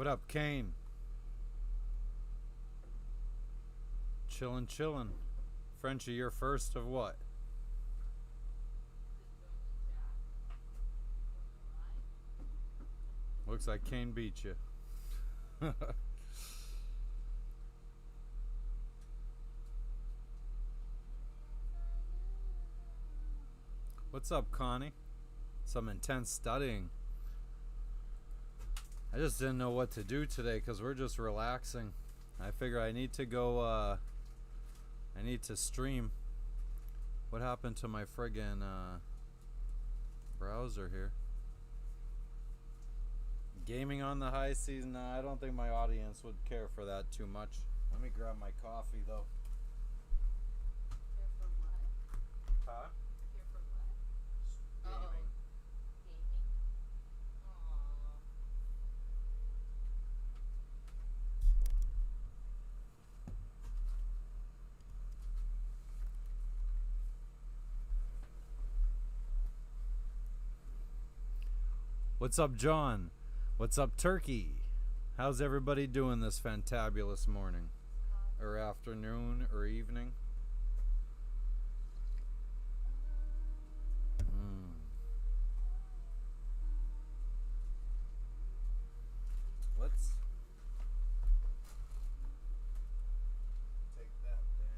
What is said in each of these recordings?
What up, Kane? Chillin', chillin'. Frenchie, you're first of what? Looks like Kane beat you. What's up, Connie? Some intense studying. I just didn't know what to do today because we're just relaxing. I figure I need to go, I need to stream. What happened to my friggin' browser here? Gaming on the high season? Nah, I don't think my audience would care for that too much. Let me grab my coffee though. Care for what? Huh? Care for what? Gaming. Gaming. Aww. What's up, John? What's up, Turkey? How's everybody doing this fantabulous morning? Or afternoon or evening? Let's take that down.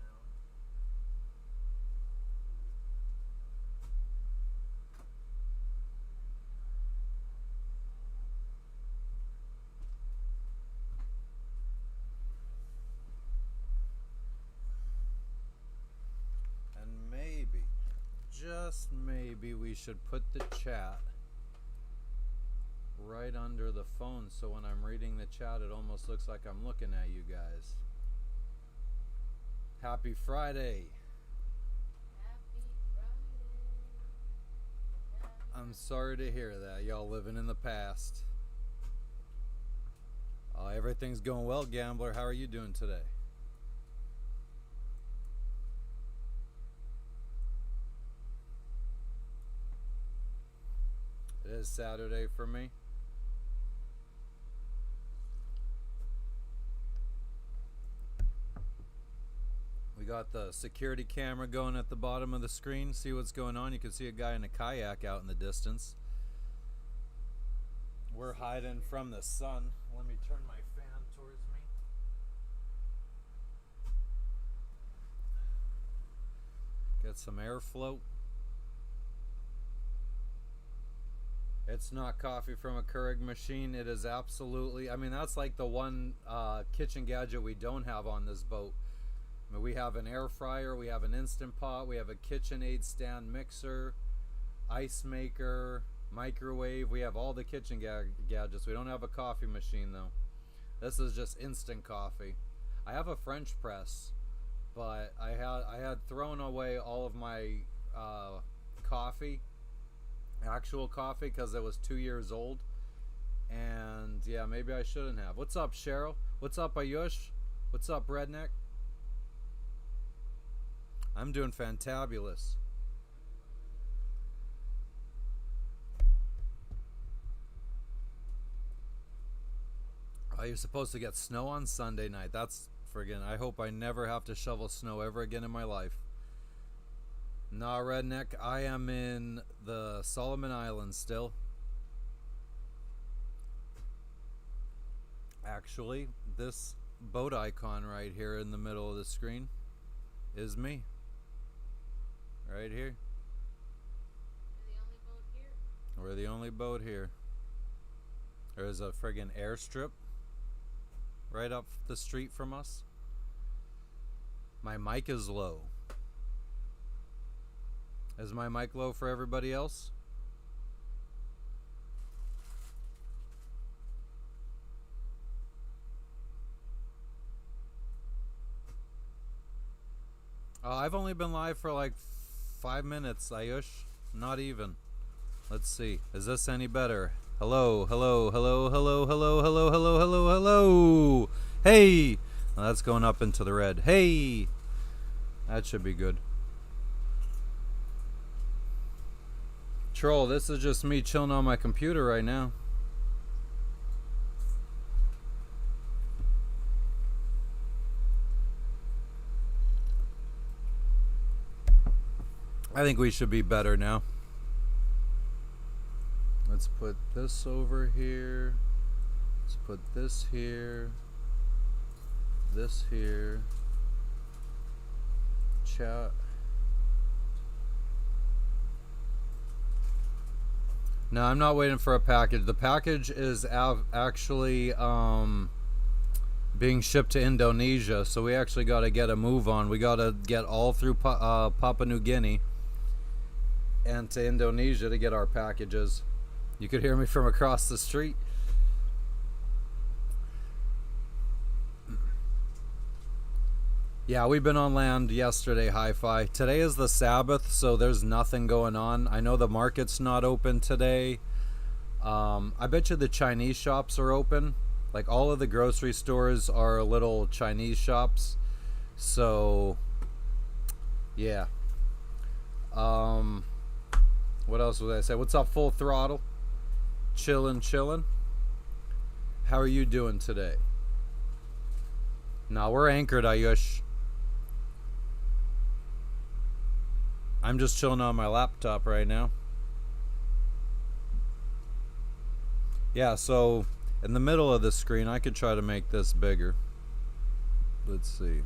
And maybe, just maybe, we should put the chat right under the phone so when I'm reading the chat it almost looks like I'm looking at you guys. Happy Friday. Happy Friday. I'm sorry to hear that. Y'all living in the past. Everything's going well, Gambler. How are you doing today? It is Saturday for me. We got the security camera going at the bottom of the screen. See what's going on? You can see a guy in a kayak out in the distance. We're hiding from the sun. Let me turn my fan towards me. Get some airflow. It's not coffee from a Keurig machine. It is absolutely, I mean, that's like the one kitchen gadget we don't have on this boat. I mean, we have an air fryer, we have an Instant Pot, we have a KitchenAid stand mixer, ice maker, microwave. We have all the kitchen gadgets. We don't have a coffee machine though. This is just instant coffee. I have a French press, but I had thrown away all of my coffee, actual coffee, because it was 2 years old. And yeah, maybe I shouldn't have. What's up, Cheryl? What's up, Ayush? What's up, Redneck? I'm doing fantabulous. You're supposed to get snow on Sunday night. That's friggin', I hope I never have to shovel snow ever again in my life. Nah, Redneck, I am in the Solomon Islands still. Actually, this boat icon right here in the middle of the screen is me. Right here. You're the only boat here. We're the only boat here. There's a friggin' airstrip right up the street from us. My mic is low. Is my mic low for everybody else? I've only been live for like 5 minutes, Ayush. Not even. Let's see. Is this any better? Hello, hello, hello, hello, hello, hello, hello, hello, hello. Hey! Well, that's going up into the red. Hey! That should be good. Troll, this is just me chilling on my computer right now. I think we should be better now. Let's put this over here. Let's put this here. This here. Chat. No, I'm not waiting for a package. The package is actually being shipped to Indonesia, so we actually got to get a move on. We got to get all through Papua New Guinea and to Indonesia to get our packages. You could hear me from across the street. Yeah, we've been on land yesterday, hi-fi. Today is the Sabbath, so there's nothing going on. I know the market's not open today. I bet you the Chinese shops are open. Like, all of the grocery stores are little Chinese shops. So, yeah. What else would I say? What's up, Full Throttle? Chillin'. How are you doing today? No, we're anchored, Ayush. I'm just chilling on my laptop right now. Yeah, so in the middle of the screen, I could try to make this bigger. Let's see.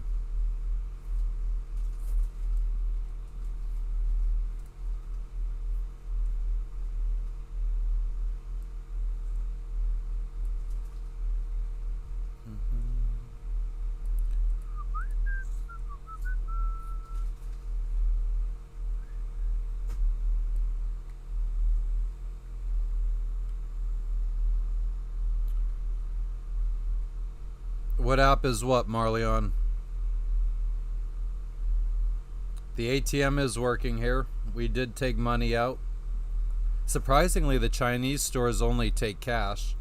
What app is what, Marleon? The ATM is working here. We did take money out. Surprisingly, the Chinese stores only take cash.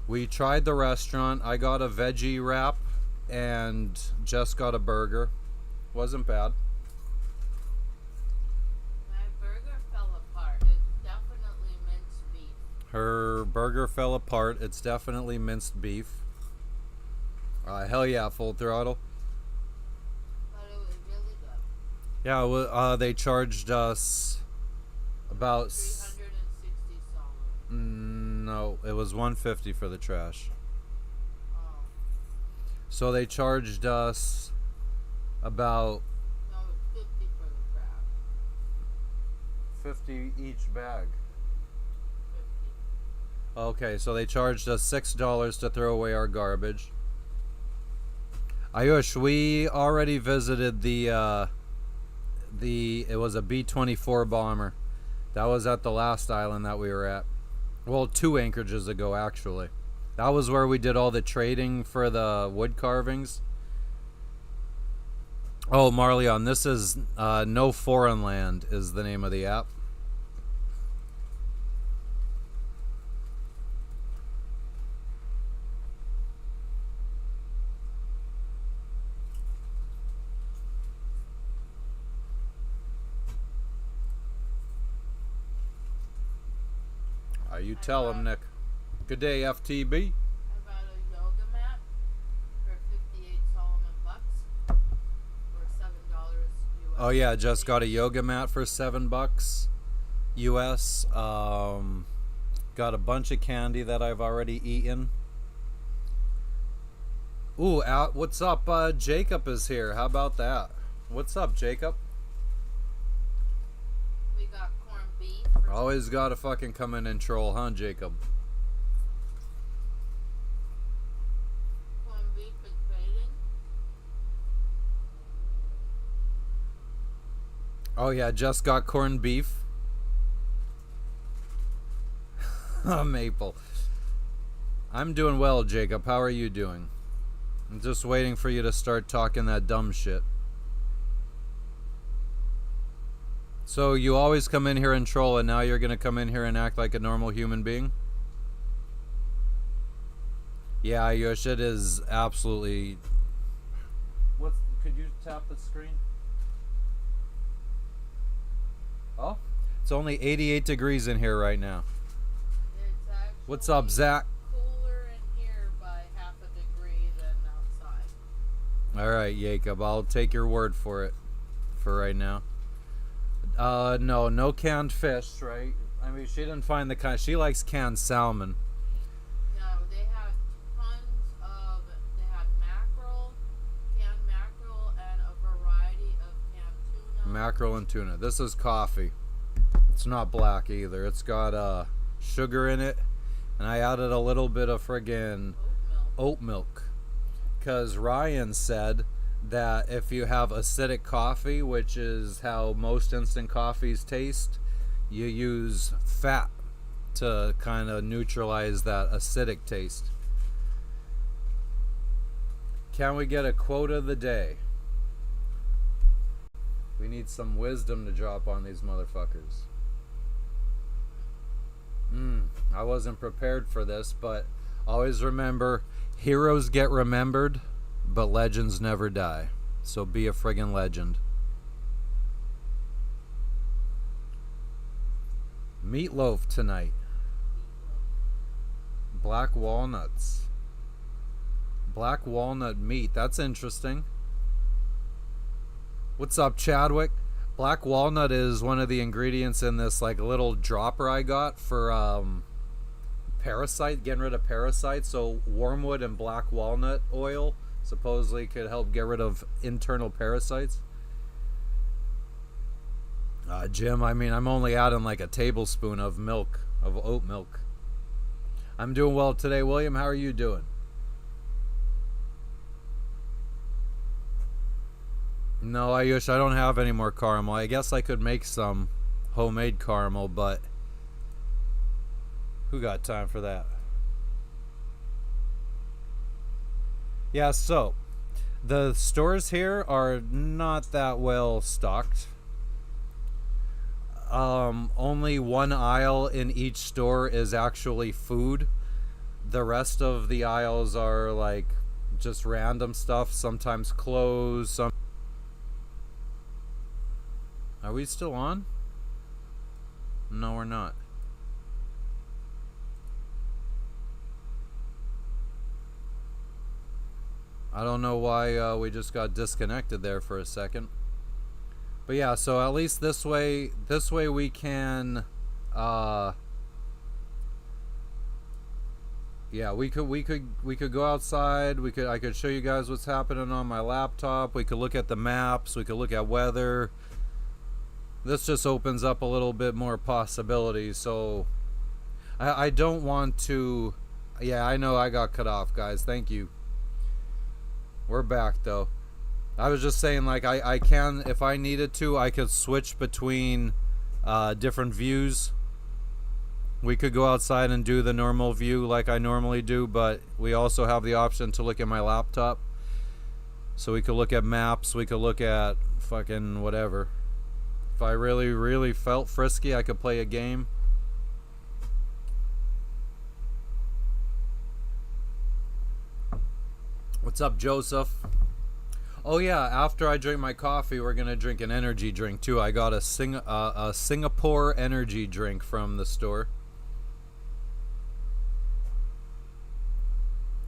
We tried the restaurant. I got a veggie wrap and Jess got a burger. Wasn't bad. My burger fell apart. It's definitely minced beef. Her burger fell apart. It's definitely minced beef. Hell yeah, Full Throttle. But it was really good. Yeah, well, they charged us about 360 solid. no, it was 150 for the trash. Oh. So they charged us about No, it was 50 for the crab. 50 each bag. 50. Okay, so they charged us $6 to throw away our garbage. Ayush, we already visited the it was a B-24 bomber. That was at the last island that we were at. Well, 2 anchorages ago, actually. That was where we did all the trading for the wood carvings. Oh, Marleon, this is No Foreign Land is the name of the app. You tell him, Nick. Good day, FTB. I bought a yoga mat for 58 Solomon bucks or $7 US. Oh yeah, just got a yoga mat for $7 US. Got a bunch of candy that I've already eaten. Ooh, what's up? Jacob is here. How about that? What's up, Jacob? We got corned beef. Always gotta fucking come in and troll, huh, Jacob? Corned beef is fading. Oh yeah, just got corned beef. Maple. I'm doing well, Jacob. How are you doing? I'm just waiting for you to start talking that dumb shit. So you always come in here and troll, and now you're gonna come in here and act like a normal human being? Yeah, Yosh, it is absolutely. Could you tap the screen? Oh, it's only 88 degrees in here right now. It's actually What's up, Zach? cooler in here by half a degree than outside. All right, Jacob, I'll take your word for it for right now. No, no canned fish, right? I mean, she didn't find the kind. She likes canned salmon. No, they had tons of. They had mackerel, canned mackerel, and a variety of canned tuna. Mackerel and tuna. This is coffee. It's not black either. It's got sugar in it, and I added a little bit of friggin' oat milk. Because Ryan said that if you have acidic coffee, which is how most instant coffees taste, you use fat to kind of neutralize that acidic taste. Can we get a quote of the day? We need some wisdom to drop on these motherfuckers. I wasn't prepared for this, but always remember, heroes get remembered, but legends never die. So be a friggin' legend. Meatloaf tonight. Black walnuts. Black walnut meat. That's interesting. What's up, Chadwick? Black walnut is one of the ingredients in this like little dropper I got for parasite, getting rid of parasites. So wormwood and black walnut oil supposedly could help get rid of internal parasites. Jim, I mean, I'm only adding like a tablespoon of milk, of oat milk. I'm doing well today, William. How are you doing? No, Ayush, I don't have any more caramel. I guess I could make some homemade caramel, but who got time for that? Yeah, so the stores here are not that well stocked. Only one aisle in each store is actually food. The rest of the aisles are like just random stuff, sometimes clothes, some. Are we still on? No, we're not. I don't know why we just got disconnected there for a second. But yeah, so at least this way we can yeah, we could go outside. I could show you guys what's happening on my laptop. We could look at the maps, we could look at weather. This just opens up a little bit more possibilities. So I don't want to. Yeah, I know I got cut off, guys. Thank you. We're back though. I was just saying, like, I can, if I needed to, I could switch between different views. We could go outside and do the normal view like I normally do, but we also have the option to look at my laptop. So we could look at maps, we could look at fucking whatever. If I really, really felt frisky, I could play a game. What's up, Joseph? Oh yeah, after I drink my coffee, we're gonna drink an energy drink too. I got a Singapore energy drink from the store.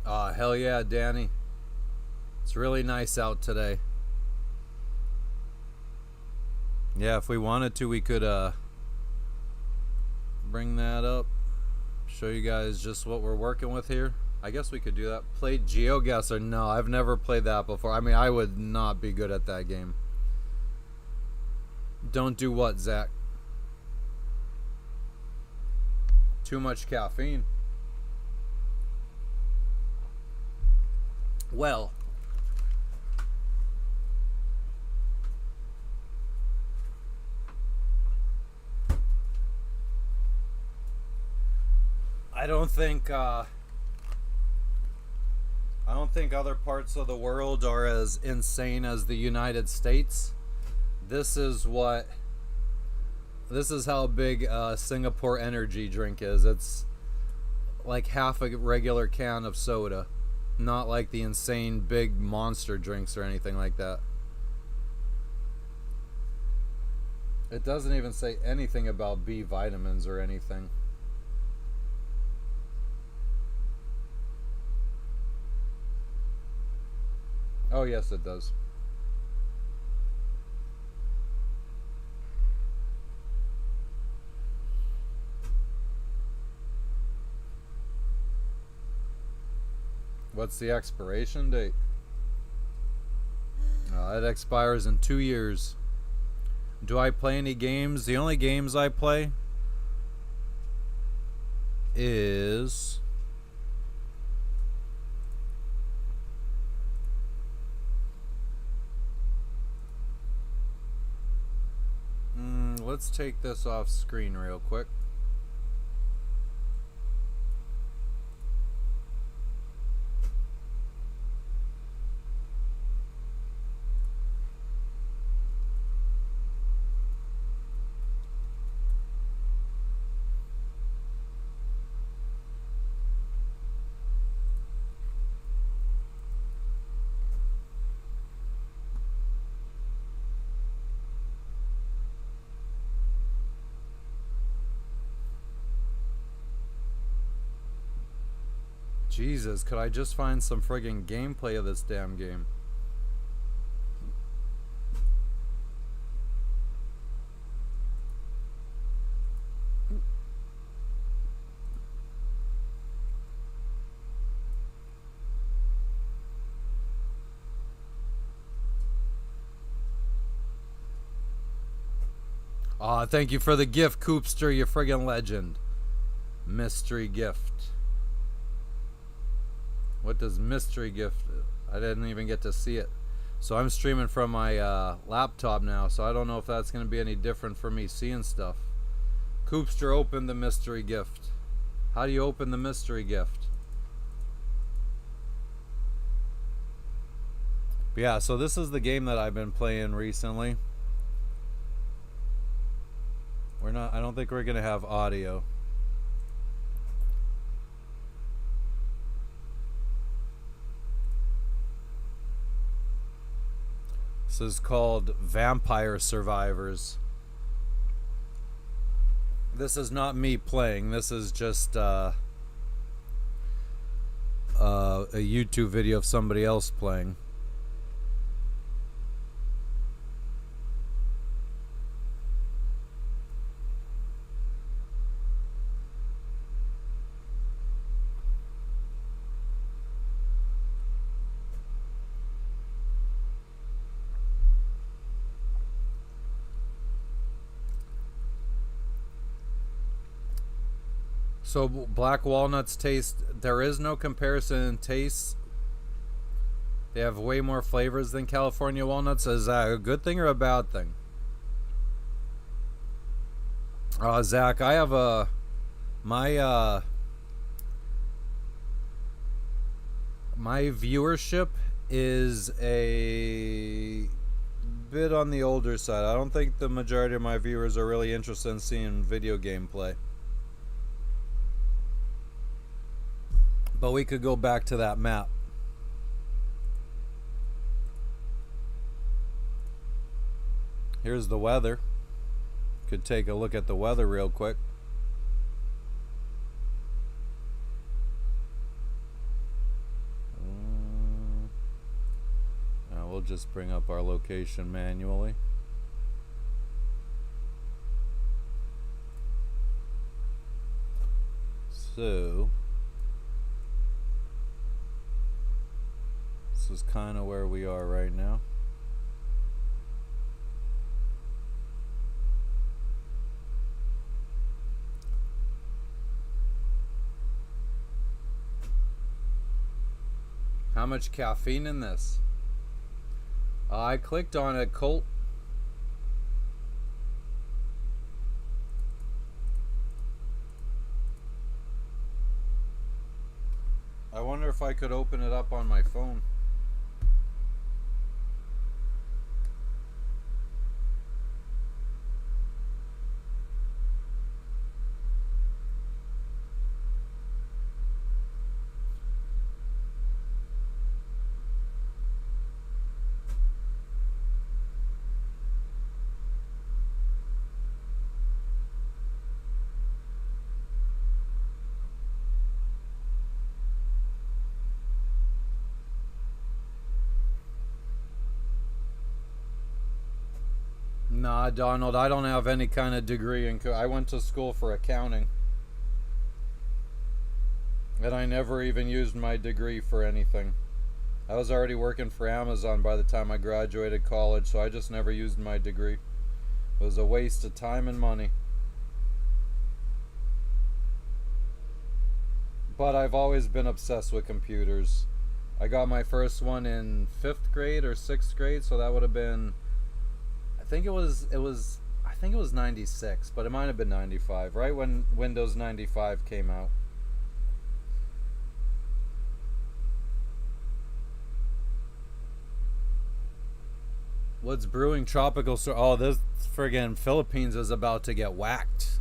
Hell yeah, Danny. It's really nice out today. Yeah, if we wanted to, we could bring that up, show you guys just what we're working with here. I guess we could do that. Play GeoGuessr? No, I've never played that before. I mean, I would not be good at that game. Don't do what, Zach? Too much caffeine. Well, I don't think other parts of the world are as insane as the United States. This is how big Singapore energy drink is. It's like half a regular can of soda, not like the insane big monster drinks or anything like that. It doesn't even say anything about B vitamins or anything. Oh yes, it does. What's the expiration date? It expires in 2 years. Do I play any games? The only games I play is let's take this off screen real quick. Jesus, could I just find some friggin' gameplay of this damn game? Aw, thank you for the gift, Coopster, you friggin' legend. Mystery gift. What does mystery gift? I didn't even get to see it. So I'm streaming from my laptop now, so I don't know if that's going to be any different for me seeing stuff. Coopster opened the mystery gift. How do you open the mystery gift? But yeah, so this is the game that I've been playing recently. I don't think we're going to have audio. This is called Vampire Survivors. This is not me playing. This is just a YouTube video of somebody else playing. So black walnuts taste, there is no comparison in taste. They have way more flavors than California walnuts. Is that a good thing or a bad thing? Zach, I have my viewership is a bit on the older side. I don't think the majority of my viewers are really interested in seeing video gameplay. But we could go back to that map. Here's the weather. Could take a look at the weather real quick. Now we'll just bring up our location manually. So this is kind of where we are right now. How much caffeine in this? I clicked on it, Colt. I wonder if I could open it up on my phone. Nah, Donald, I don't have any kind of degree in I went to school for accounting. And I never even used my degree for anything. I was already working for Amazon by the time I graduated college, so I just never used my degree. It was a waste of time and money. But I've always been obsessed with computers. I got my first one in 5th grade or 6th grade, so that would have been, I think it was 96, but it might have been 95, right when Windows 95 came out. What's brewing tropical storm? Oh, this friggin' Philippines is about to get whacked.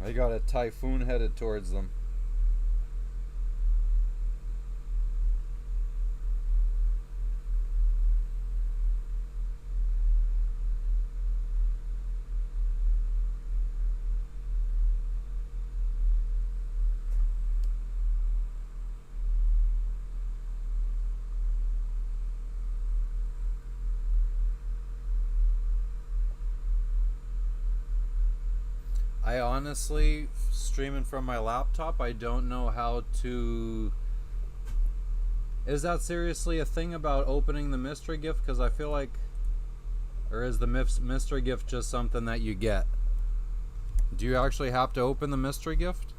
They got a typhoon headed towards them. I honestly, streaming from my laptop, I don't know how to. Is that seriously a thing about opening the mystery gift? Because I feel like. Or is the mystery gift just something that you get? Do you actually have to open the mystery gift?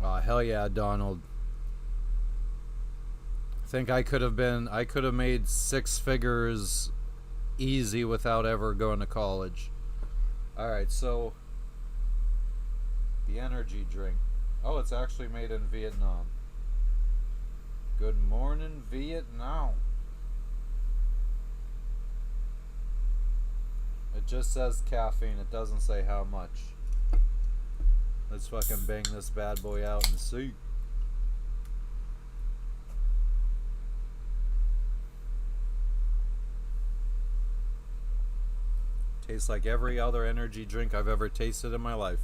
Oh, hell yeah, Donald. I think I could have made 6 figures easy without ever going to college. Alright, so the energy drink. Oh, it's actually made in Vietnam. Good morning, Vietnam. It just says caffeine, it doesn't say how much. Let's fucking bang this bad boy out and see. Tastes like every other energy drink I've ever tasted in my life.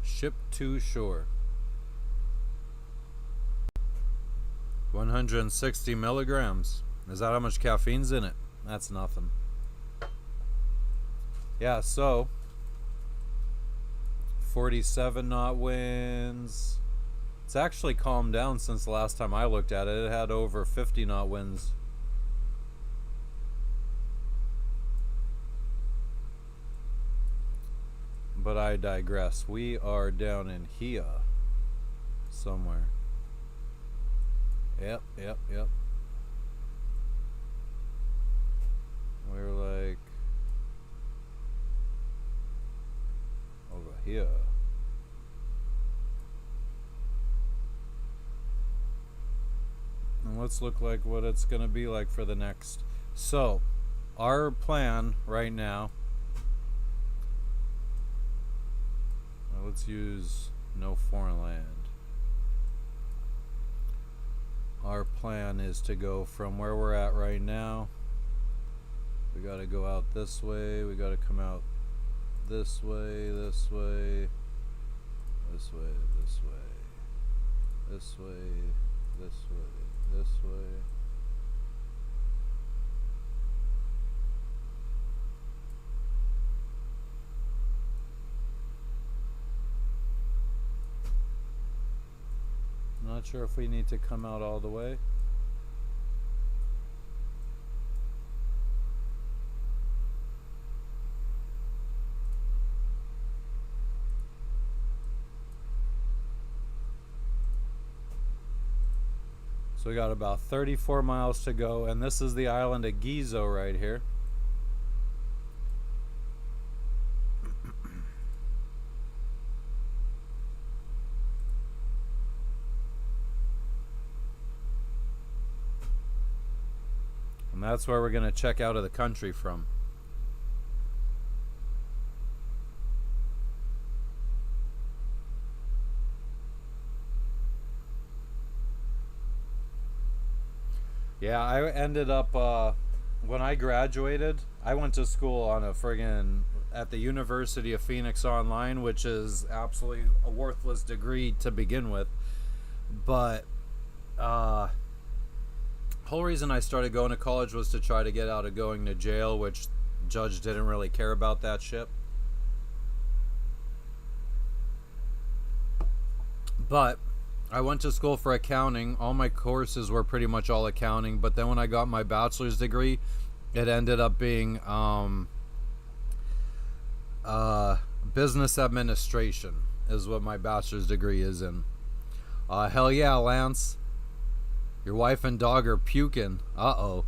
Ship to shore. 160 milligrams. Is that how much caffeine's in it? That's nothing. Yeah, so 47 knot winds. It's actually calmed down since the last time I looked at it. It had over 50 knot winds. But I digress. We are down in here somewhere. Yep. We're like over here. And let's look like what it's gonna be like for the next. So, our plan right now. Let's use no foreign land. Our plan is to go from where we're at right now. We gotta go out this way. We gotta come out this way, this way, this way, this way, this way, this way, this way. Not sure if we need to come out all the way. So we got about 34 miles to go, and this is the island of Gizo right here. And that's where we're going to check out of the country from. Yeah, I ended up when I graduated, I went to school on a friggin' at the University of Phoenix online, which is absolutely a worthless degree to begin with. But uh whole reason I started going to college was to try to get out of going to jail, which judge didn't really care about that shit. But I went to school for accounting. All my courses were pretty much all accounting. But then when I got my bachelor's degree, it ended up being business administration, is what my bachelor's degree is in. Hell yeah, Lance. Your wife and dog are puking. Uh oh.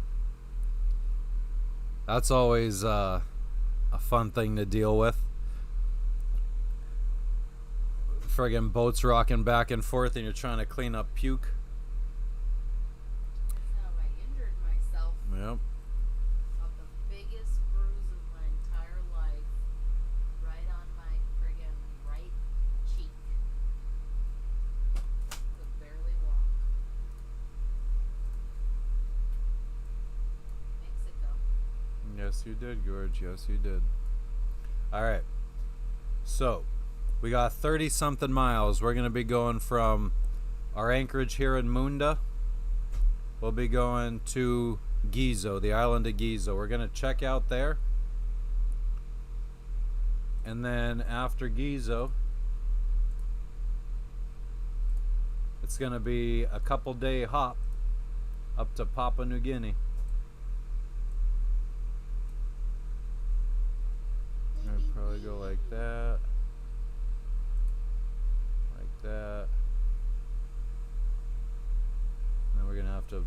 That's always a fun thing to deal with. Friggin' boats rocking back and forth and you're trying to clean up puke. That's how I injured myself. Yep. Got the biggest bruise of my entire life. Right on my friggin' right cheek. Could barely walk. Mexico. Yes, you did, George. Yes, you did. All right. So, we got 30 something miles. We're going to be going from our anchorage here in Munda. We'll be going to Gizo, the island of Gizo. We're going to check out there. And then after Gizo, it's going to be a couple day hop up to Papua New Guinea. I'd probably go like that. That. And then we're gonna have to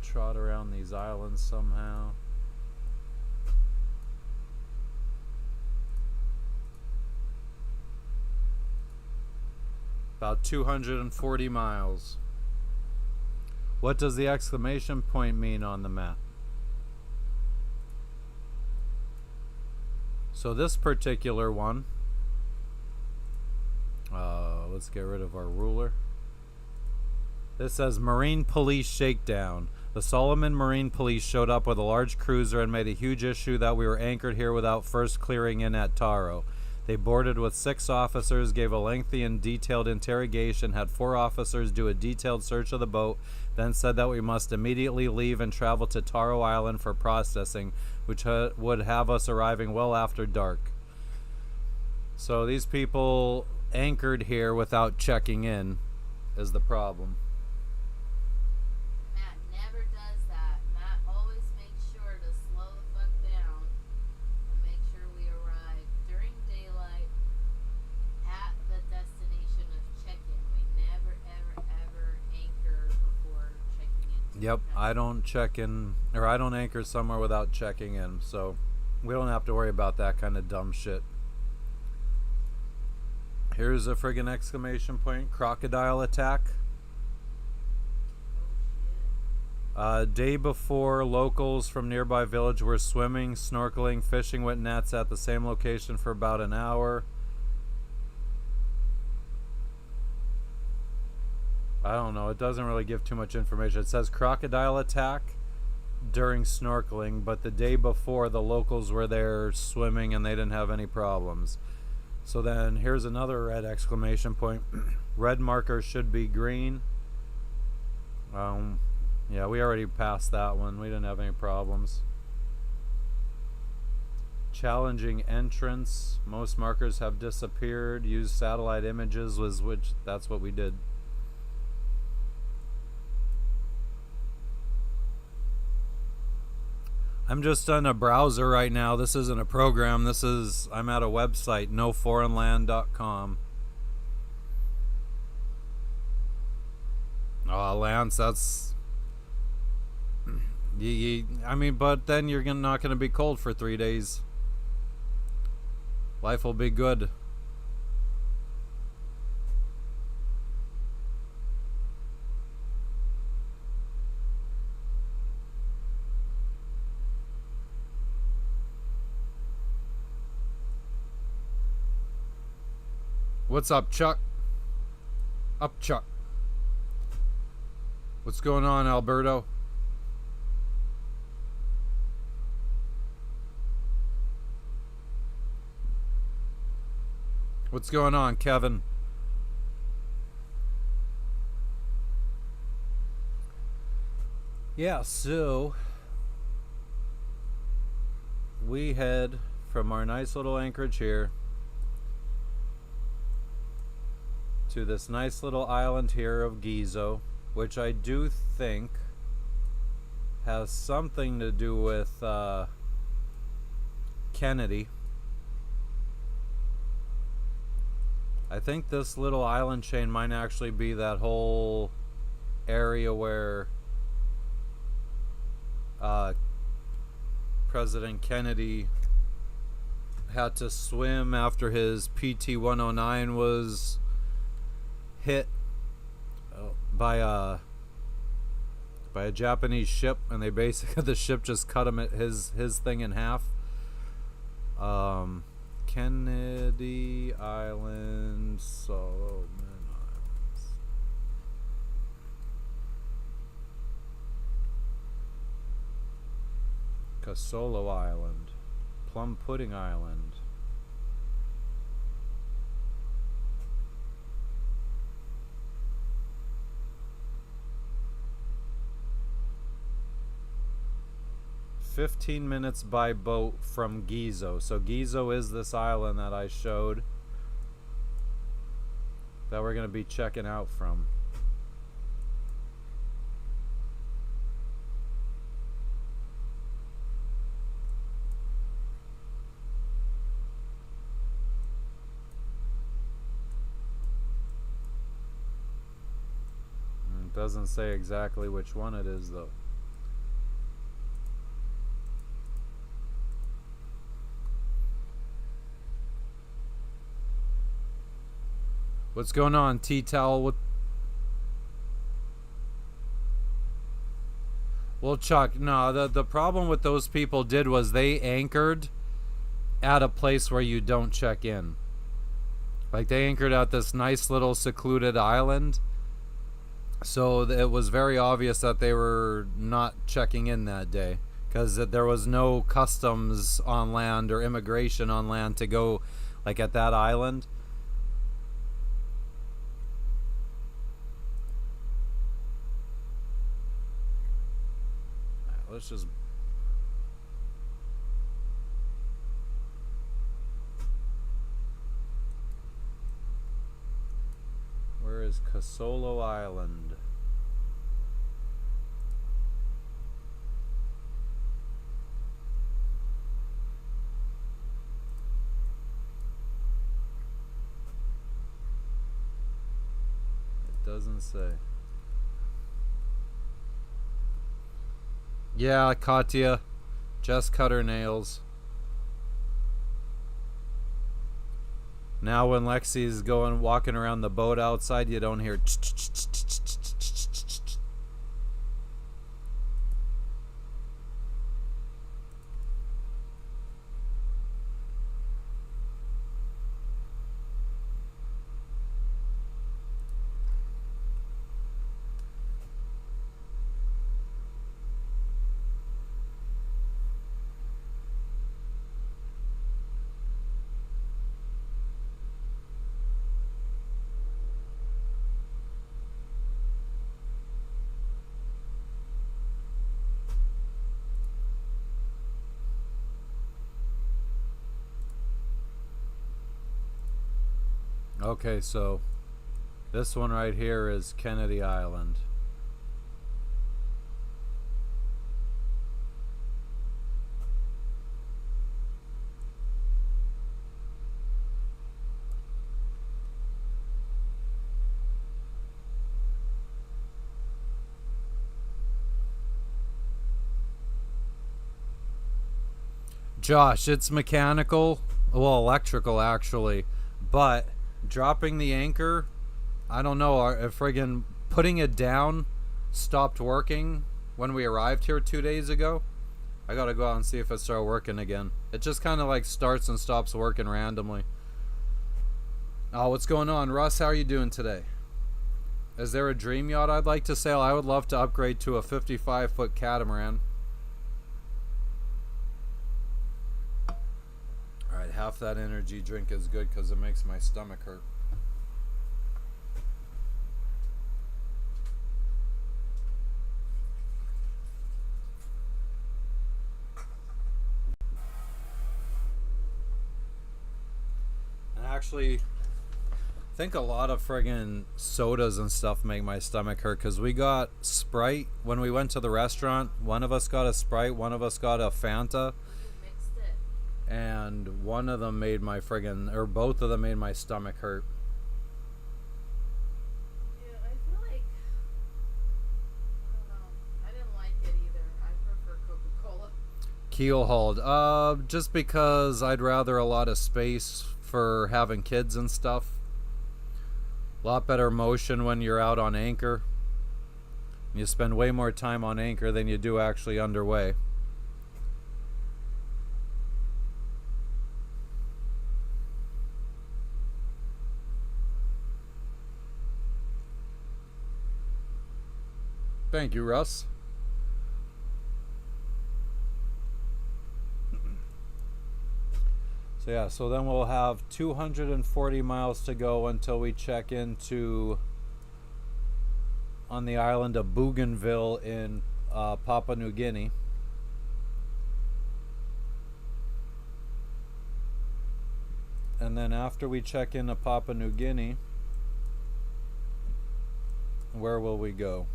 trot around these islands somehow. About 240 miles. What does the exclamation point mean on the map? So this particular one, let's get rid of our ruler. This says Marine Police Shakedown. The Solomon Marine Police showed up with a large cruiser and made a huge issue that we were anchored here without first clearing in at Taro. They boarded with 6 officers, gave a lengthy and detailed interrogation, had 4 officers do a detailed search of the boat, then said that we must immediately leave and travel to Taro Island for processing, which would have us arriving well after dark. So these people anchored here without checking in is the problem. Matt never does that. Matt always makes sure to slow the fuck down and make sure we arrive during daylight at the destination of check-in. We never, ever, ever anchor before checking in. Yep, I don't check in, or I don't anchor somewhere without checking in, so we don't have to worry about that kind of dumb shit. Here's a friggin' exclamation point. Crocodile attack. Oh shit. Day before, locals from nearby village were swimming, snorkeling, fishing with nets at the same location for about an hour. I don't know. It doesn't really give too much information. It says crocodile attack during snorkeling, but the day before, the locals were there swimming and they didn't have any problems. So then here's another red exclamation point. Red marker should be green. Yeah, we already passed that one. We didn't have any problems. Challenging entrance. Most markers have disappeared. Use satellite images was which that's what we did. I'm just on a browser right now. This isn't a program. I'm at a website, noforeignland.com. Oh, Lance, that's... I mean, but then you're not going to be cold for 3 days. Life will be good. What's up, Chuck? Up, Chuck. What's going on, Alberto? What's going on, Kevin? Yeah, so we head from our nice little anchorage here to this nice little island here of Gizo, which I do think has something to do with Kennedy. I think this little island chain might actually be that whole area where President Kennedy had to swim after his PT-109 was hit by a Japanese ship, and they basically the ship just cut him at his thing in half. Kennedy Island, Solomon Islands. Casolo Island, Plum Pudding Island. "15 minutes by boat from Gizo." So Gizo is this island that I showed that we're going to be checking out from. It doesn't say exactly which one it is, though. What's going on, T-Towel? Well, Chuck, no, the problem with those people did was they anchored at a place where you don't check in. Like, they anchored at this nice little secluded island. So it was very obvious that they were not checking in that day, because there was no customs on land or immigration on land to go, like, at that island. Let's just... Where is Casolo Island? It doesn't say. Yeah, Katya just cut her nails. Now when Lexi's walking around the boat outside, you don't hear Okay, so this one right here is Kennedy Island. Josh, it's mechanical, well, electrical actually, but dropping the anchor, I don't know, friggin' putting it down stopped working when we arrived here 2 days ago. I gotta go out and see if it started working again. It just kind of like starts and stops working randomly. Oh, what's going on? Russ, how are you doing today? Is there a dream yacht I'd like to sail? I would love to upgrade to a 55-foot catamaran. Alright, half that energy drink is good because it makes my stomach hurt. And actually, I think a lot of friggin' sodas and stuff make my stomach hurt because we got Sprite when we went to the restaurant. One of us got a Sprite, one of us got a Fanta. You mixed it. And one of them made my friggin', or both of them made my stomach hurt. Yeah, I feel like, I don't know. I didn't like it either. I prefer Coca-Cola. Keel hauled. Just because I'd rather a lot of space for having kids and stuff. A lot better motion when you're out on anchor. You spend way more time on anchor than you do actually underway. Thank you, Russ. So yeah, so then we'll have 240 miles to go until we check into on the island of Bougainville in Papua New Guinea. And then after we check into Papua New Guinea, where will we go?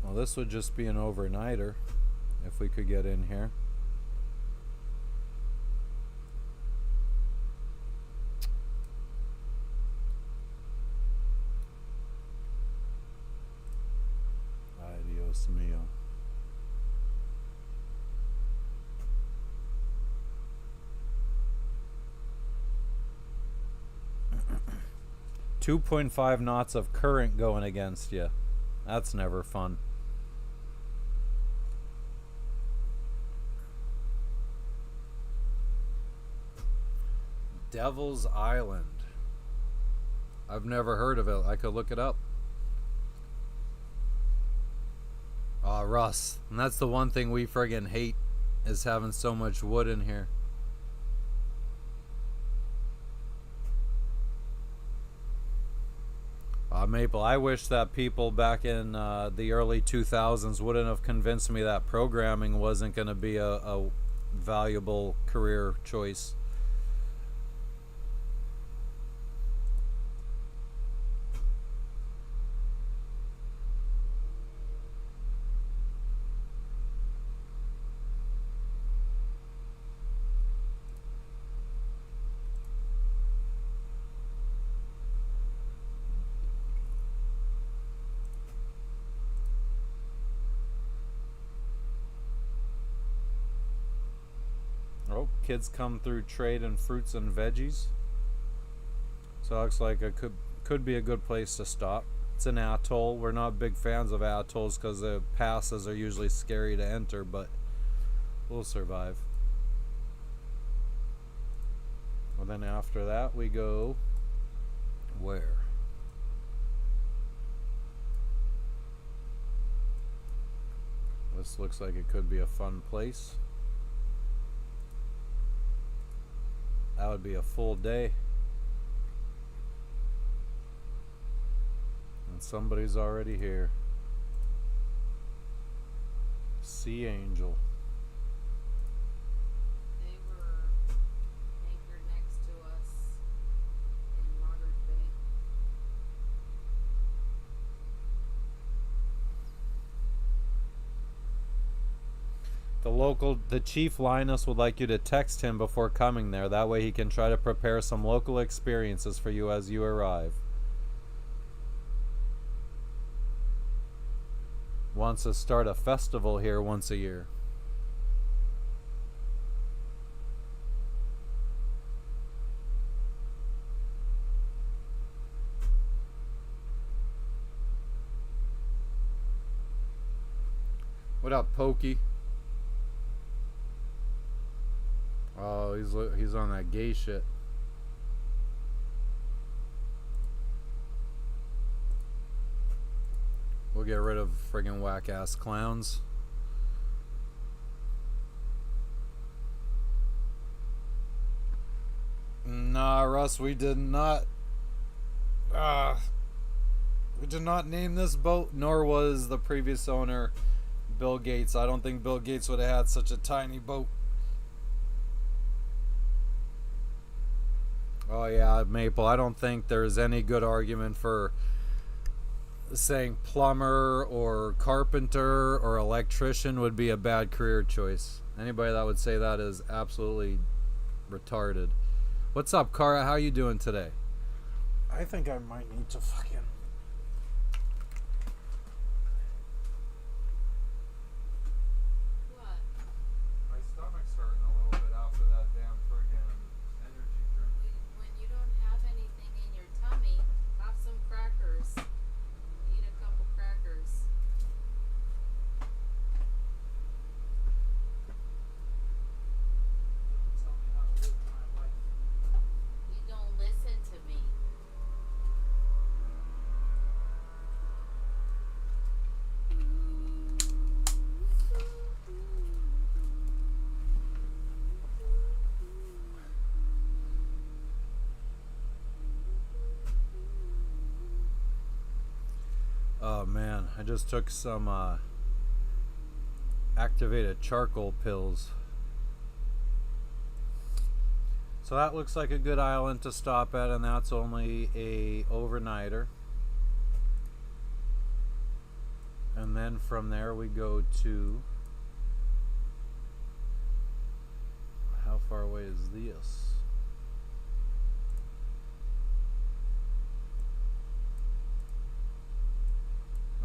Well, this would just be an overnighter if we could get in here. Ay, Dios mío. .5 knots of current going against you. That's never fun. Devil's Island. I've never heard of it. I could look it up. Aw, Russ. And that's the one thing we friggin' hate, is having so much wood in here. Maple, I wish that people back in the early 2000s wouldn't have convinced me that programming wasn't going to be a valuable career choice. Oh, kids come through trade in fruits and veggies. So it looks like it could be a good place to stop. It's an atoll. We're not big fans of atolls because the passes are usually scary to enter, but we'll survive. And then after that we go where? This looks like it could be a fun place. That would be a full day. And somebody's already here. Sea Angel. They were anchored next to us in Margaret Bay. The Chief Linus would like you to text him before coming there. That way he can try to prepare some local experiences for you as you arrive. Wants to start a festival here once a year. What up, Pokey? Oh, he's on that gay shit. We'll get rid of friggin' whack ass clowns. Nah, Russ, we did not. We did not name this boat, nor was the previous owner Bill Gates. I don't think Bill Gates would have had such a tiny boat. Oh yeah, Maple. I don't think there's any good argument for saying plumber or carpenter or electrician would be a bad career choice. Anybody that would say that is absolutely retarded. What's up, Cara? How you doing today? I think I might need to fucking. What? My stomach's hurting a little bit after that damn friggin' energy drink. When you don't have anything in your tummy, have some crackers. Eat a couple crackers. Tell me how to live my life. You don't listen to me. Oh man, I just took some activated charcoal pills. So that looks like a good island to stop at, and that's only a overnighter. And then from there we go to, how far away is this?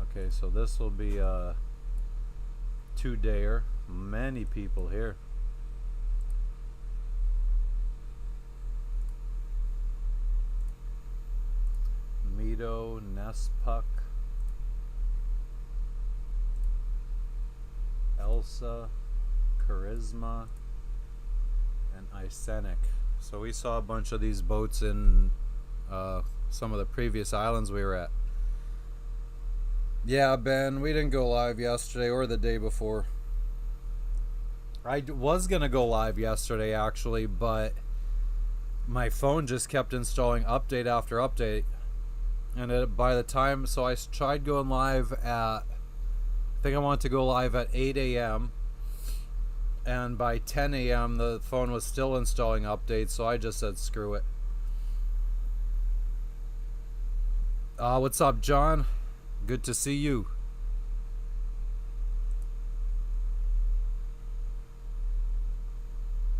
Okay, so this will be a 2-dayer. Many people here. Mito, Nespuk, Elsa, Charisma, and Isenic. So we saw a bunch of these boats in some of the previous islands we were at. Yeah, Ben, we didn't go live yesterday or the day before. I was going to go live yesterday, actually, but my phone just kept installing update after update. And by the time, so I tried going live at, I think I wanted to go live at 8 a.m. And by 10 a.m. the phone was still installing updates, so I just said screw it. What's up, John? Good to see you.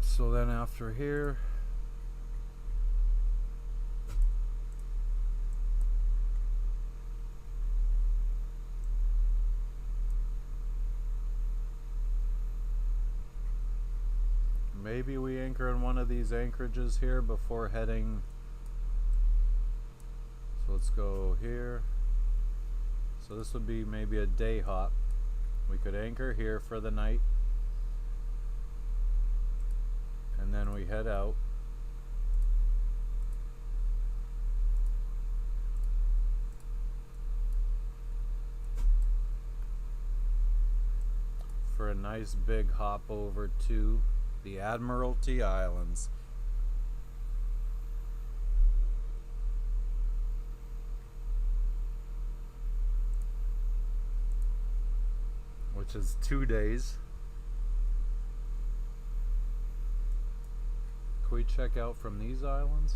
So then after here, maybe we anchor in one of these anchorages here before heading. So let's go here. So this would be maybe a day hop. We could anchor here for the night, and then we head out. For a nice big hop over to the Admiralty Islands. Which is 2 days. Can we check out from these islands?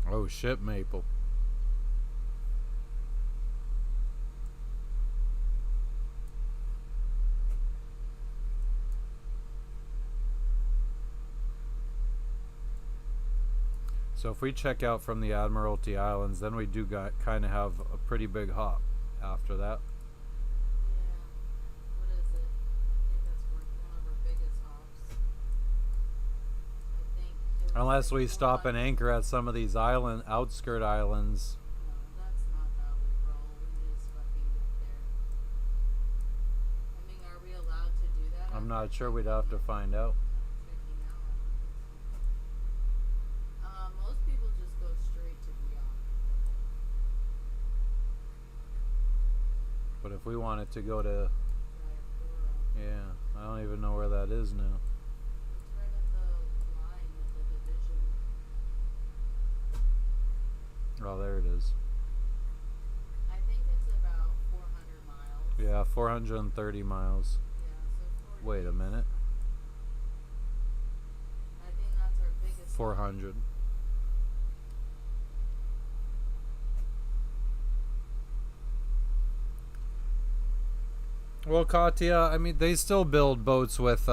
Oh shit, Maple. So if we check out from the Admiralty Islands, then we do kind of have a pretty big hop after that. Yeah. What is it? I think that's one of our biggest hops. I think it Unless we Go stop on. and anchor at some of these outskirt islands. No, that's not how we roll. We just fucking get there. I mean, are we allowed to do that? I'm not after sure. We'd have to checking find out. checking out. I don't think so. Most people just go straight to beyond. But if we wanted to go to, Right, yeah, I don't even know where that is now. it's right at the line of the division. Oh, there it is. I think it's about 400 miles. Yeah, 430 miles. Yeah, so 4 Wait a days. minute. I think that's our biggest. 400. Well, Katya, I mean, they still build boats with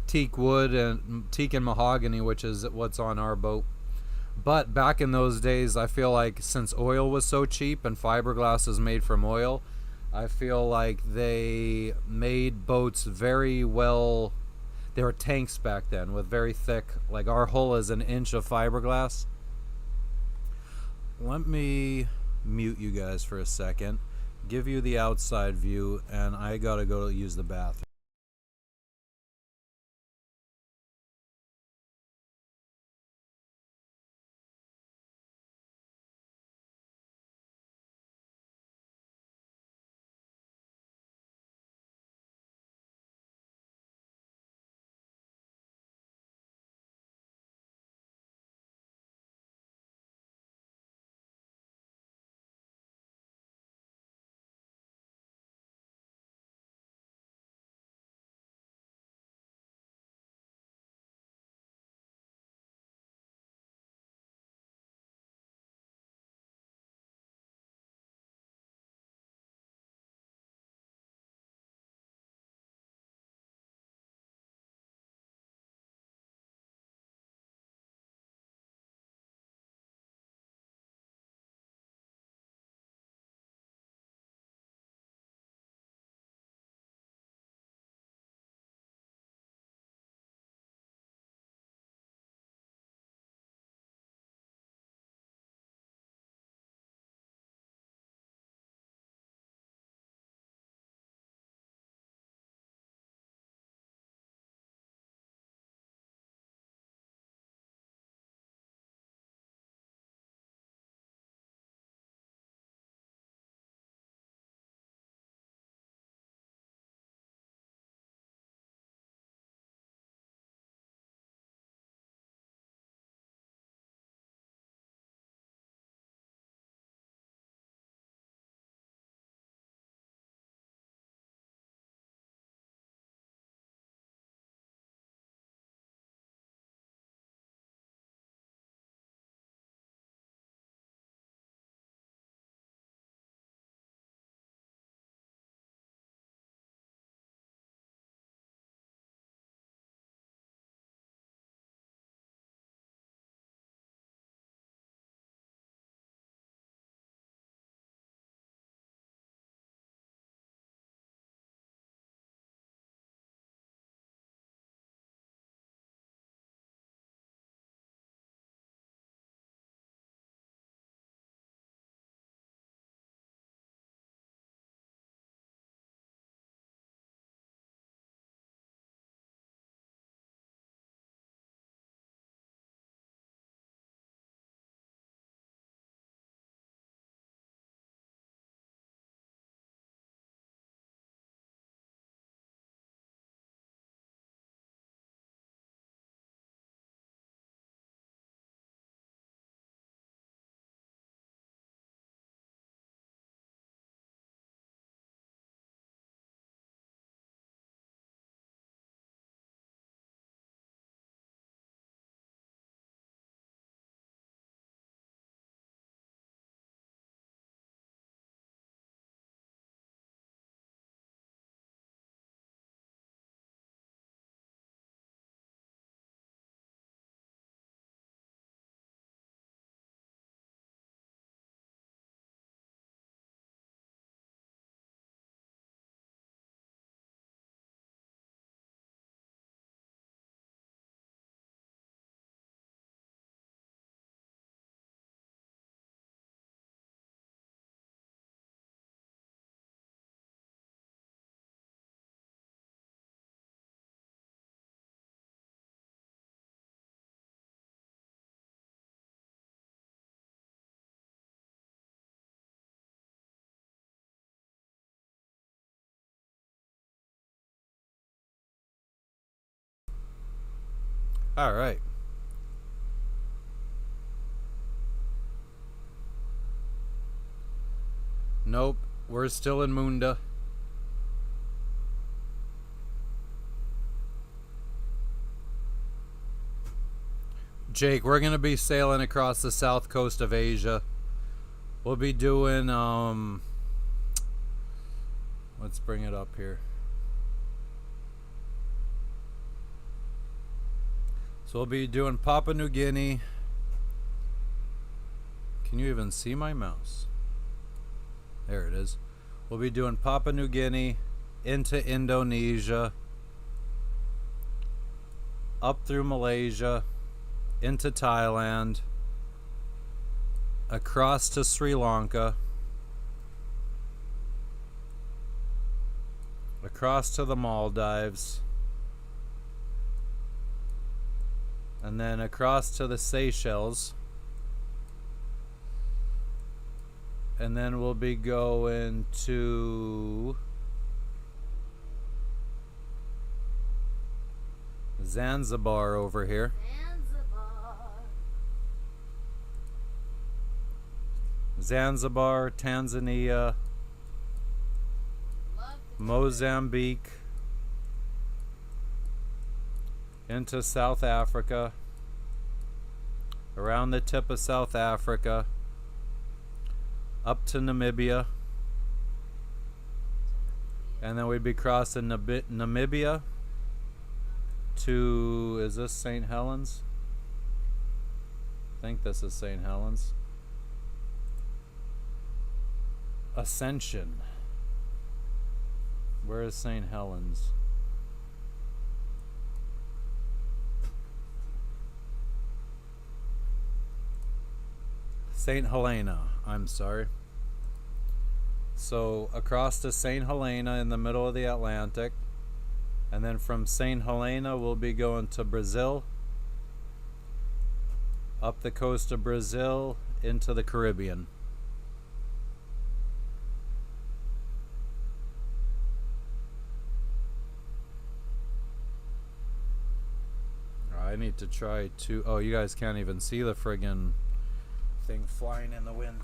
teak wood and teak and mahogany, which is what's on our boat. But back in those days, I feel like since oil was so cheap and fiberglass is made from oil, I feel like they made boats very well. They were tanks back then with very thick, like our hull is an inch of fiberglass. Let me mute you guys for a second, give you the outside view, and I gotta go use the bathroom. All right. Nope, we're still in Munda. Jake, we're gonna be sailing across the south coast of Asia. We'll be doing let's bring it up here. So we'll be doing Papua New Guinea. Can you even see my mouse? There it is. We'll be doing Papua New Guinea into Indonesia, up through Malaysia, into Thailand, across to Sri Lanka, across to the Maldives, and then across to the Seychelles. And then we'll be going to Zanzibar over here. Zanzibar, Tanzania, Mozambique, into South Africa, around the tip of South Africa, up to Namibia, and then we'd be crossing Namibia to, is this St. Helens? I think this is St. Helens. Ascension. Where is St. Helens? St. Helena, I'm sorry. So across to St. Helena in the middle of the Atlantic, and then from St. Helena we'll be going to Brazil, up the coast of Brazil into the Caribbean. I need to try to, oh, you guys can't even see the friggin' thing flying in the wind.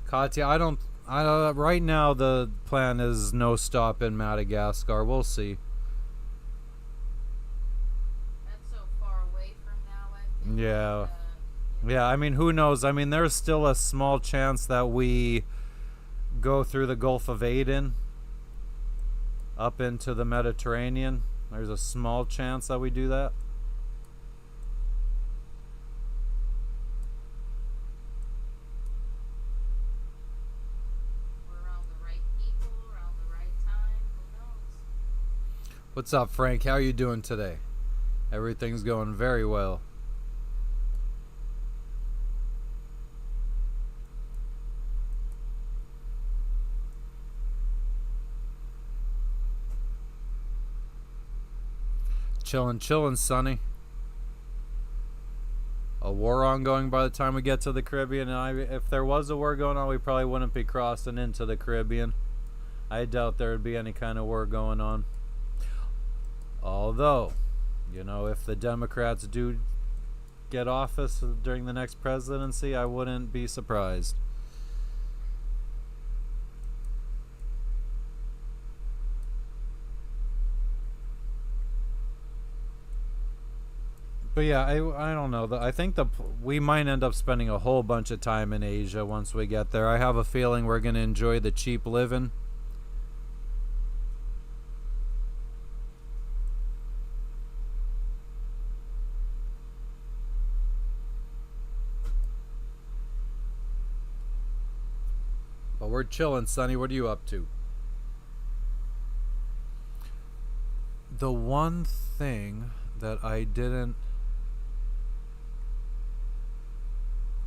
Katya, right now the plan is no stop in Madagascar. We'll see. That's so far away from now, I think. Yeah. Yeah, I mean, who knows? I mean, there's still a small chance that we go through the Gulf of Aden up into the Mediterranean. There's a small chance that we do that. What's up, Frank? How are you doing today? Everything's going very well. Chillin', Sonny. A war ongoing by the time we get to the Caribbean. And if there was a war going on, we probably wouldn't be crossing into the Caribbean. I doubt there would be any kind of war going on. Although, you know, if the Democrats do get office during the next presidency, I wouldn't be surprised. But yeah, I don't know. I think we might end up spending a whole bunch of time in Asia once we get there. I have a feeling we're going to enjoy the cheap living. But we're chilling, Sonny. What are you up to? The one thing that I didn't...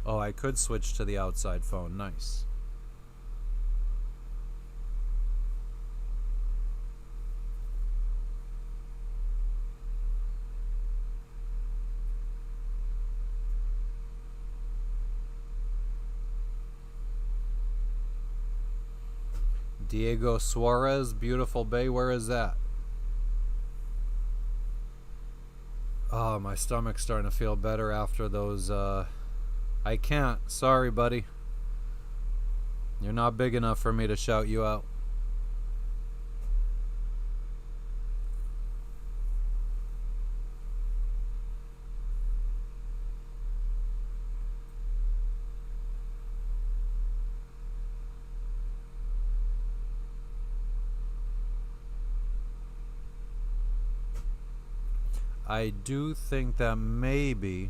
Oh, I could switch to the outside phone. Nice. Diego Suarez, Beautiful Bay. Where is that? Oh, my stomach's starting to feel better after those. I can't. Sorry, buddy. You're not big enough for me to shout you out. I do think that maybe,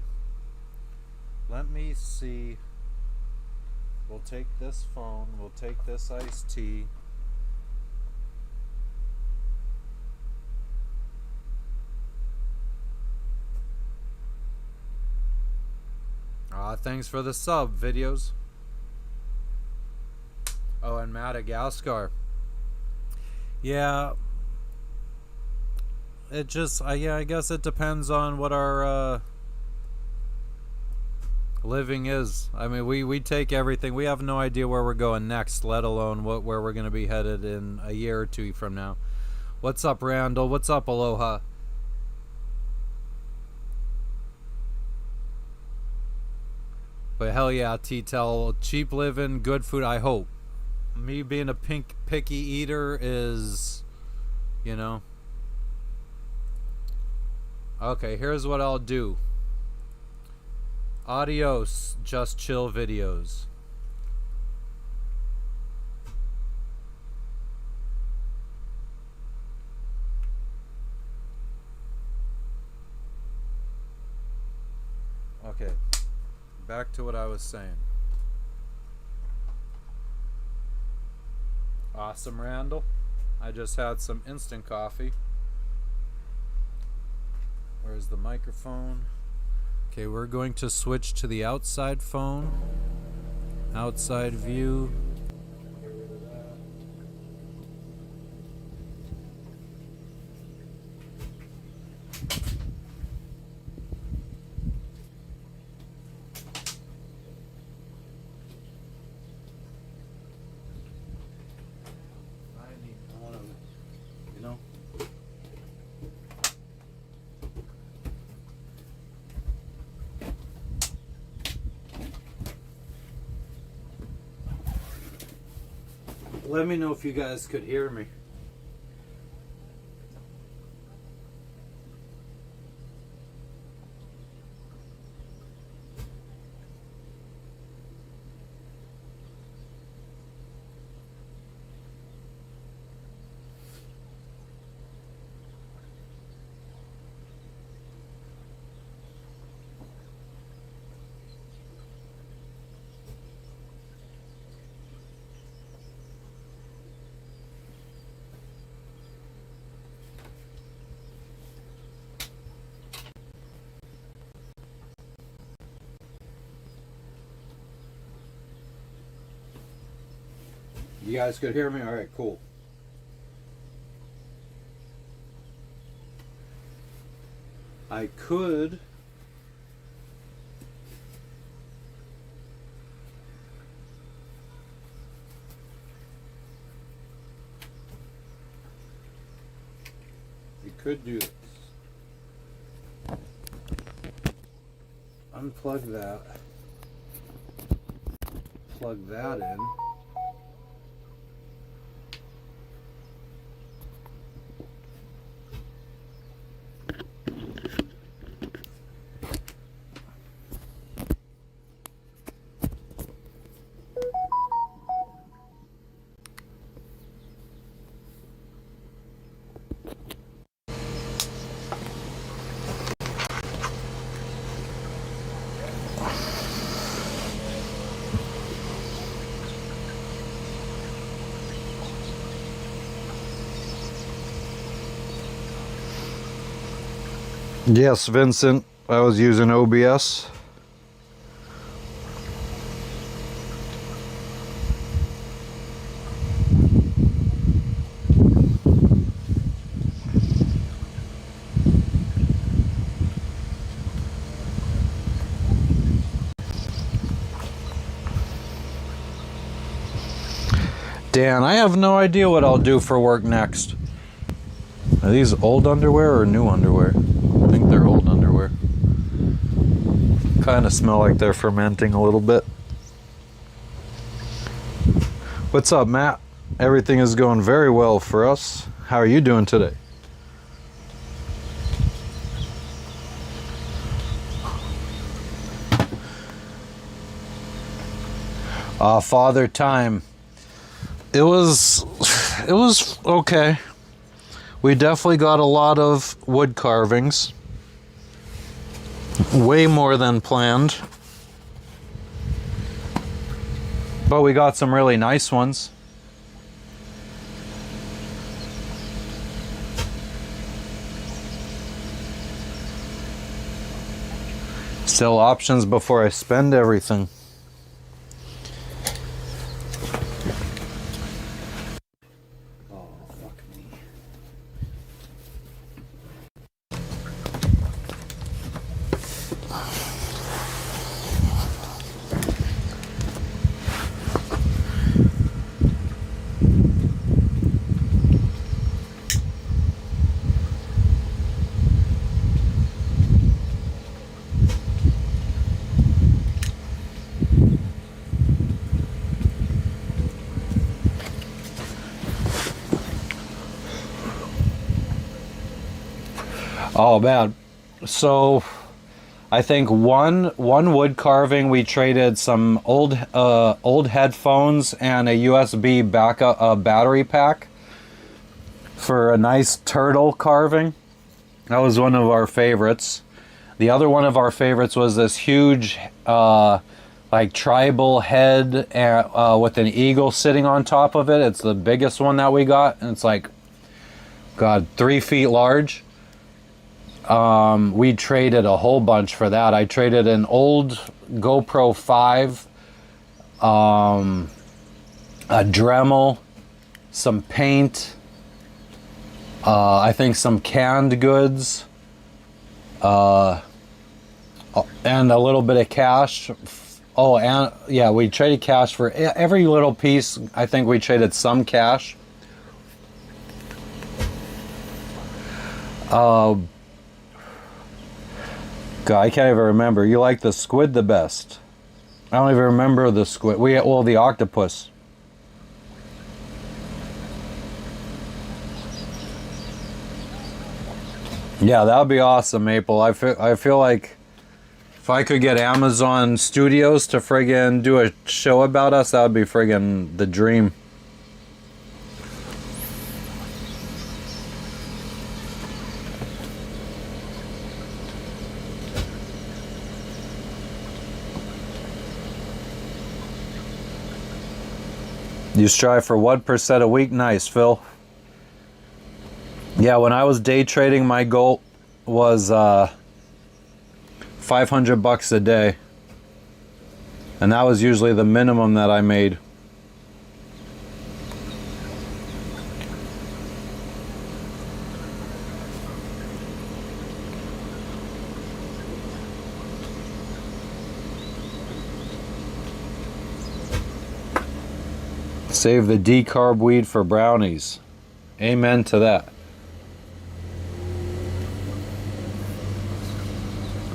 let me see, we'll take this phone, we'll take this iced tea. Thanks for the sub, videos. Oh, and Madagascar. Yeah. It just, yeah, I guess it depends on what our living is. I mean, we take everything. We have no idea where we're going next, let alone where we're going to be headed in a year or two from now. What's up, Randall? What's up, Aloha? But hell yeah, T-Tel, cheap living, good food, I hope. Me being a picky eater is, you know. Okay, here's what I'll do. Adios, just chill videos. Okay, back to what I was saying. Awesome, Randall. I just had some instant coffee. Where's the microphone? Okay, we're going to switch to the outside phone. Outside view. Let me know if you guys could hear me. You guys could hear me? Alright, cool. I could do this. Unplug that. Plug that in. Yes, Vincent, I was using OBS. Dan, I have no idea what I'll do for work next. Are these old underwear or new underwear? I think they're old underwear. kind of smell like they're fermenting a little bit. What's up, Matt? Everything is going very well for us. How are you doing today? Father Time. It was okay. We definitely got a lot of wood carvings. Way more than planned. But we got some really nice ones. Still options before I spend everything. Oh man, so I think one wood carving we traded some old headphones and a USB backup battery pack for a nice turtle carving. That was one of our favorites. The other one of our favorites was this huge like tribal head with an eagle sitting on top of it. It's the biggest one that we got, and it's like, God, 3 feet large. We traded a whole bunch for that. I traded an old GoPro 5, a Dremel, some paint, I think some canned goods, and a little bit of cash. Oh, and yeah, we traded cash for every little piece. I think we traded some cash. God, I can't even remember. You like the squid the best. I don't even remember the squid. The octopus. Yeah, that would be awesome, Maple. I feel like if I could get Amazon Studios to friggin' do a show about us, that would be friggin' the dream. You strive for 1% a week? Nice, Phil. Yeah, when I was day trading, my goal was $500 a day. And that was usually the minimum that I made. Save the decarb weed for brownies. Amen to that.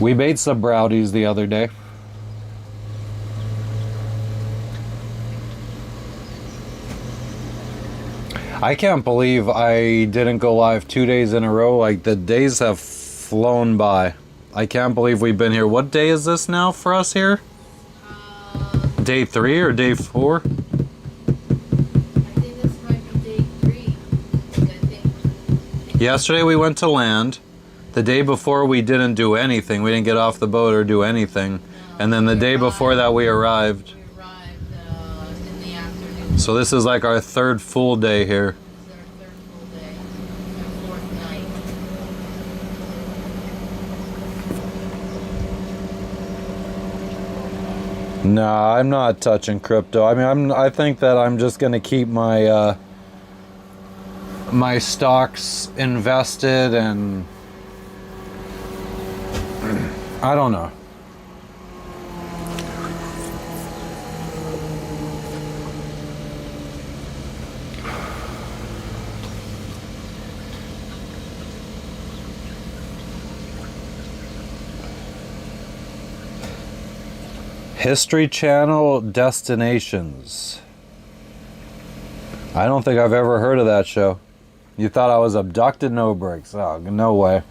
We made some brownies the other day. I can't believe I didn't go live 2 days in a row. Like, the days have flown by. I can't believe we've been here. What day is this now for us here? Day 3 or day 4? Yesterday we went to land. The day before we didn't do anything. We didn't get off the boat or do anything. No, and then the day before that we arrived. We arrived in the afternoon. So this is like our 3rd full day here. This is our 3rd full day. Our 4th night. No, I'm not touching crypto. I mean, I think that I'm just gonna keep my my stocks invested, and I don't know. History Channel Destinations. I don't think I've ever heard of that show. You thought I was abducted? No breaks. Oh, no way.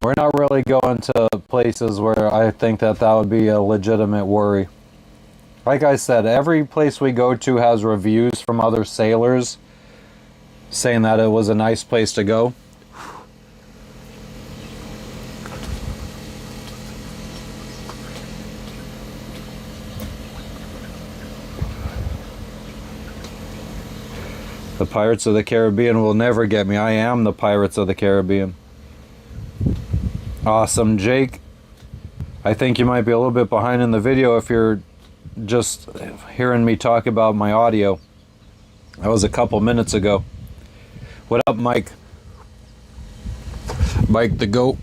We're not really going to places where I think that would be a legitimate worry. Like I said, every place we go to has reviews from other sailors saying that it was a nice place to go. The Pirates of the Caribbean will never get me. I am the Pirates of the Caribbean. Awesome, Jake. I think you might be a little bit behind in the video if you're just hearing me talk about my audio. That was a couple minutes ago. What up, Mike? Mike the goat.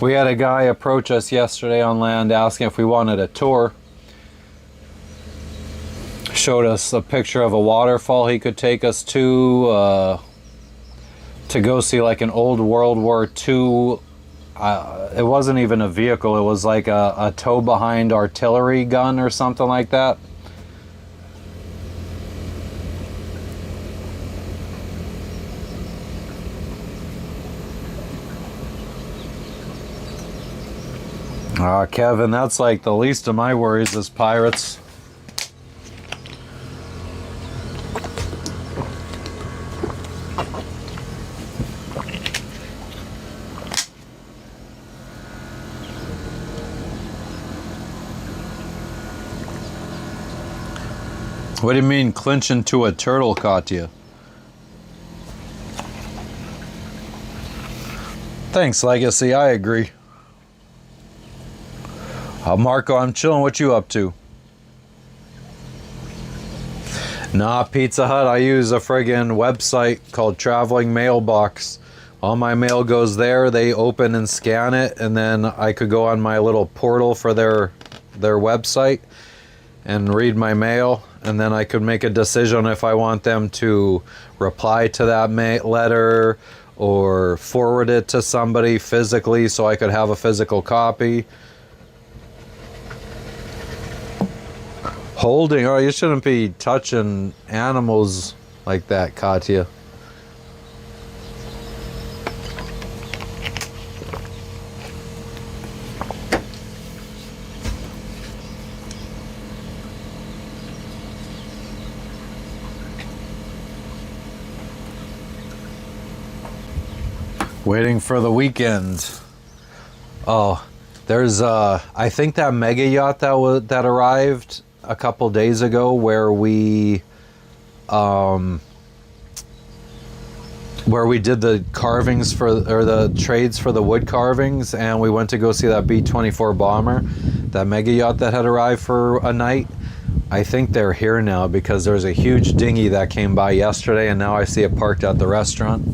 We had a guy approach us yesterday on land asking if we wanted a tour. Showed us a picture of a waterfall he could take us to go see like an old World War II. It wasn't even a vehicle, it was like a tow behind artillery gun or something like that. Kevin, that's like the least of my worries as pirates. What do you mean clinch into a turtle, Katya? Thanks, Legacy, I agree. Marco, I'm chilling. What you up to? Nah, Pizza Hut. I use a friggin' website called Traveling Mailbox. All my mail goes there. They open and scan it, and then I could go on my little portal for their website and read my mail, and then I could make a decision if I want them to reply to that letter or forward it to somebody physically so I could have a physical copy. Holding, oh, you shouldn't be touching animals like that, Katya. Waiting for the weekend. Oh, there's I think that mega yacht that arrived a couple days ago where we did the carvings or the trades for the wood carvings, and we went to go see that B-24 bomber, that mega yacht that had arrived for a night. I think they're here now because there's a huge dinghy that came by yesterday, and now I see it parked at the restaurant.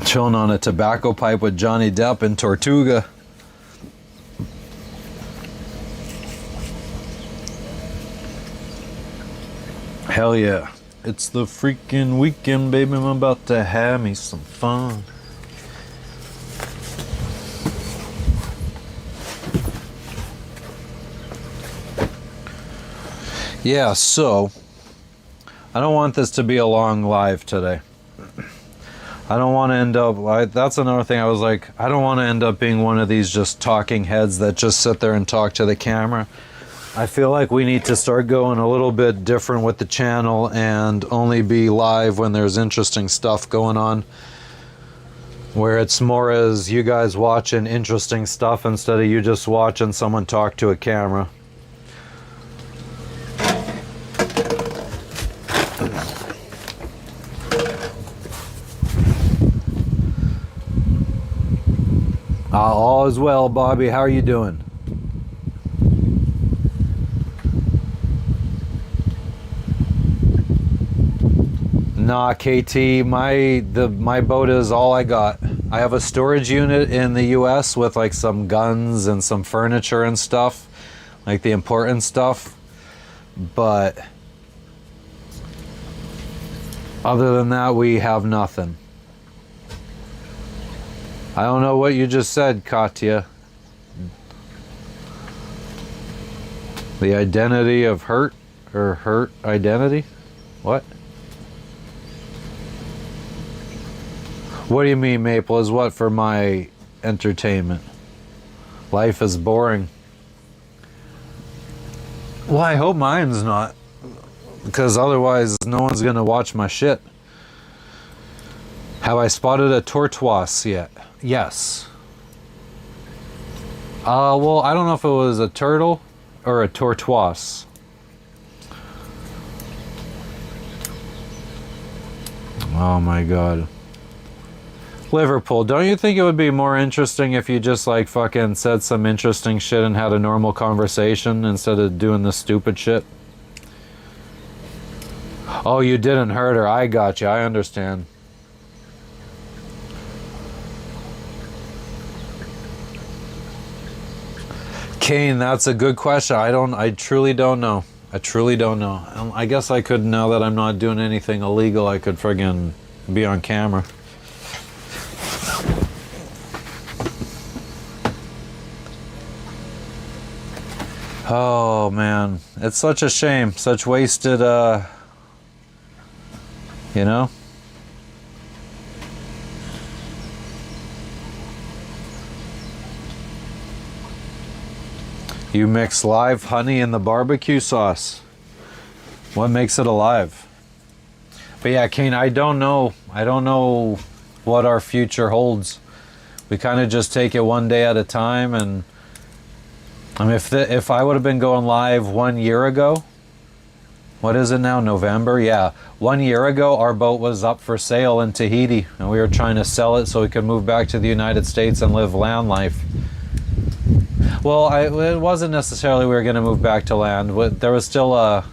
Chilling on a tobacco pipe with Johnny Depp in Tortuga. Hell yeah. It's the freaking weekend, baby. I'm about to have me some fun. Yeah, so I don't want this to be a long live today. I don't want to end up, that's another thing I was like, I don't want to end up being one of these just talking heads that just sit there and talk to the camera. I feel like we need to start going a little bit different with the channel and only be live when there's interesting stuff going on. Where it's more as you guys watching interesting stuff instead of you just watching someone talk to a camera. well, Bobby. How are you doing? Nah, KT, my boat is all I got. I have a storage unit in the US with like some guns and some furniture and stuff, like the important stuff. But other than that, we have nothing. I don't know what you just said, Katya. The identity of hurt, or hurt identity? What? What do you mean, Maple? Is what for my entertainment? Life is boring. Well, I hope mine's not. Because otherwise, no one's going to watch my shit. Have I spotted a tortoise yet? Yes. Well, I don't know if it was a turtle or a tortoise. Oh my god. Liverpool, don't you think it would be more interesting if you just like fucking said some interesting shit and had a normal conversation instead of doing this stupid shit? Oh, you didn't hurt her. I got you. I understand. Kane, that's a good question. I truly don't know. I truly don't know. I guess I could, now that I'm not doing anything illegal, I could friggin' be on camera. Oh man, it's such a shame, such wasted, you know? You mix live honey in the barbecue sauce. What makes it alive? But yeah, Kane, I don't know what our future holds. We kind of just take it one day at a time, and I mean, if I would have been going live 1 year ago, what is it now, November? Yeah, 1 year ago, our boat was up for sale in Tahiti, and we were trying to sell it so we could move back to the United States and live land life. Well, it wasn't necessarily we were going to move back to land. There was still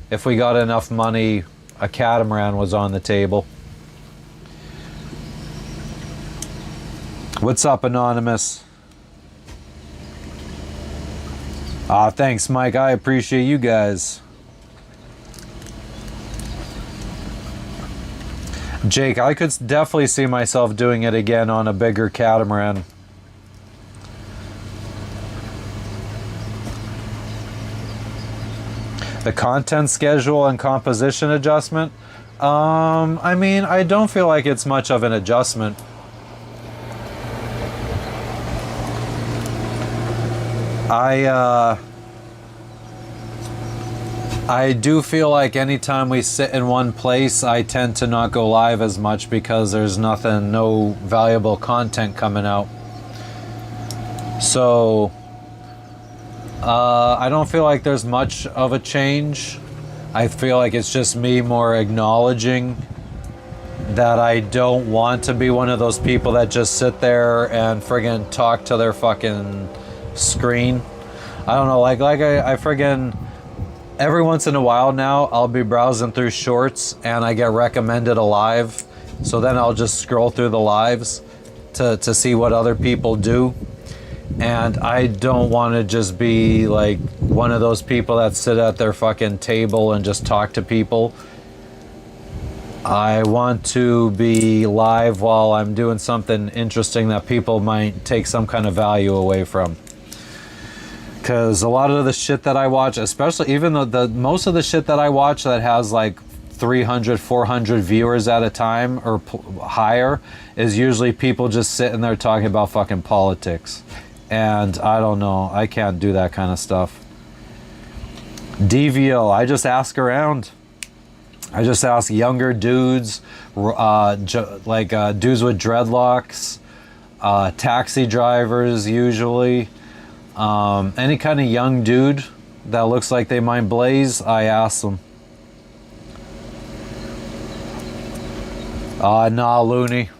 if we got enough money, a catamaran was on the table. What's up, Anonymous? Thanks, Mike. I appreciate you guys. Jake, I could definitely see myself doing it again on a bigger catamaran. The content schedule and composition adjustment? I mean, I don't feel like it's much of an adjustment. I do feel like anytime we sit in one place, I tend to not go live as much because there's no valuable content coming out. So, I don't feel like there's much of a change. I feel like it's just me more acknowledging that I don't want to be one of those people that just sit there and friggin' talk to their fucking screen. I don't know, like I friggin' every once in a while now I'll be browsing through shorts and I get recommended a live, so then I'll just scroll through the lives to see what other people do. And I don't want to just be like one of those people that sit at their fucking table and just talk to people. I want to be live while I'm doing something interesting that people might take some kind of value away from. Because a lot of the shit that I watch, especially even though most of the shit that I watch that has like 300, 400 viewers at a time or higher is usually people just sitting there talking about fucking politics. And I don't know, I can't do that kind of stuff. DVO, I just ask around. I just ask younger dudes, dudes with dreadlocks, taxi drivers usually. Any kind of young dude that looks like they might blaze, I ask them. Nah, loony.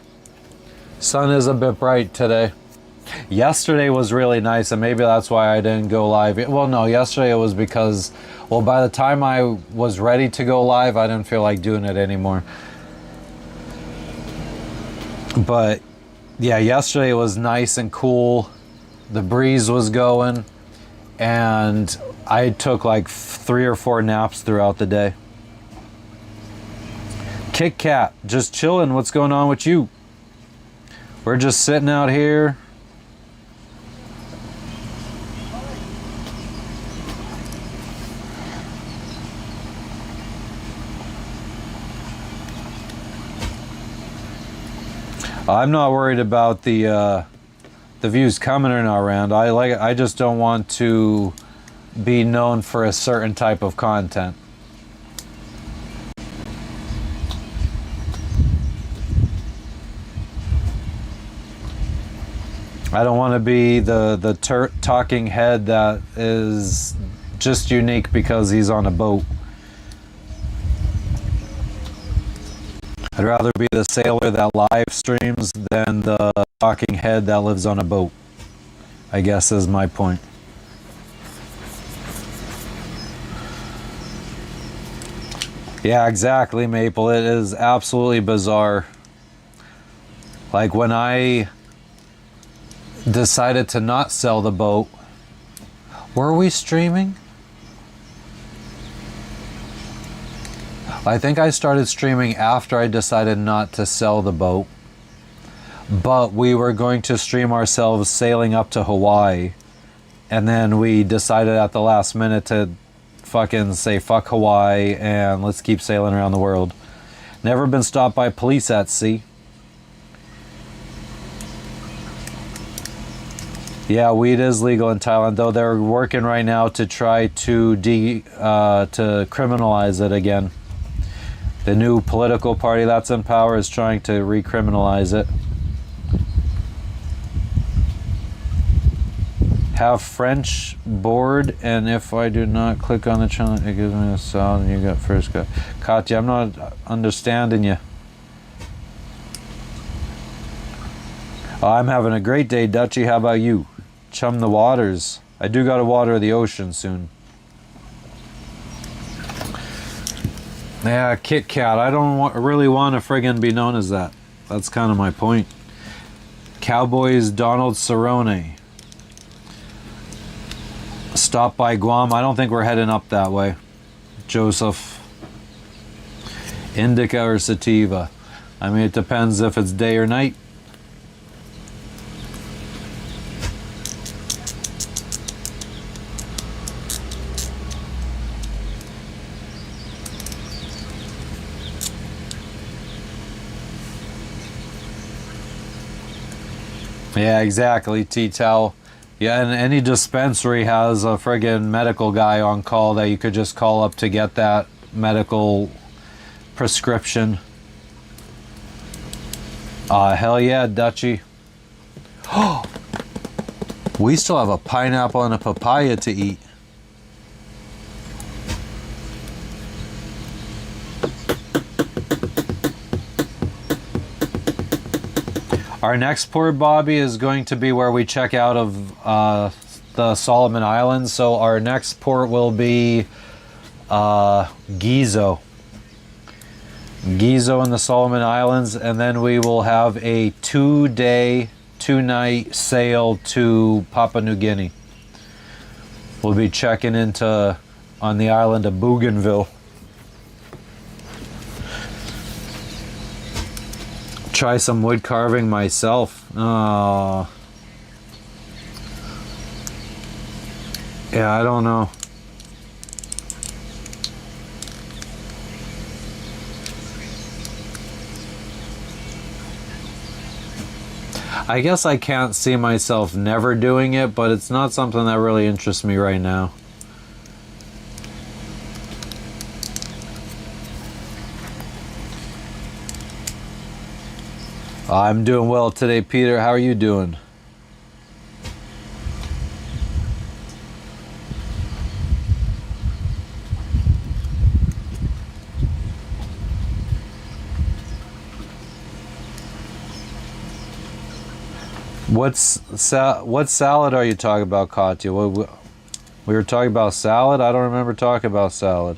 Sun is a bit bright today. Yesterday was really nice, and maybe that's why I didn't go live. Well, no, yesterday it was because, well, by the time I was ready to go live, I didn't feel like doing it anymore. But yeah, yesterday was nice and cool. The breeze was going, and I took like 3 or 4 naps throughout the day. Kit Kat, just chilling. What's going on with you? We're just sitting out here. I'm not worried about the views coming or not around. I just don't want to be known for a certain type of content. I don't want to be the talking head that is just unique because he's on a boat. I'd rather be the sailor that live streams than the talking head that lives on a boat, I guess is my point. Yeah, exactly, Maple. It is absolutely bizarre. Like when I decided to not sell the boat, were we streaming? I think I started streaming after I decided not to sell the boat, but we were going to stream ourselves sailing up to Hawaii, and then we decided at the last minute to fucking say fuck Hawaii and let's keep sailing around the world. Never been stopped by police at sea. Yeah, weed is legal in Thailand, though they're working right now to try to criminalize it again. The new political party that's in power is trying to recriminalize it. Have French board, and if I do not click on the channel, it gives me a sound, and you got first got. Katya, I'm not understanding you. Oh, I'm having a great day, Dutchie. How about you? Chum the waters. I do got to water the ocean soon. Yeah, Kit Kat. I don't really want to friggin' be known as that. That's kind of my point. Cowboys Donald Cerrone. Stop by Guam. I don't think we're heading up that way. Joseph. Indica or sativa. I mean, it depends if it's day or night. Yeah, exactly, T-Tel. Yeah, and any dispensary has a friggin' medical guy on call that you could just call up to get that medical prescription. Hell yeah, Dutchie. We still have a pineapple and a papaya to eat. Our next port, Bobby, is going to be where we check out of the Solomon Islands. So our next port will be Gizo. Gizo in the Solomon Islands, and then we will have a 2-day, 2-night sail to Papua New Guinea. We'll be checking into on the island of Bougainville. Try some wood carving myself. Oh. Yeah, I don't know. I guess I can't see myself never doing it, but it's not something that really interests me right now. I'm doing well today, Peter. How are you doing? What salad are you talking about, Katya? We were talking about salad? I don't remember talking about salad.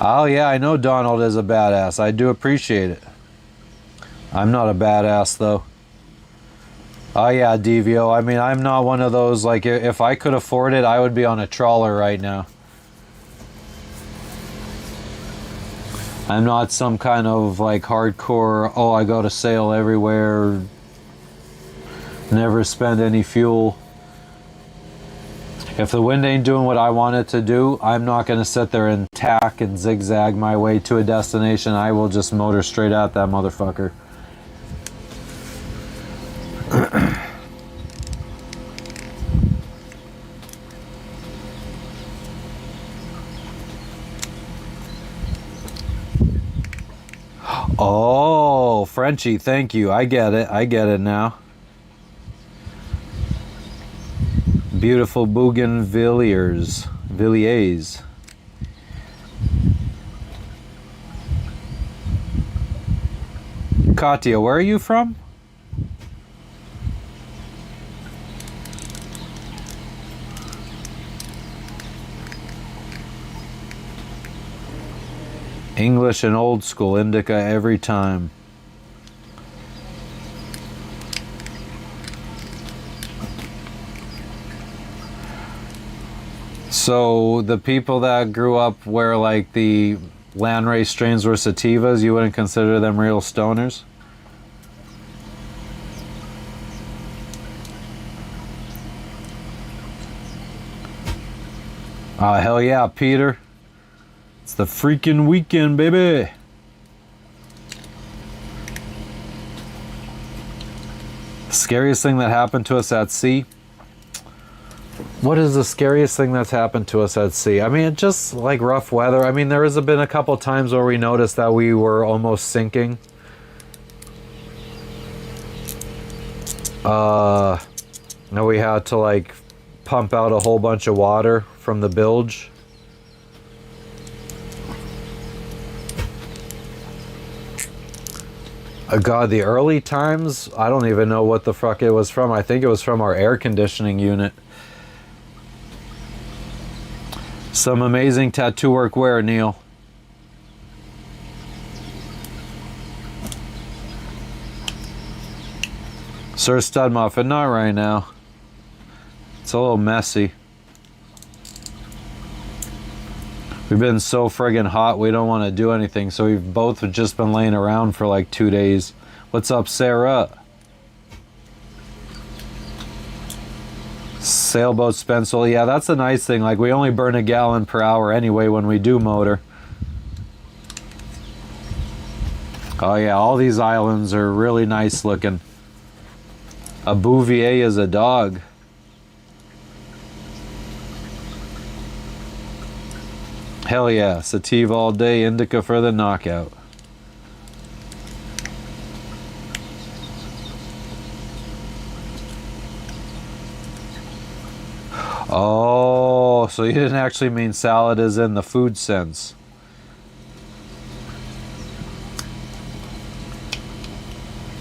Oh yeah, I know Donald is a badass. I do appreciate it. I'm not a badass though. Oh yeah, Devio. I mean, I'm not one of those, like, if I could afford it, I would be on a trawler right now. I'm not some kind of like hardcore, oh, I go to sail everywhere, never spend any fuel. If the wind ain't doing what I want it to do, I'm not going to sit there and tack and zigzag my way to a destination. I will just motor straight at that motherfucker. Oh, Frenchie, thank you. I get it. I get it now. Beautiful bougainvilliers. Villiers. Katya, where are you from? English and old school, indica every time. So the people that grew up where like the landrace strains were sativas, you wouldn't consider them real stoners? Hell yeah, Peter. It's the freaking weekend, baby. Scariest thing that happened to us at sea? What is the scariest thing that's happened to us at sea? I mean, just like rough weather. I mean, there has been a couple times where we noticed that we were almost sinking. And we had to like pump out a whole bunch of water from the bilge. God, the early times, I don't even know what the fuck it was from. I think it was from our air conditioning unit. Some amazing tattoo work where, Neil? Sir Stud Muffin, not right now. It's a little messy. We've been so friggin' hot, we don't want to do anything, so we've both just been laying around for like 2 days. What's up, Sarah? Sailboat Spencil, yeah, that's a nice thing. Like, we only burn 1 gallon per hour anyway when we do motor. Oh yeah, all these islands are really nice looking. A Bouvier is a dog. Hell yeah, sativa all day, indica for the knockout. Oh, so you didn't actually mean salad as in the food sense.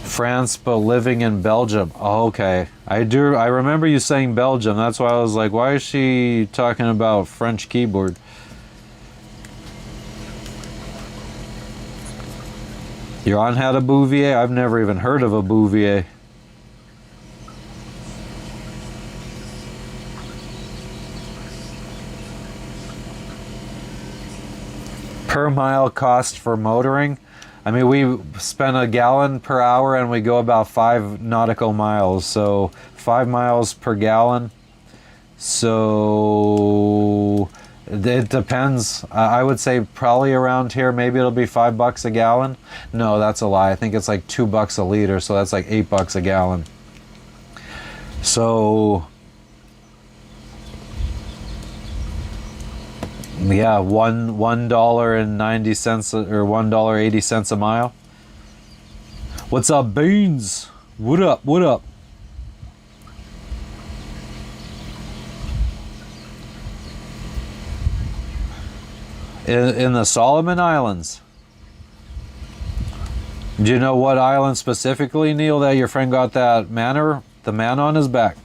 France, but living in Belgium. Oh, okay. I remember you saying Belgium. That's why I was like, why is she talking about French keyboard? Yaron had a Bouvier? I've never even heard of a Bouvier. Per mile cost for motoring? I mean, we spend 1 gallon per hour and we go about 5 nautical miles. So 5 miles per gallon. So it depends. I would say probably around here, maybe it'll be $5 a gallon. No, that's a lie. I think it's like $2 a liter. So that's like $8 a gallon. So yeah, $1.90 or $1.80 a mile. What's up, Beans? What up? What up? In the Solomon Islands. Do you know what island specifically, Neil, that your friend got the man on his back?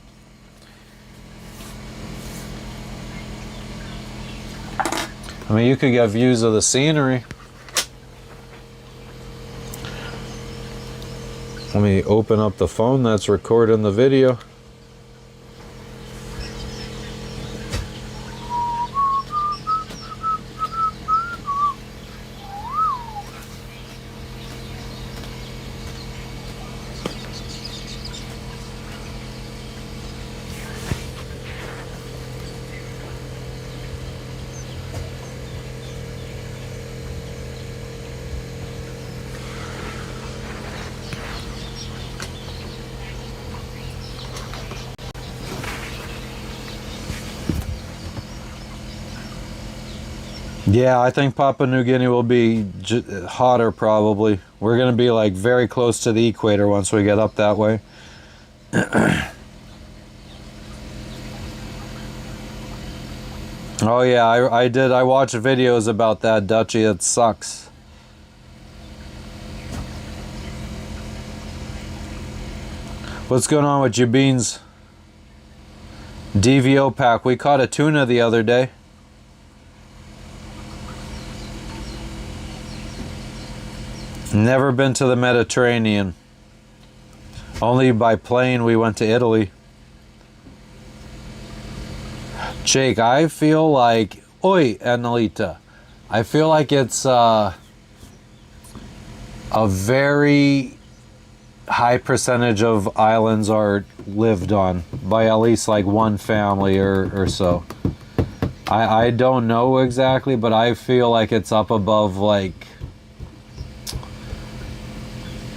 I mean, you could get views of the scenery. Let me open up the phone that's recording the video. Yeah, I think Papua New Guinea will be hotter probably. We're going to be like very close to the equator once we get up that way. Oh yeah, I did. I watched videos about that, Dutchie. It sucks. What's going on with you, Beans? DVO pack. We caught a tuna the other day. Never been to the Mediterranean. Only by plane we went to Italy. Jake, I feel like... Oi, Annalita. I feel like it's a very high percentage of islands are lived on by at least like one family or so. I don't know exactly, but I feel like it's up above like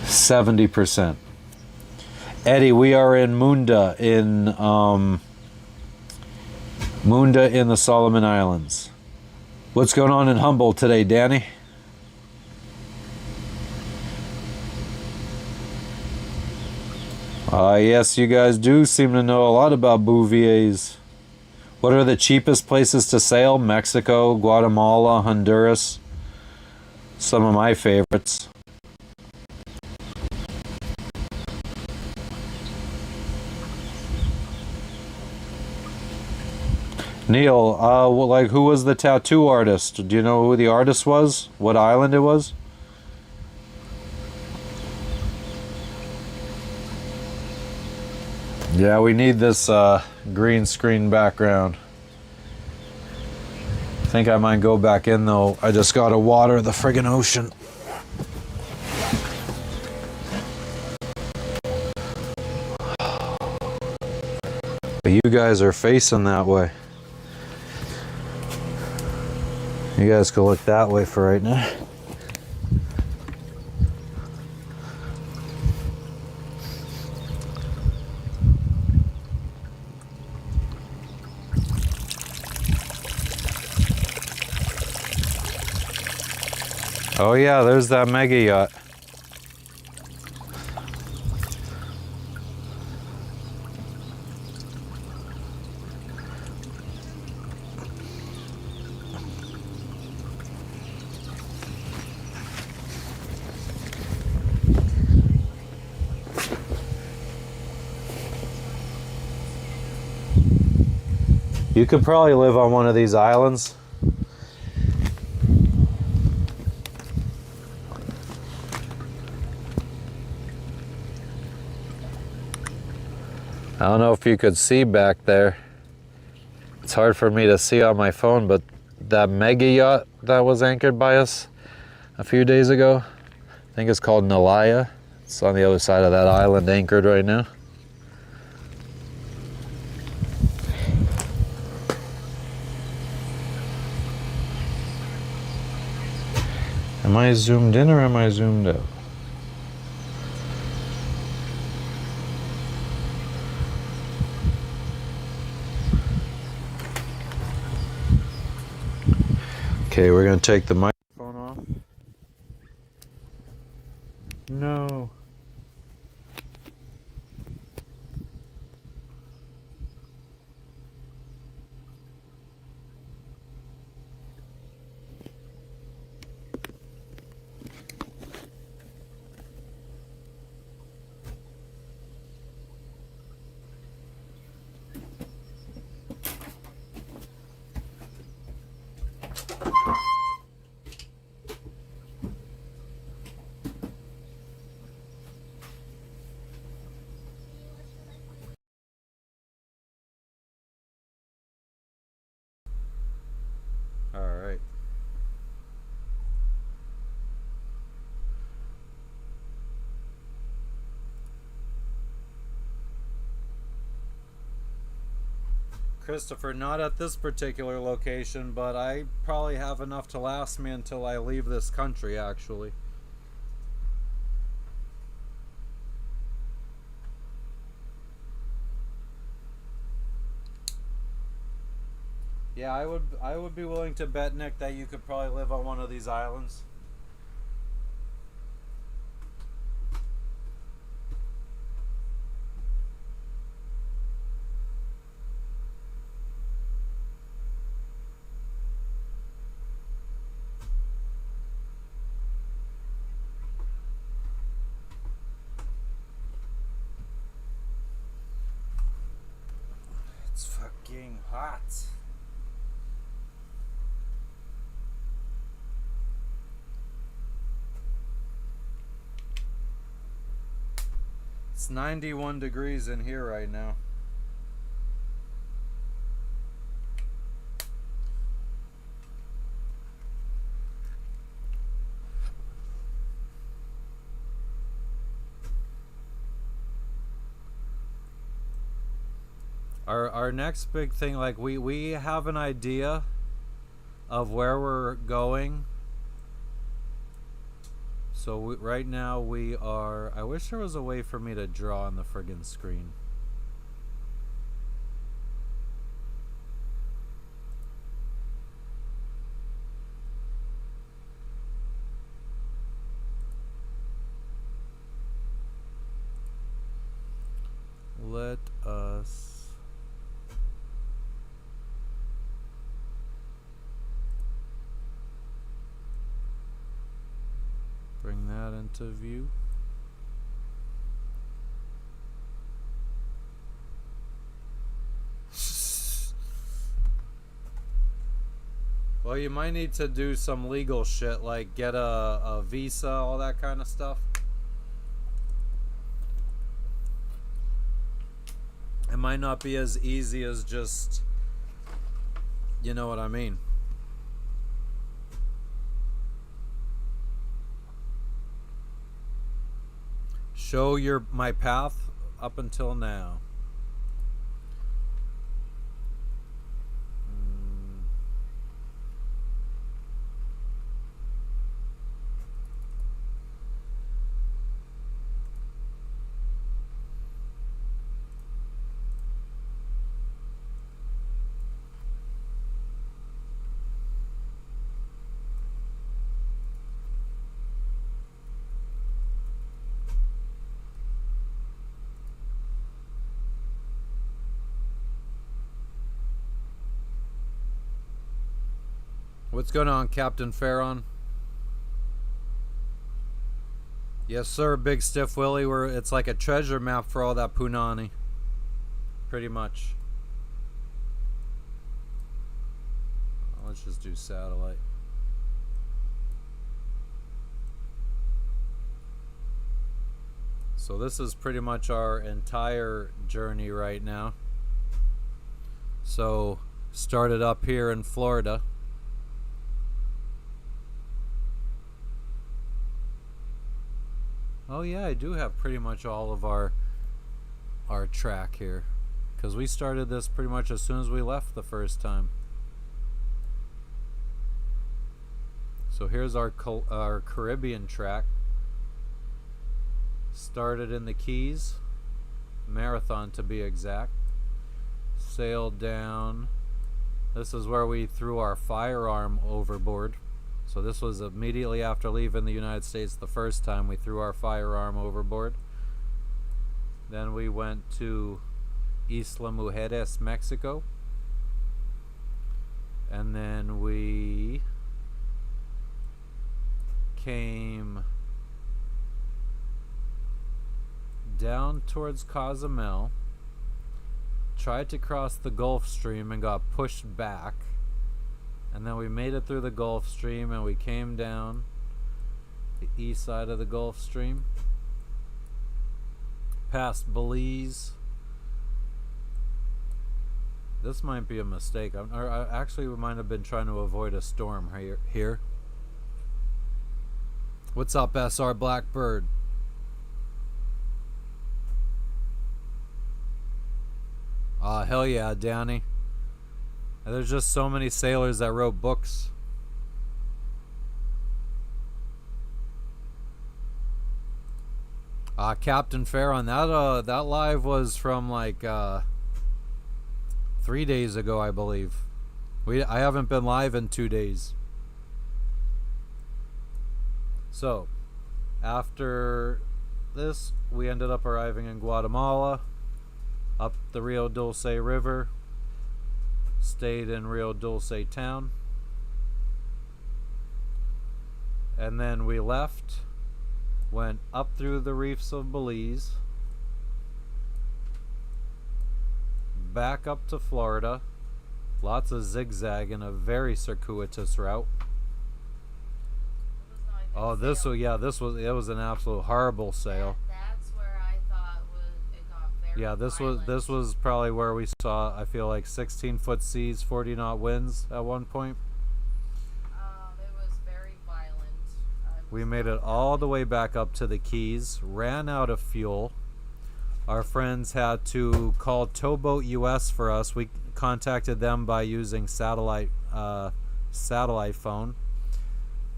70%. Eddie, we are in Munda in the Solomon Islands. What's going on in Humboldt today, Danny? Yes, you guys do seem to know a lot about Bouviers. What are the cheapest places to sail? Mexico, Guatemala, Honduras. Some of my favorites. Neil, well, like, who was the tattoo artist? Do you know who the artist was? What island it was? Yeah, we need this green screen background. I think I might go back in though. I just gotta water the friggin' ocean. But you guys are facing that way. You guys can look that way for right now. Oh yeah, there's that mega yacht. You could probably live on one of these islands. I don't know if you could see back there. It's hard for me to see on my phone, but that mega yacht that was anchored by us a few days ago, I think it's called Nalaya. It's on the other side of that island, anchored right now. Am I zoomed in or am I zoomed out? Okay, we're gonna take the microphone off. No. Christopher, not at this particular location, but I probably have enough to last me until I leave this country, actually. Yeah, I would be willing to bet, Nick, that you could probably live on one of these islands. It's fucking hot. It's 91 degrees in here right now. Our next big thing, like we have an idea of where we're going. So right now we are, I wish there was a way for me to draw on the friggin' screen. Let us bring that into view. Well, you might need to do some legal shit, like get a visa, all that kind of stuff. It might not be as easy as just, you know what I mean. Show my path up until now. What's going on, Captain Farron? Yes, sir, Big Stiff Willie. It's like a treasure map for all that punani. Pretty much. Let's just do satellite. So this is pretty much our entire journey right now. So started up here in Florida. Oh yeah, I do have pretty much all of our track here, because we started this pretty much as soon as we left the first time. So here's our Caribbean track. Started in the Keys, Marathon to be exact. Sailed down. This is where we threw our firearm overboard. So this was immediately after leaving the United States the first time. We threw our firearm overboard. Then we went to Isla Mujeres, Mexico. And then we came down towards Cozumel, tried to cross the Gulf Stream and got pushed back. And then we made it through the Gulf Stream and we came down the east side of the Gulf Stream, past Belize. This might be a mistake. Actually, we might have been trying to avoid a storm here. What's up, SR Blackbird? Hell yeah, Danny. And there's just so many sailors that wrote books. Captain Fair on that live was from like 3 days ago, I believe. I haven't been live in 2 days. So, after this, we ended up arriving in Guatemala, up the Rio Dulce River, stayed in Rio Dulce town, and then we left, went up through the reefs of Belize, back up to Florida, lots of zigzag in a very circuitous route. Oh, this was an absolute horrible sail. That's where I thought it got very Yeah, violent. this was probably where we saw, I feel like, 16-foot seas, 40-knot winds at one point. It was very violent. We made it all the way back up to the Keys, ran out of fuel. Our friends had to call Towboat US for us. We contacted them by using satellite phone,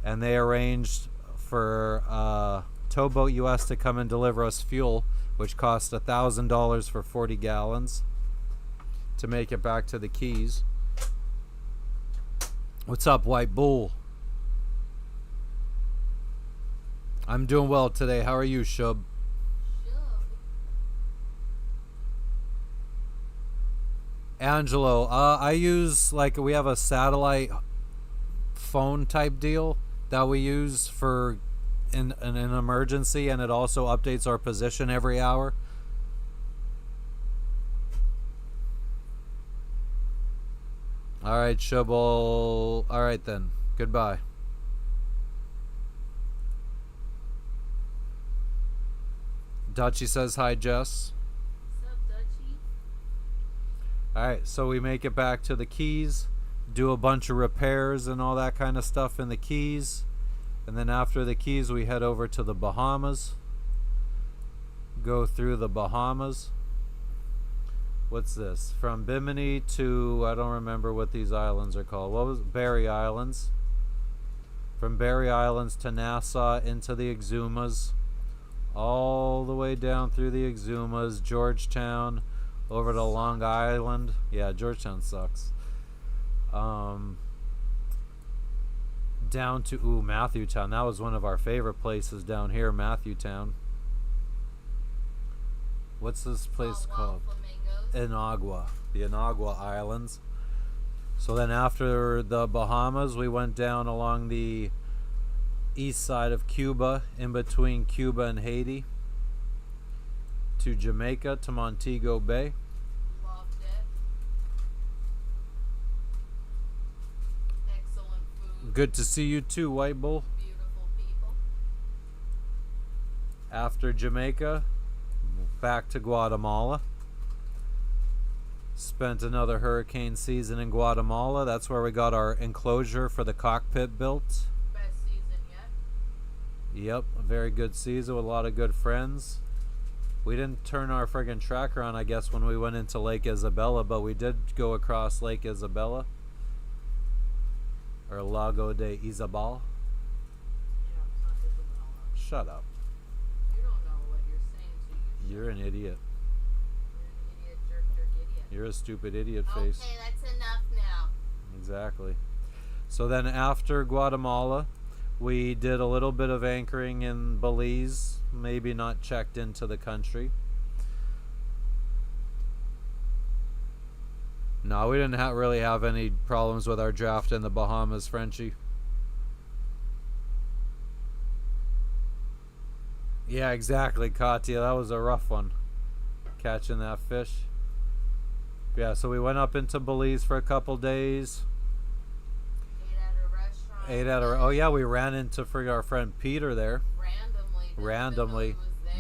and they arranged for Towboat US to come and deliver us fuel, which cost $1,000 for 40 gallons to make it back to the Keys. What's up, White Bull? I'm doing well today. How are you, Shub? Angelo, I use, like, we have a satellite phone type deal that we use for in an emergency, and it also updates our position every hour. All right, Shubble. All right then. Goodbye. Dutchie says hi, Jess. What's up, Dutchie? Alright, so we make it back to the Keys, do a bunch of repairs and all that kind of stuff in the Keys, and then after the Keys we head over to the Bahamas, go through the Bahamas. What's this? From Bimini to, I don't remember what these islands are called. What was it? Berry Islands. From Berry Islands to Nassau, into the Exumas, all the way down through the Exumas, Georgetown, over to Long Island. Yeah, Georgetown sucks. Down to Matthewtown. That was one of our favorite places down here, Matthewtown. What's this place called? Inagua. The Inagua Islands. So then after the Bahamas, we went down along the east side of Cuba, in between Cuba and Haiti, to Jamaica, to Montego Bay. Loved it. Excellent food. Good to see you too, White Bull. Beautiful people. After Jamaica, back to Guatemala. Spent another hurricane season in Guatemala. That's where we got our enclosure for the cockpit built. Best season yet. Yep, a very good season with a lot of good friends. We didn't turn our friggin' tracker on, I guess, when we went into Lake Isabella, but we did go across Lake Isabella. Or Lago de Isabal. Yeah, it's not Isabella. Shut up. You don't know what you're saying, so you You're an idiot. You're an idiot, jerk, idiot. You're a stupid idiot Okay, face. that's enough now. Exactly. So then after Guatemala, we did a little bit of anchoring in Belize, maybe not checked into the country. No, we didn't really have any problems with our draft in the Bahamas, Frenchie. Yeah, exactly, Katya. That was a rough one, catching that fish. Yeah, so we went up into Belize for a couple days. Ate at a restaurant. Oh yeah, we ran into our friend Peter there. Randomly. Randomly.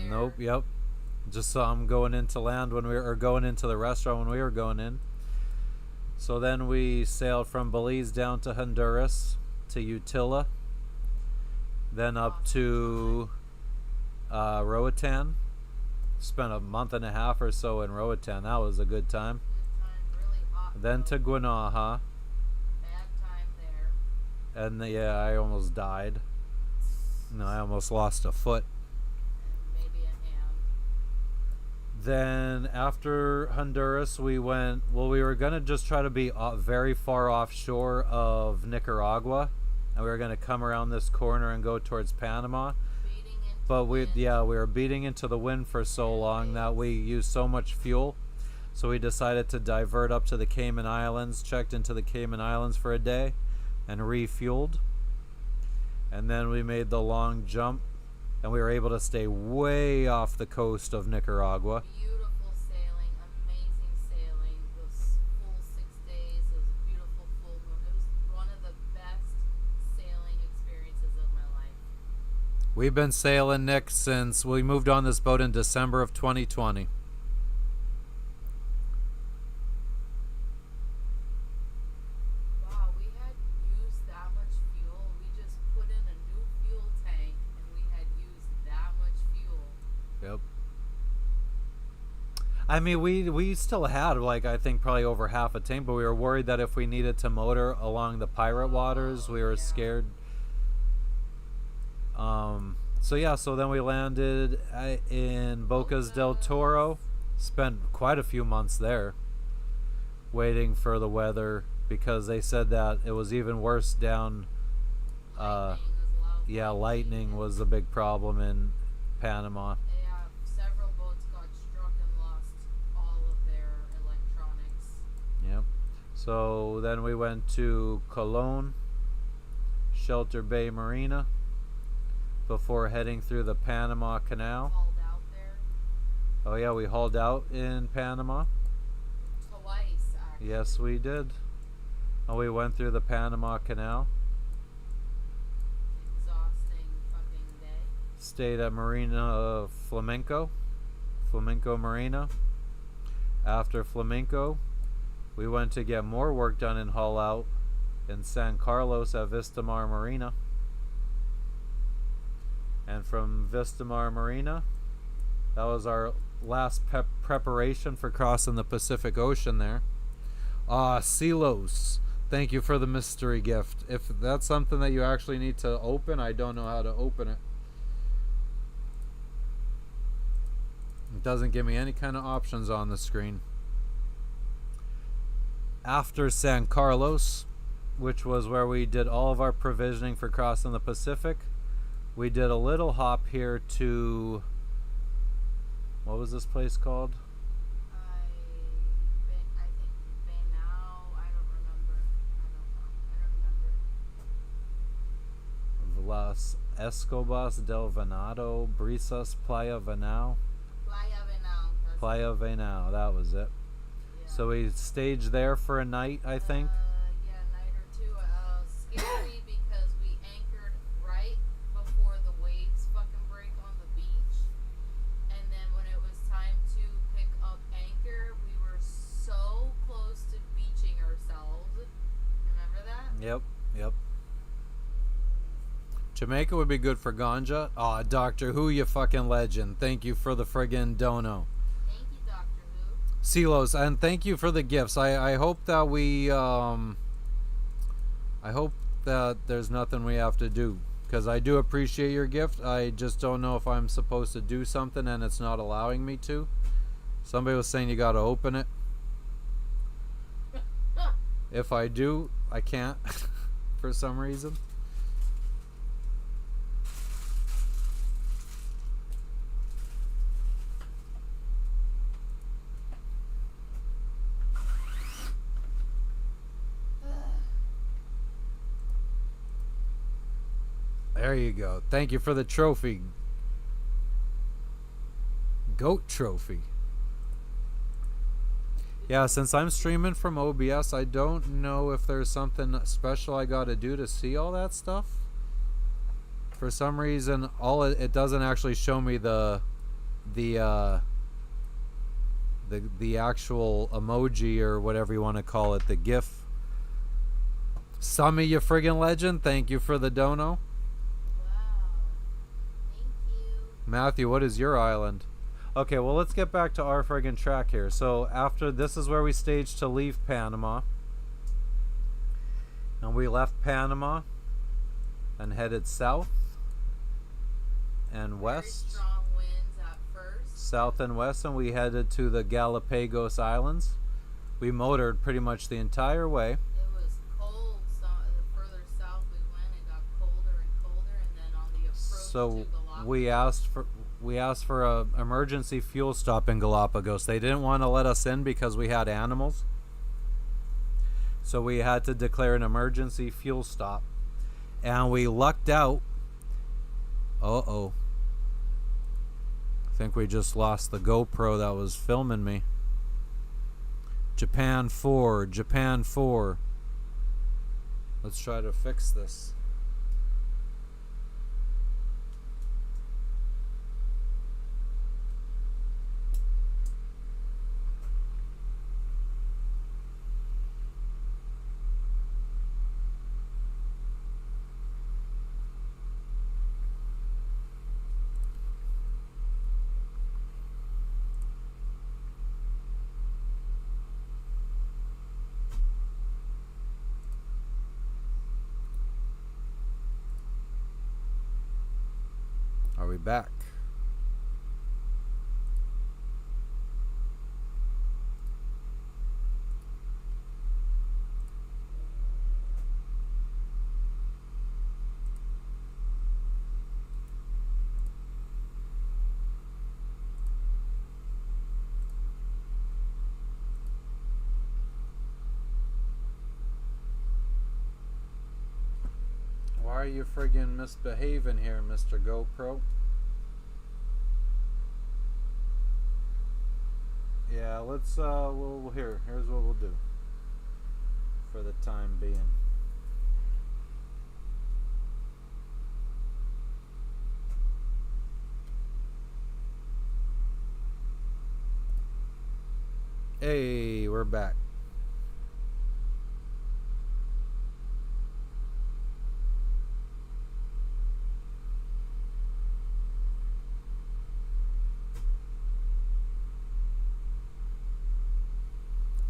Nope. Yep. Just saw him going into land when going into the restaurant when we were going in. So then we sailed from Belize down to Honduras, to Utila, then up to Roatan. Spent a month and a half or so in Roatan. That was a good time. Good time. Really hot Then to Guanaja. Bad time there. And yeah, I almost died. No, I almost lost a foot. And maybe a hand. Then after Honduras, we went. Well, we were gonna just try to be very far offshore of Nicaragua, and we were gonna come around this corner and go towards Panama. Beating into But we wind. were beating into the wind for so long that we used so much fuel. So we decided to divert up to the Cayman Islands, checked into the Cayman Islands for a day, and refueled. And then we made the long jump, and we were able to stay way off the coast of Nicaragua. Beautiful sailing, amazing sailing. It was full 6 days. It was a beautiful full moon. It was one of the best sailing experiences of my life. We've been sailing, Nick, since we moved on this boat in December of 2020. Wow, we had used that much fuel. We just put in a new fuel tank and we had used that much fuel. Yep. I mean, we still had, like, I think probably over half a tank, but we were worried that if we needed to motor along the pirate waters, we were yeah. scared. So yeah, so then we landed in Bocas del Toro, spent quite a few months there waiting for the weather because they said that it was even worse down. Lightning, there's a lot of Yeah, lightning was a big problem in Panama. Yeah, several boats got struck and lost all of their electronics. Yep. So then we went to Colon, Shelter Bay Marina, before heading through the Panama Canal. Hauled out there Oh yeah, we hauled out in Panama. twice, actually. Yes, we did. And we went through the Panama Canal. Exhausting fucking day. Stayed at Marina Flamenco Marina. After Flamenco, we went to get more work done in haul out in San Carlos at Vistamar Marina. And from Vistamar Marina, that was our last preparation for crossing the Pacific Ocean there. Silos. Thank you for the mystery gift. If that's something that you actually need to open, I don't know how to open it. It doesn't give me any kind of options on the screen. After San Carlos, which was where we did all of our provisioning for crossing the Pacific, we did a little hop here to, what was this place called? I think Banao. I don't remember. Las Escobas del Venado, Brisas, Playa Venao. Playa Banao. Playa Venao, that was it. Yeah. So we staged there for a night, I think. Yeah, a night or two. Scary because we anchored right before the waves fucking break on the beach. And then when it was time to pick up anchor, we were so close to beaching ourselves. Remember that? Yep. Jamaica would be good for ganja. Aw, Doctor Who, you fucking legend. Thank you for the friggin' dono. Thank you, Doctor Who. Silos, and thank you for the gifts. I hope that we, I hope that there's nothing we have to do. Because I do appreciate your gift. I just don't know if I'm supposed to do something and it's not allowing me to. Somebody was saying you gotta open it. If I do, I can't. For some reason. There you go. Thank you for the trophy. Goat trophy. Yeah, since I'm streaming from OBS, I don't know if there's something special I gotta do to see all that stuff. For some reason, it doesn't actually show me the actual emoji or whatever you want to call it, the GIF. Summy, you friggin' legend. Thank you for the dono. Wow. Thank you. Matthew, what is your island? Okay, well, let's get back to our friggin' track here. So after this is where we staged to leave Panama. And we left Panama and headed south and west. Very strong winds at first. South and west, and we headed to the Galapagos Islands. We motored pretty much the entire way. It was cold. So the further south we went, it got colder and colder, and then on the approach So to Galapagos, we asked for a emergency fuel stop in Galapagos. They didn't want to let us in because we had animals. So we had to declare an emergency fuel stop. And we lucked out. Uh-oh. I think we just lost the GoPro that was filming me. Japan 4, Japan 4. Let's try to fix this. Are we back? Why are you friggin' misbehaving here, Mr. GoPro? Yeah, let's here's what we'll do for the time being. Hey, we're back.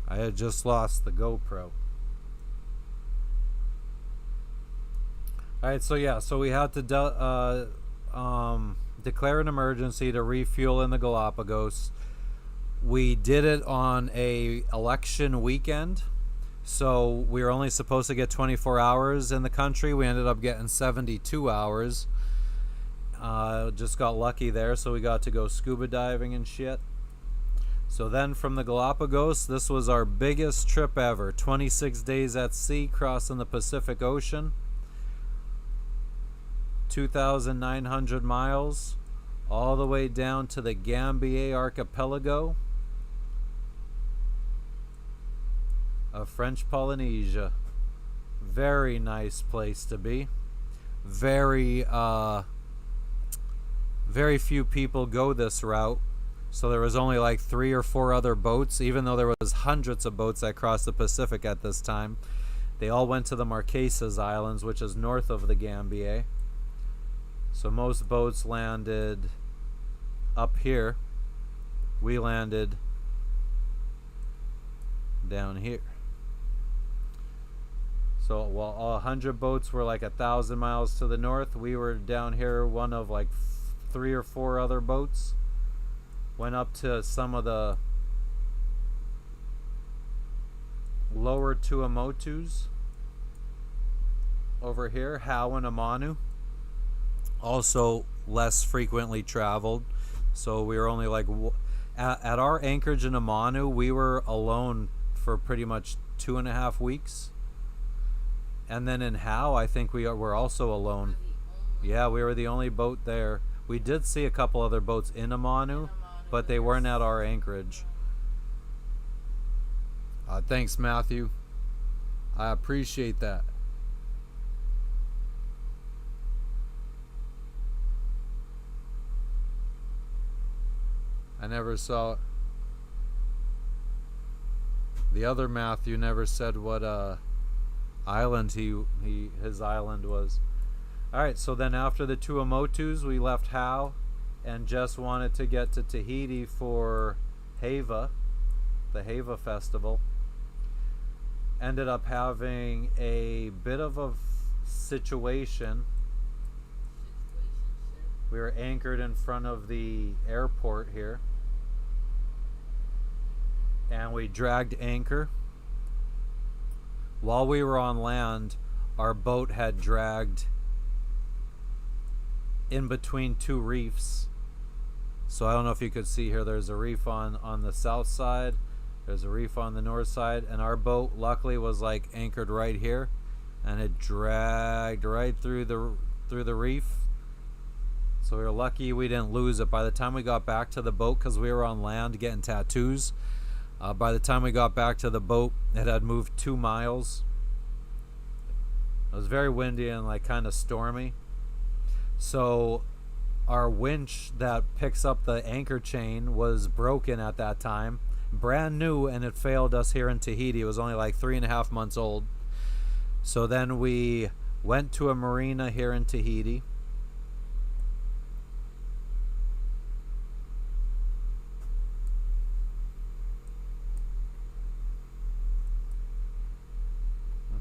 I had just lost the GoPro. Alright, so yeah, so we had to declare an emergency to refuel in the Galapagos. We did it on a election weekend, so we were only supposed to get 24 hours in the country. We ended up getting 72 hours. Just got lucky there, so we got to go scuba diving and shit. So then from the Galapagos, this was our biggest trip ever. 26 days at sea, crossing the Pacific Ocean. 2,900 miles, all the way down to the Gambier Archipelago of French Polynesia. Very nice place to be. Very few people go this route. So there was only like 3 or 4 other boats, even though there was hundreds of boats that crossed the Pacific at this time. They all went to the Marquesas Islands, which is north of the Gambier. So most boats landed up here. We landed down here. So while 100 boats were like 1,000 miles to the north, we were down here, one of like 3 or 4 other boats. Went up to some of the lower Tuamotus over here, Hau and Amanu. Also less frequently traveled. So we were only like, at our anchorage in Amanu, we were alone for pretty much 2.5 weeks. And then in Hau, I think we were also alone. Yeah, we were the only boat there. We did see a couple other boats in Amanu, but they weren't at our anchorage. Thanks, Matthew. I appreciate that. I never saw... The other Matthew never said what island his island was. Alright, so then after the Tuamotus, we left Hau and just wanted to get to Tahiti for Hava, the Hava festival. Ended up having a bit of a situation. We were anchored in front of the airport here, and we dragged anchor. While we were on land, our boat had dragged in between two reefs. So I don't know if you could see here, there's a reef on the south side, there's a reef on the north side, and our boat luckily was like anchored right here, and it dragged right through the reef. So we were lucky we didn't lose it. By the time we got back to the boat, because we were on land getting tattoos, by the time we got back to the boat, it had moved 2 miles. It was very windy and like kind of stormy. So our winch that picks up the anchor chain was broken at that time, brand new, and it failed us here in Tahiti. It was only like 3.5 months old. So then we went to a marina here in Tahiti.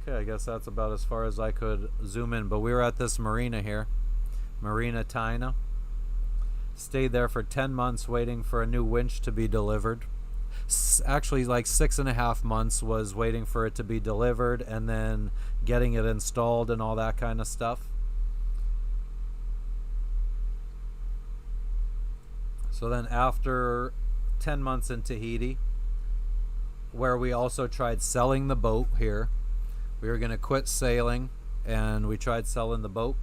Okay, I guess that's about as far as I could zoom in. But we were at this marina here, Marina Taina. Stayed there for 10 months waiting for a new winch to be delivered. Actually, like 6.5 months was waiting for it to be delivered and then getting it installed and all that kind of stuff. So then after 10 months in Tahiti, where we also tried selling the boat here, we were going to quit sailing, and we tried selling the boat.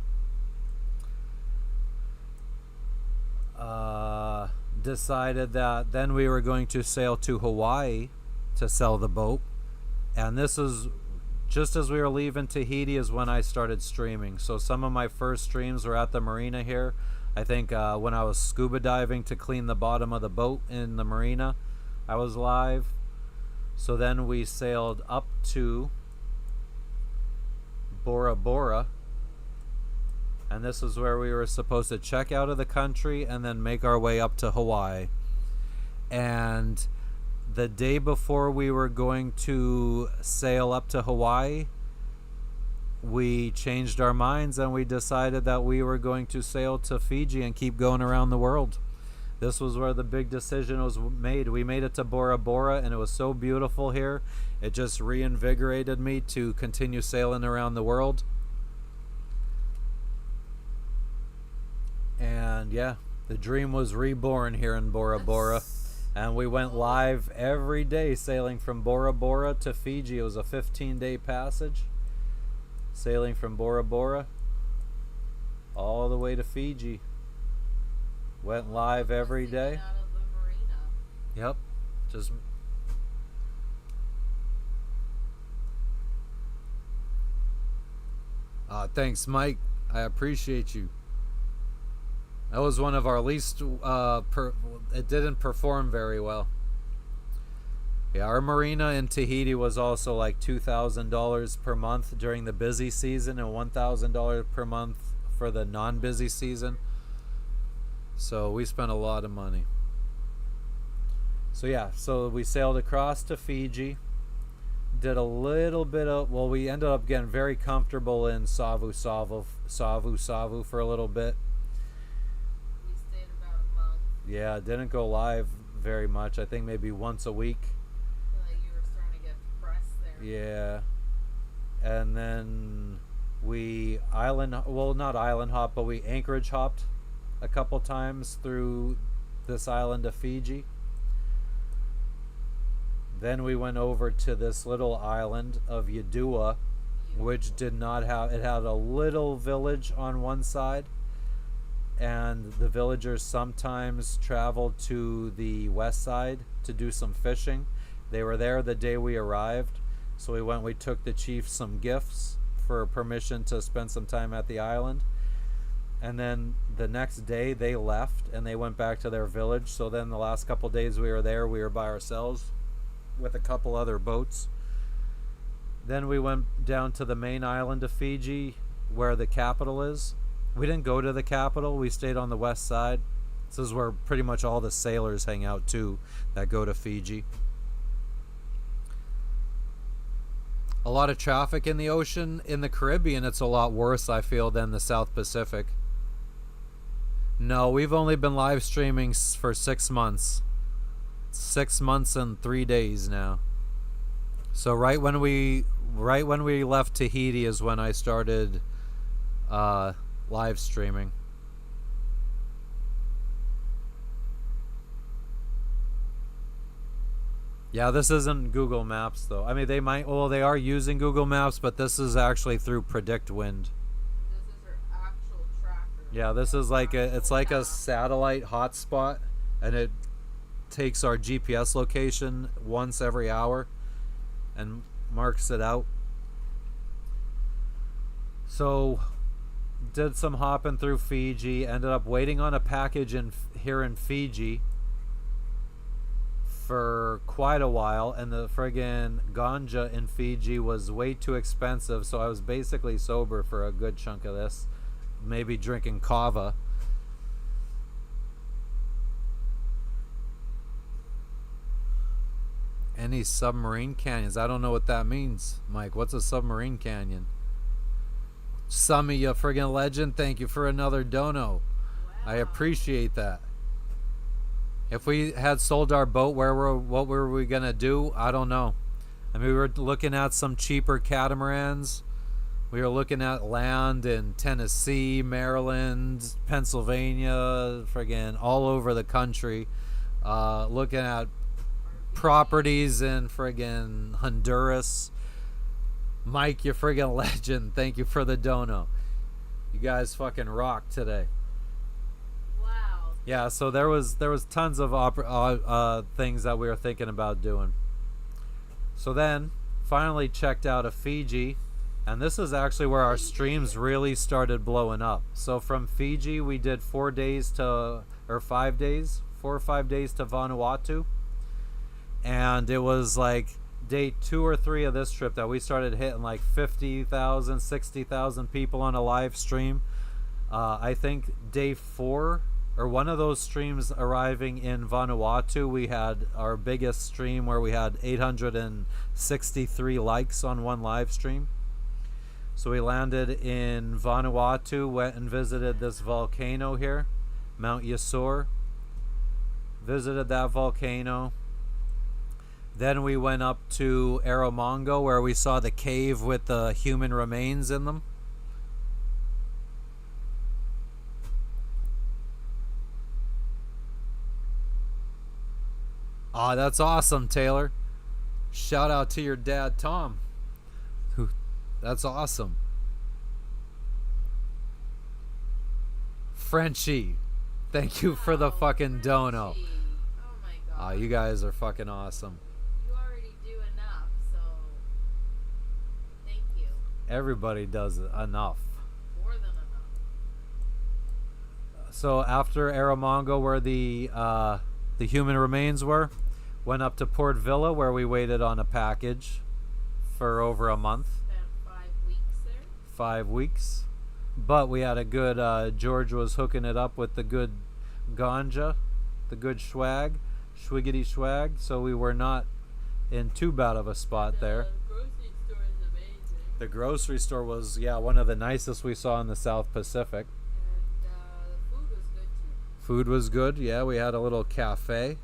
Decided that then we were going to sail to Hawaii to sell the boat. And this is just as we were leaving Tahiti is when I started streaming. So some of my first streams were at the marina here. I think when I was scuba diving to clean the bottom of the boat in the marina, I was live. So then we sailed up to Bora Bora, and this is where we were supposed to check out of the country and then make our way up to Hawaii. And the day before we were going to sail up to Hawaii, we changed our minds and we decided that we were going to sail to Fiji and keep going around the world. This was where the big decision was made. We made it to Bora Bora, and it was so beautiful here. It just reinvigorated me to continue sailing around the world. And yeah, the dream was reborn here in Bora Bora. And we went live every day sailing from Bora Bora to Fiji. It was a 15-day passage. Sailing from Bora Bora all the way to Fiji. Went live every day. Out of the marina. Yep. Just thanks, Mike. I appreciate you. That was one of our least it didn't perform very well. Yeah, our marina in Tahiti was also like $2,000 per month during the busy season and $1,000 per month for the non-busy season. So we spent a lot of money. So yeah, so we sailed across to Fiji. Did a little bit of, well, we ended up getting very comfortable in Savu for a little bit. We stayed about a month. Yeah, didn't go live very much. I think maybe once a week. I feel like you were starting to get depressed there. Yeah. And then we not island hop, but we anchorage hopped a couple times through this island of Fiji. Then we went over to this little island of Yadua, which did not have, it had a little village on one side, and the villagers sometimes traveled to the west side to do some fishing. They were there the day we arrived, so we took the chief some gifts for permission to spend some time at the island. And then the next day they left and they went back to their village. So then the last couple days we were there, we were by ourselves with a couple other boats. Then we went down to the main island of Fiji where the capital is. We didn't go to the capital, we stayed on the west side. This is where pretty much all the sailors hang out too that go to Fiji. A lot of traffic in the ocean. In the Caribbean, it's a lot worse, I feel, than the South Pacific. No, we've only been live streaming for 6 months. 6 months and 3 days now. So right when we left Tahiti is when I started live streaming. Yeah, this isn't Google Maps though. I mean, they are using Google Maps, but this is actually through Predict Wind. This is her actual tracker. Yeah, this is like it's like a map. satellite hotspot, and it takes our GPS location once every hour and marks it out. So did some hopping through Fiji, ended up waiting on a package here in Fiji for quite a while, and the friggin' ganja in Fiji was way too expensive, so I was basically sober for a good chunk of this, maybe drinking kava. Any submarine canyons? I don't know what that means, Mike. What's a submarine canyon? Some of you friggin' legend, thank you for another dono. I appreciate that. If we had sold our boat, what were we gonna do? I don't know. I mean, we were looking at some cheaper catamarans. We were looking at land in Tennessee, Maryland, Pennsylvania, friggin' all over the country. Looking at properties in friggin' Honduras. Mike, you friggin' legend. Thank you for the dono. You guys fucking rock today. Wow. Yeah, so there was tons of things that we were thinking about doing. So then, finally checked out of Fiji, and this is actually where our streams really started blowing up. So from Fiji, we did 4 days to, or 5 days, 4 or 5 days to Vanuatu, and it was like day 2 or 3 of this trip that we started hitting like 50,000, 60,000 people on a live stream. I think day 4 or one of those streams arriving in Vanuatu, we had our biggest stream where we had 863 likes on one live stream. So we landed in Vanuatu, went and visited this volcano here, Mount Yasur. Visited that volcano. Then we went up to Erromongo, where we saw the cave with the human remains in them. Ah, that's awesome, Taylor. Shout out to your dad, Tom. That's awesome. Frenchie, thank you for the fucking dono. Frenchie. Oh my god. You guys are fucking awesome. You already do enough, so thank you. Everybody does enough. More than enough. So after Erromongo, where the human remains were, went up to Port Villa, where we waited on a package for over a month. Spent 5 weeks there. 5 weeks. But we had a good, George was hooking it up with the good ganja, the good swag, swiggity swag, so we were not in too bad of a spot there. The grocery store is amazing. The grocery store was, yeah, one of the nicest we saw in the South Pacific. And the food was good too. Food was good, yeah, we had a little cafe.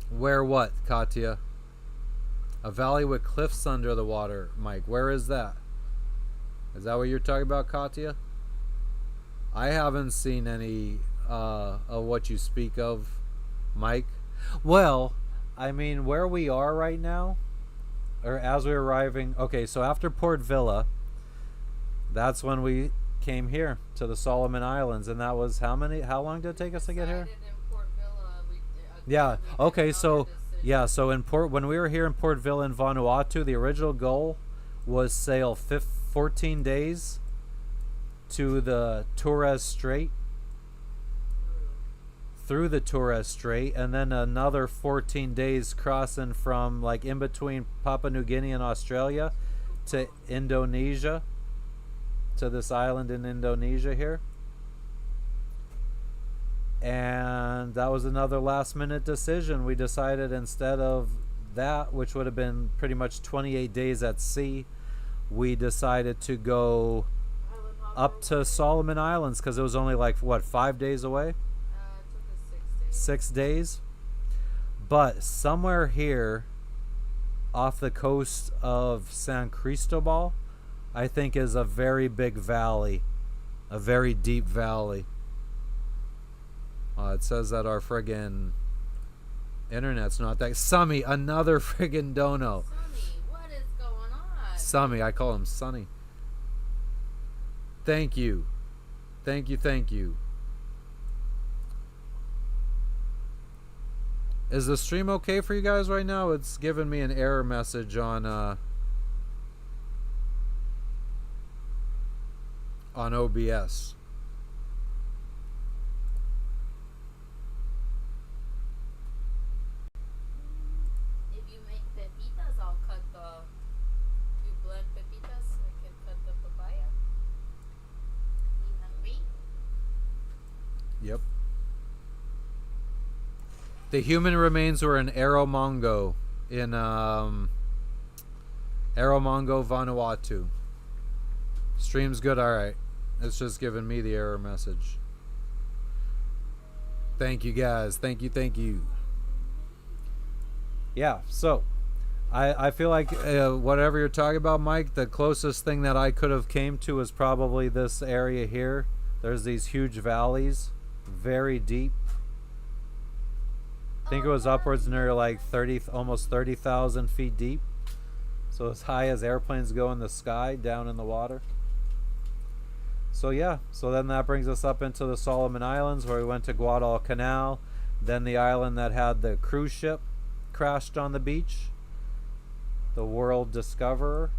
Where what, Katya? A valley with cliffs under the water, Mike. Where is that? Is that what you're talking about, Katya? I haven't seen any of what you speak of, Mike. Well, I mean, where we are right now, or as we're arriving, okay, so after Port Villa, that's when we came here to the Solomon Islands, and that was how long did it take us to get here? Decided in Port Villa, Yeah, we okay, did so another decision. yeah, so when we were here in Port Villa in Vanuatu, the original goal was sail 14 days to the Torres Strait, through the Torres Strait, and then another 14 days crossing from like in between Papua New Guinea and Australia to Indonesia, to this island in Indonesia here. And that was another last minute decision. We decided instead of that, which would have been pretty much 28 days at sea, we decided to go up to Solomon Islands because it was only like, what, 5 days away? It took us 6 days. 6 days. But somewhere here off the coast of San Cristobal, I think is a very big valley, a very deep valley. It says that our friggin' internet's not that. Summy, another friggin' dono. Sonny, what is going on? Summy, I call him Sunny. Thank you. Thank you, thank you. Is the stream okay for you guys right now? It's giving me an error message on OBS. If you make pepitas, I'll cut the. You blend pepitas, I can cut the papaya. You hungry? Yep. The human remains were in Aromongo, Aromongo, Vanuatu. Stream's good, alright. It's just giving me the error message. Thank you guys. Thank you, thank you. Yeah, so I feel like whatever you're talking about, Mike, the closest thing that I could have came to is probably this area here. There's these huge valleys, very deep. I think it was upwards near like 30, almost 30,000 feet deep. So as high as airplanes go in the sky, down in the water. So yeah, so then that brings us up into the Solomon Islands where we went to Guadalcanal. Then the island that had the cruise ship crashed on the beach, the World Discoverer.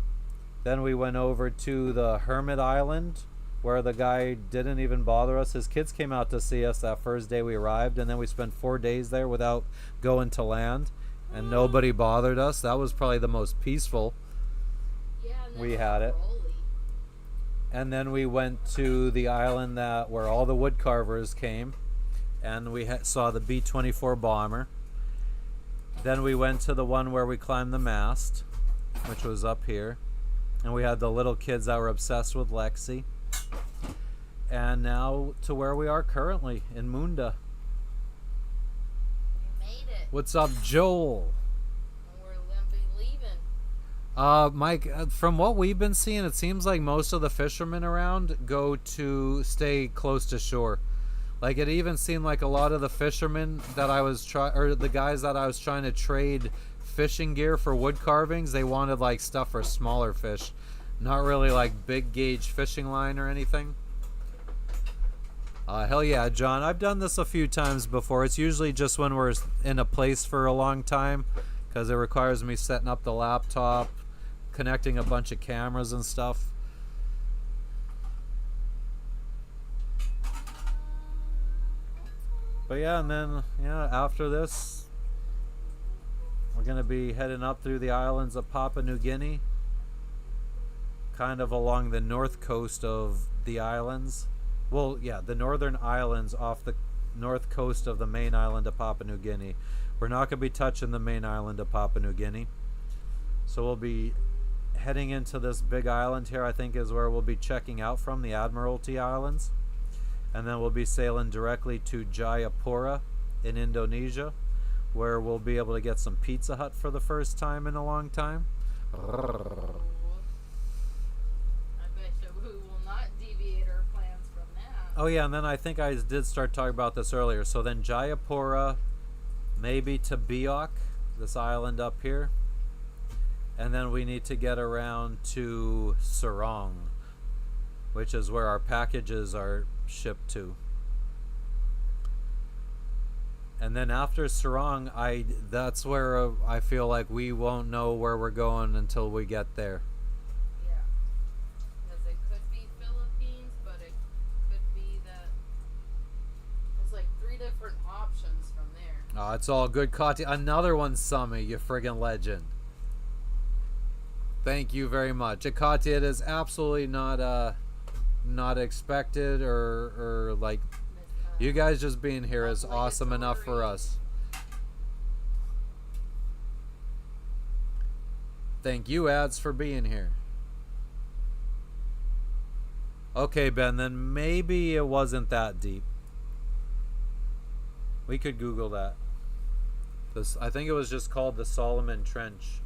Then we went over to the Hermit Island where the guy didn't even bother us. His kids came out to see us that first day we arrived, and then we spent 4 days there without going to land, and nobody bothered us. That was probably the most peaceful. Yeah, and We had it. Rolly. And then we went to the island that where all the wood carvers came, and we saw the B-24 bomber. Then we went to the one where we climbed the mast, which was up here, and we had the little kids that were obsessed with Lexi. And now to where we are currently in Munda. We made it. What's up, Joel? And we're gonna be leaving. Mike, from what we've been seeing, it seems like most of the fishermen around go to stay close to shore. Like, it even seemed like a lot of the fishermen that I was the guys that I was trying to trade fishing gear for wood carvings, they wanted like stuff for smaller fish, not really like big gauge fishing line or anything. Hell yeah, John. I've done this a few times before. It's usually just when we're in a place for a long time because it requires me setting up the laptop, connecting a bunch of cameras and stuff. But yeah, and then after this, we're going to be heading up through the islands of Papua New Guinea, kind of along the north coast of the islands. Well, yeah, the northern islands off the north coast of the main island of Papua New Guinea. We're not going to be touching the main island of Papua New Guinea. So we'll be heading into this big island here, I think is where we'll be checking out from, the Admiralty Islands. And then we'll be sailing directly to Jayapura in Indonesia, where we'll be able to get some Pizza Hut for the first time in a long time. I bet you we will not deviate our plans from that. Oh yeah, and then I think I did start talking about this earlier. So then Jayapura, maybe to Biak, this island up here. And then we need to get around to Sarong, which is where our packages are shipped to. And then after Sarong, that's where I feel like we won't know where we're going until we get there. Yeah. Because it could be Philippines, but it could be that there's like 3 different options from there. Oh, it's all good, Kati. Another one, Summy, you friggin' legend. Thank you very much. Kati, it is absolutely not expected or like You guys just being here is Obligatory. awesome enough for us. Thank you, ads, for being here. Okay, Ben, then maybe it wasn't that deep. We could Google that. I think it was just called the Solomon Trench.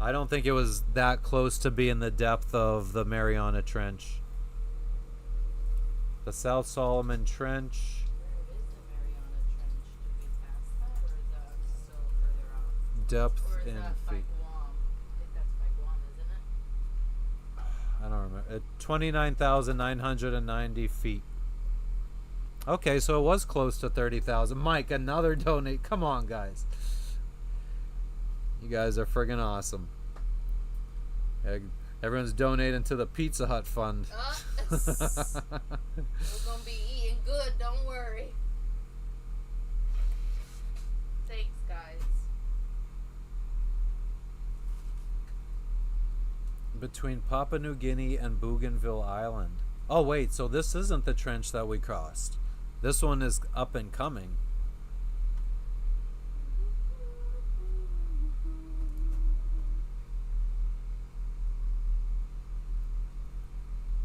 I don't think it was that close to being the depth of the Mariana Trench. The South Solomon Trench. Where is the Mariana Trench? Did we pass that, or is that still further out? Depth Or is in that by feet. Guam? I think that's by Guam, isn't it? I don't remember. 29,990 feet. Okay, so it was close to 30,000. Mike, another donate. Come on, guys. You guys are friggin' awesome. Everyone's donating to the Pizza Hut fund. We're gonna be eating good, don't worry. Thanks, guys. Between Papua New Guinea and Bougainville Island. Oh, wait, so this isn't the trench that we crossed. This one is up and coming.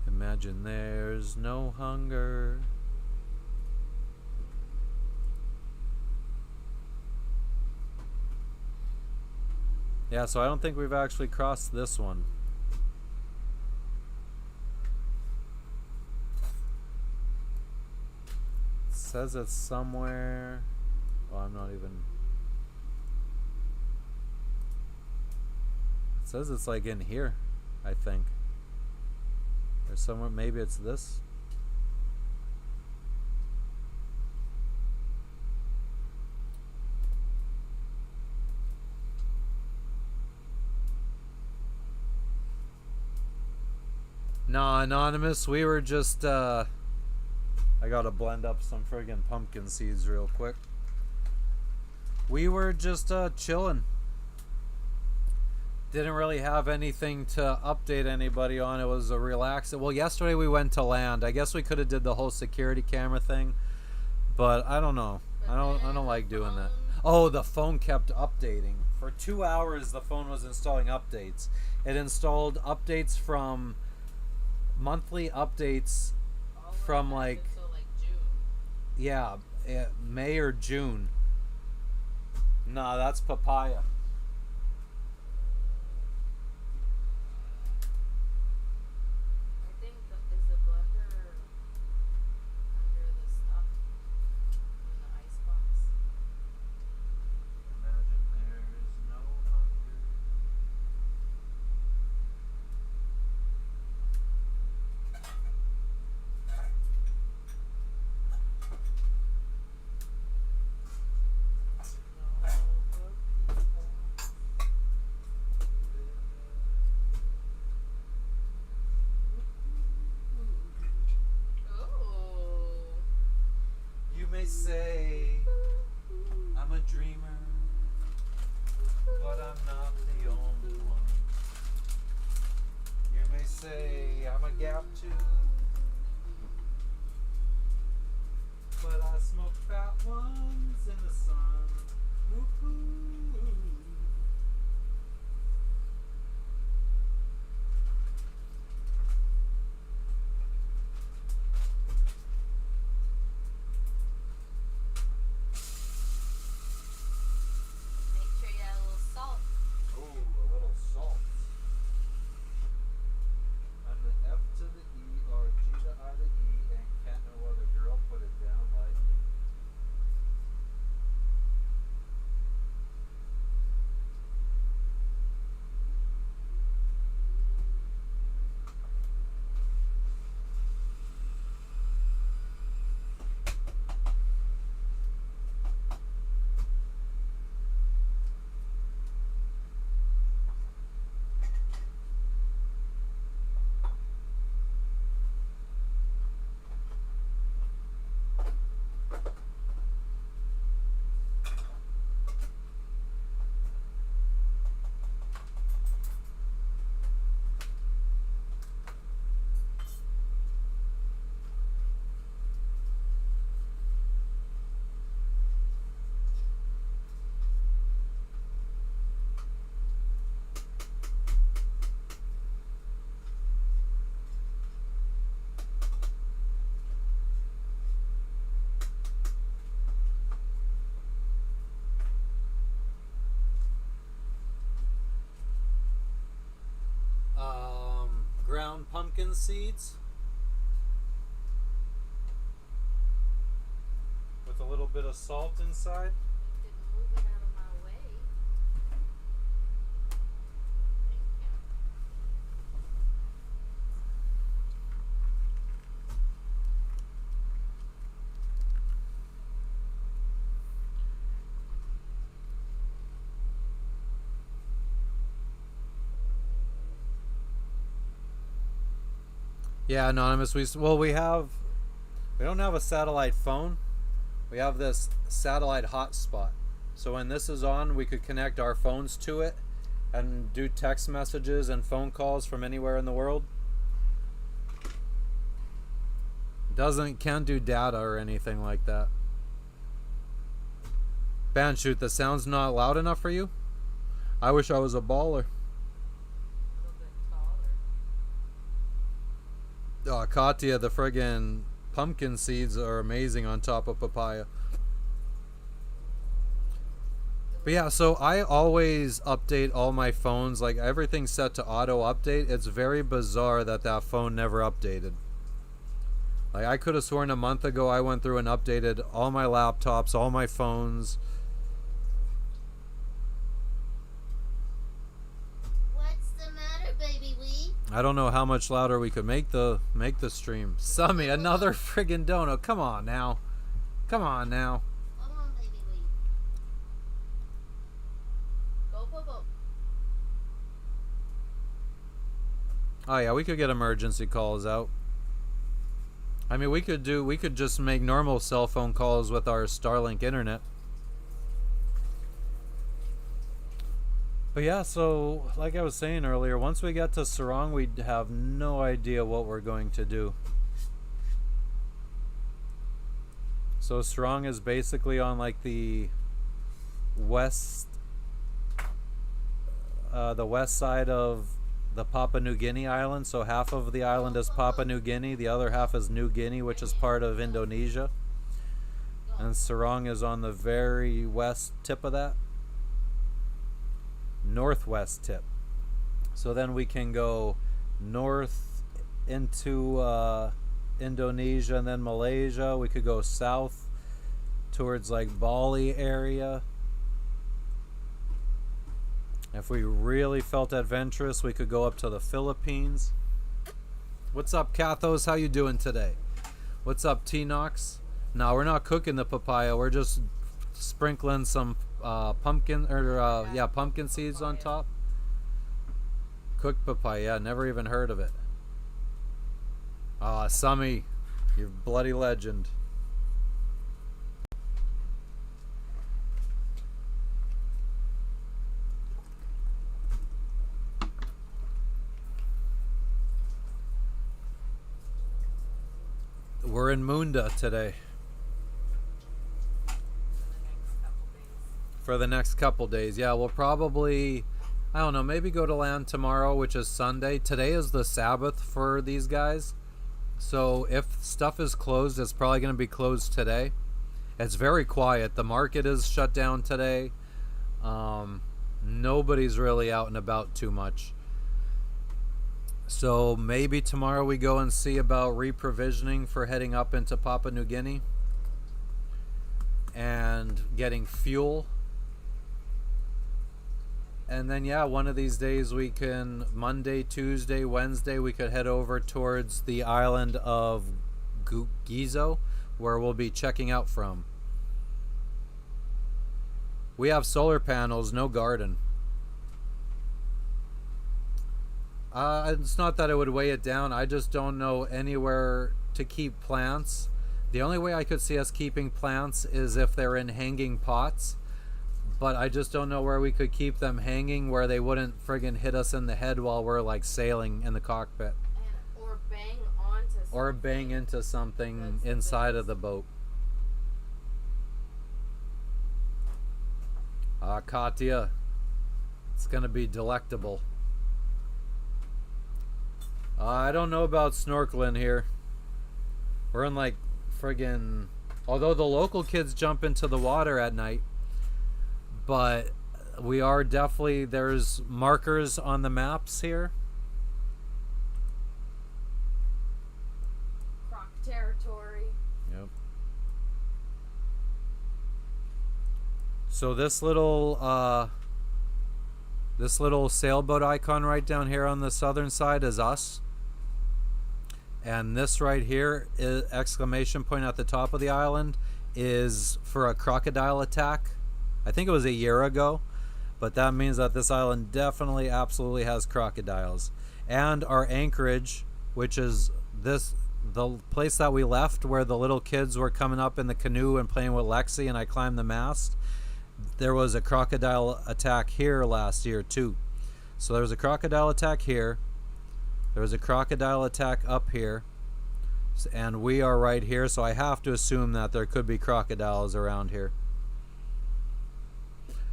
Imagine there's no hunger. Yeah, so I don't think we've actually crossed this one. It says it's somewhere. Well, I'm not even. It says it's like in here, I think. Or somewhere, maybe it's this. Nah, Anonymous, we were just, I gotta blend up some friggin' pumpkin seeds real quick. We were just, chilling. Didn't really have anything to update anybody on. It was a relaxing. Well, yesterday we went to land. I guess we could have did the whole security camera thing, but I don't know. I don't like doing that. Oh, the phone kept updating. For 2 hours the phone was installing updates. It installed updates from monthly updates from like June. yeah, May or June. Nah, that's papaya. I think is the blender under the stuff in the icebox. Imagine there's no hunger. Oh. You may say I'm a dreamer, but I'm not the only one. You may say I'm a gap tooth, but I smoke fat ones in the sun. Woo-hoo. Make sure you add a little salt. Ooh, a little salt. I'm the F to the E pumpkin seeds with a little bit of salt inside. You can move it out of my way. Thank you. Yeah, anonymous. We don't have a satellite phone. We have this satellite hotspot. So when this is on, we could connect our phones to it and do text messages and phone calls from anywhere in the world. Can't do data or anything like that. Banshoot, the sound's not loud enough for you? I wish I was a baller. A little bit taller. Oh, Katya, the friggin' pumpkin seeds are amazing on top of papaya. But yeah, so I always update all my phones. Like, everything's set to auto update. It's very bizarre that that phone never updated. Like, I could have sworn a month ago I went through and updated all my laptops, all my phones. What's the matter, baby wee? I don't know how much louder we could make the stream. Summy, another friggin' dono. Come on now. Come on now. Come on, baby wee. Go, Bobo. Oh yeah, we could get emergency calls out. I mean, we could just make normal cell phone calls with our Starlink internet. But yeah, so like I was saying earlier, once we get to Sarong, we'd have no idea what we're going to do. So Sarong is basically on like the west side of the Papua New Guinea island. So half of the island is Papua New Guinea, the other half is New Guinea, which is part of Indonesia. And Sarong is on the very west tip of that. Northwest tip. So then we can go north into Indonesia and then Malaysia. We could go south towards like Bali area. If we really felt adventurous, we could go up to the Philippines. What's up, Kathos? How you doing today? What's up, T-Nox? No, we're not cooking the papaya. We're just sprinkling some pumpkin seeds on top. Cooked papaya. Never even heard of it. Ah, Summy, you bloody legend. We're in Munda today. For the next couple days. Yeah, we'll probably, I don't know, maybe go to land tomorrow, which is Sunday. Today is the Sabbath for these guys. So if stuff is closed, it's probably going to be closed today. It's very quiet. The market is shut down today. Nobody's really out and about too much. So maybe tomorrow we go and see about reprovisioning for heading up into Papua New Guinea and getting fuel. And then yeah, one of these days we can, Monday, Tuesday, Wednesday, we could head over towards the island of Gizo, where we'll be checking out from. We have solar panels, no garden. It's not that it would weigh it down. I just don't know anywhere to keep plants. The only way I could see us keeping plants is if they're in hanging pots. But I just don't know where we could keep them hanging where they wouldn't friggin' hit us in the head while we're like sailing in the cockpit. Or bang onto something. Or bang into something inside of the boat. Katya, it's gonna be delectable. I don't know about snorkeling here. We're in like friggin', although the local kids jump into the water at night, but we are definitely, there's markers on the maps here. territory. Yep. So this little sailboat icon right down here on the southern side is us. And this right here, exclamation point at the top of the island, is for a crocodile attack. I think it was a year ago, but that means that this island definitely, absolutely has crocodiles. And our anchorage, which is the place that we left where the little kids were coming up in the canoe and playing with Lexi and I climbed the mast, there was a crocodile attack here last year too. So there was a crocodile attack here. There was a crocodile attack up here. And we are right here, so I have to assume that there could be crocodiles around here.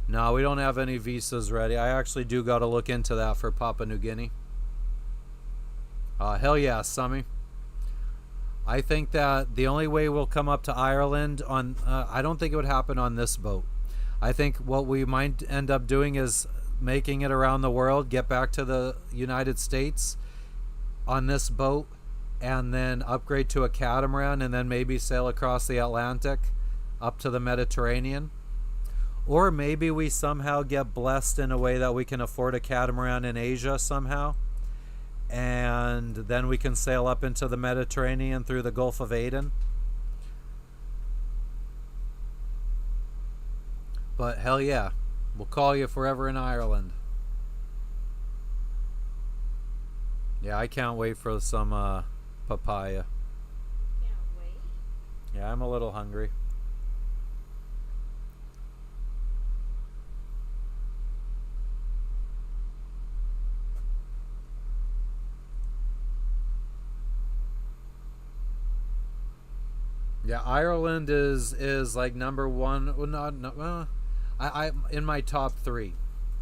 No, we don't have any visas ready. I actually do got to look into that for Papua New Guinea. Hell yeah, Summy. I think that the only way we'll come up to Ireland on... I don't think it would happen on this boat. I think what we might end up doing is making it around the world, get back to the United States on this boat, and then upgrade to a catamaran, and then maybe sail across the Atlantic up to the Mediterranean. Or maybe we somehow get blessed in a way that we can afford a catamaran in Asia somehow, and then we can sail up into the Mediterranean through the Gulf of Aden. But hell yeah, we'll call you forever in Ireland. Yeah, I can't wait for some papaya. Can't wait. Yeah, I'm a little hungry. Yeah, Ireland is like number one. Well, not well. I in my top three.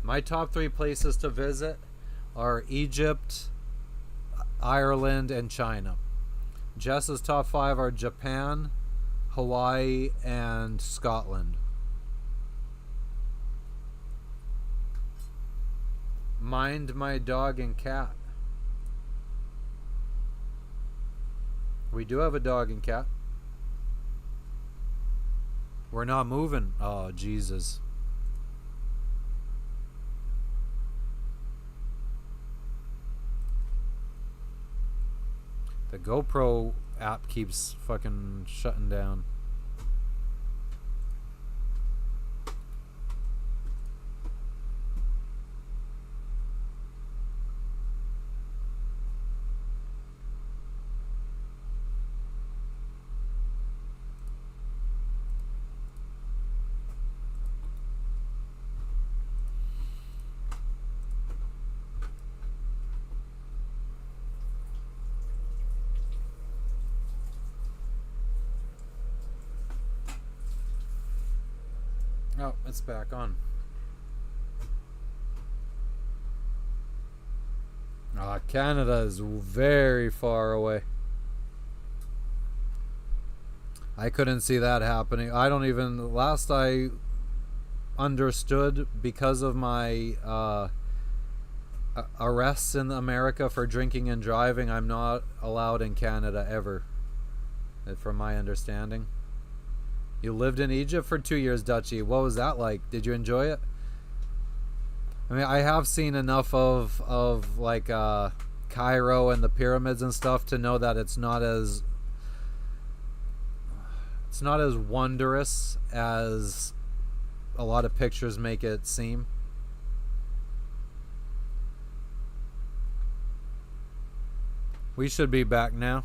My top three places to visit are Egypt, Ireland, and China. Jess's top five are Japan, Hawaii, and Scotland. Mind my dog and cat. We do have a dog and cat. We're not moving. Oh, Jesus. The GoPro app keeps fucking shutting down. Oh, it's back on. Canada is very far away. I couldn't see that happening. I don't even... Last I understood, because of my arrests in America for drinking and driving, I'm not allowed in Canada ever, from my understanding. You lived in Egypt for 2 years, Dutchie. What was that like? Did you enjoy it? I mean, I have seen enough of like Cairo and the pyramids and stuff to know that it's not as wondrous as a lot of pictures make it seem. We should be back now.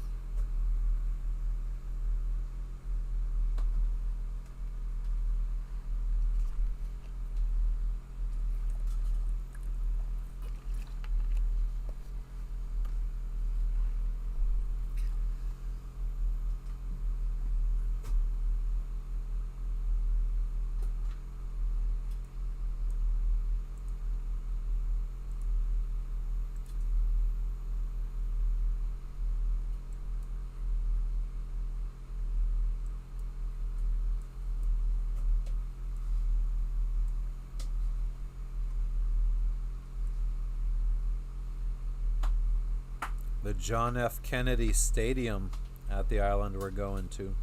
The John F. Kennedy Stadium at the island we're going to.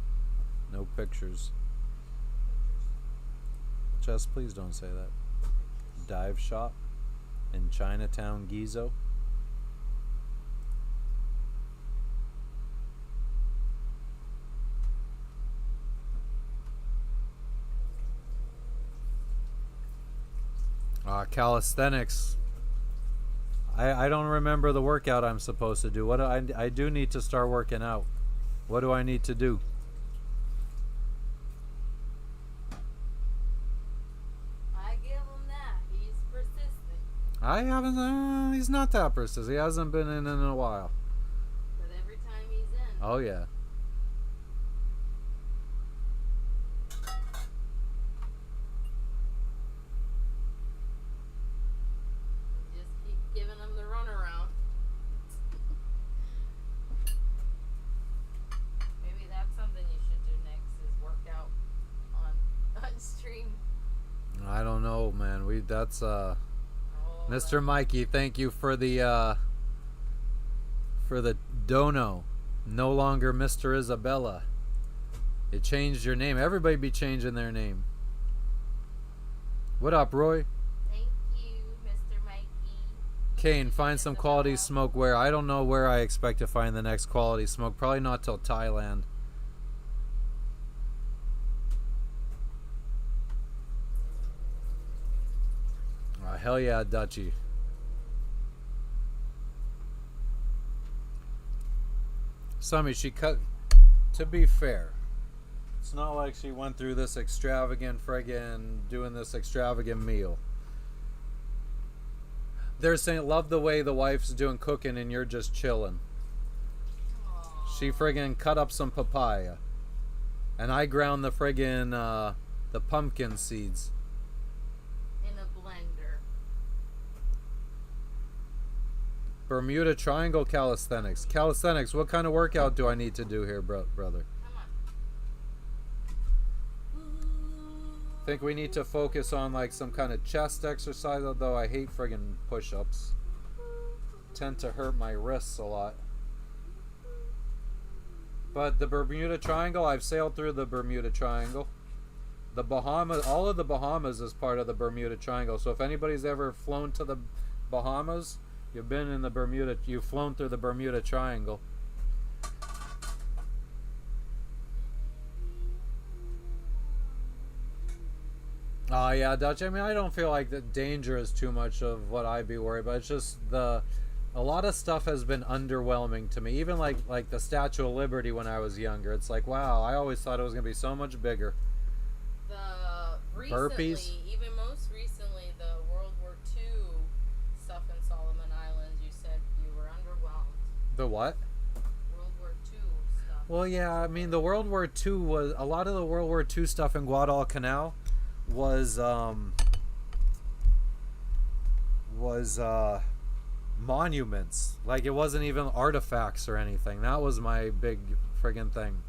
No pictures. Just please don't say that. Dive shop in Chinatown, Gizo. Calisthenics. I don't remember the workout I'm supposed to do. What I do need to start working out. What do I need to do? I give him that. He's persistent. I haven't. He's not that persistent. He hasn't been in a while. But every time he's in. Oh yeah. Just keep giving him the runaround. Maybe that's something you should do next is work out on stream. I don't know, man. That's Oh, Mr. Mikey. Thank you for the dono. No longer Mr. Isabella. You changed your name. Everybody be changing their name. What up, Roy? Thank you, Mr. Mikey. Kane, find some quality smoke where. I don't know where I expect to find the next quality smoke. Probably not till Thailand. Hell yeah, Dutchie. Sammy, she cut. To be fair, it's not like she went through this extravagant friggin' doing this extravagant meal. They're saying, love the way the wife's doing cooking and you're just chilling. She friggin' cut up some papaya. And I ground the friggin' the pumpkin seeds. In a blender. Bermuda Triangle calisthenics. Calisthenics, what kind of workout do I need to do here, brother? Come on. Think we need to focus on like some kind of chest exercise, although I hate friggin' push-ups. Tend to hurt my wrists a lot. But the Bermuda Triangle, I've sailed through the Bermuda Triangle. The Bahamas, all of the Bahamas is part of the Bermuda Triangle. So if anybody's ever flown to the Bahamas, you've been in the Bermuda, you've flown through the Bermuda Triangle. Oh yeah, Dutch. I mean, I don't feel like the danger is too much of what I'd be worried about. It's just a lot of stuff has been underwhelming to me. Even like the Statue of Liberty when I was younger. It's like, wow, I always thought it was gonna be so much bigger. Burpees? Even most recently, the World War II stuff in Solomon Islands, you said you were underwhelmed. The what? World War II stuff. Well, yeah, I mean, the World War II was a lot of the World War II stuff in Guadalcanal was monuments. Like, it wasn't even artifacts or anything. That was my big friggin' thing.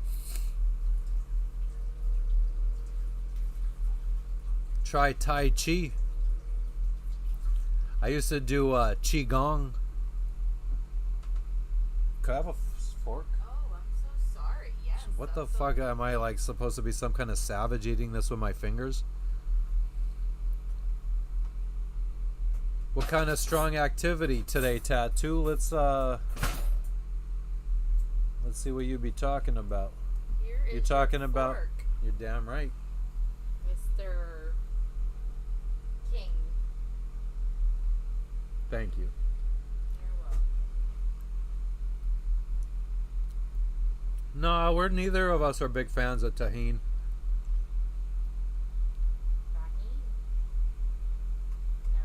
Try Tai Chi. I used to do Qigong. Could I have a fork? Oh, I'm so sorry. Yes. What the that's fuck okay. am I, like, supposed to be some kind of savage eating this with my fingers? What kind of strong activity today, Tattoo? Let's see what you be talking about. Here is You're talking your about. fork, You're damn right. Mr. King. Thank you. You're welcome. No, neither of us are big fans of tahine. Rahim? No.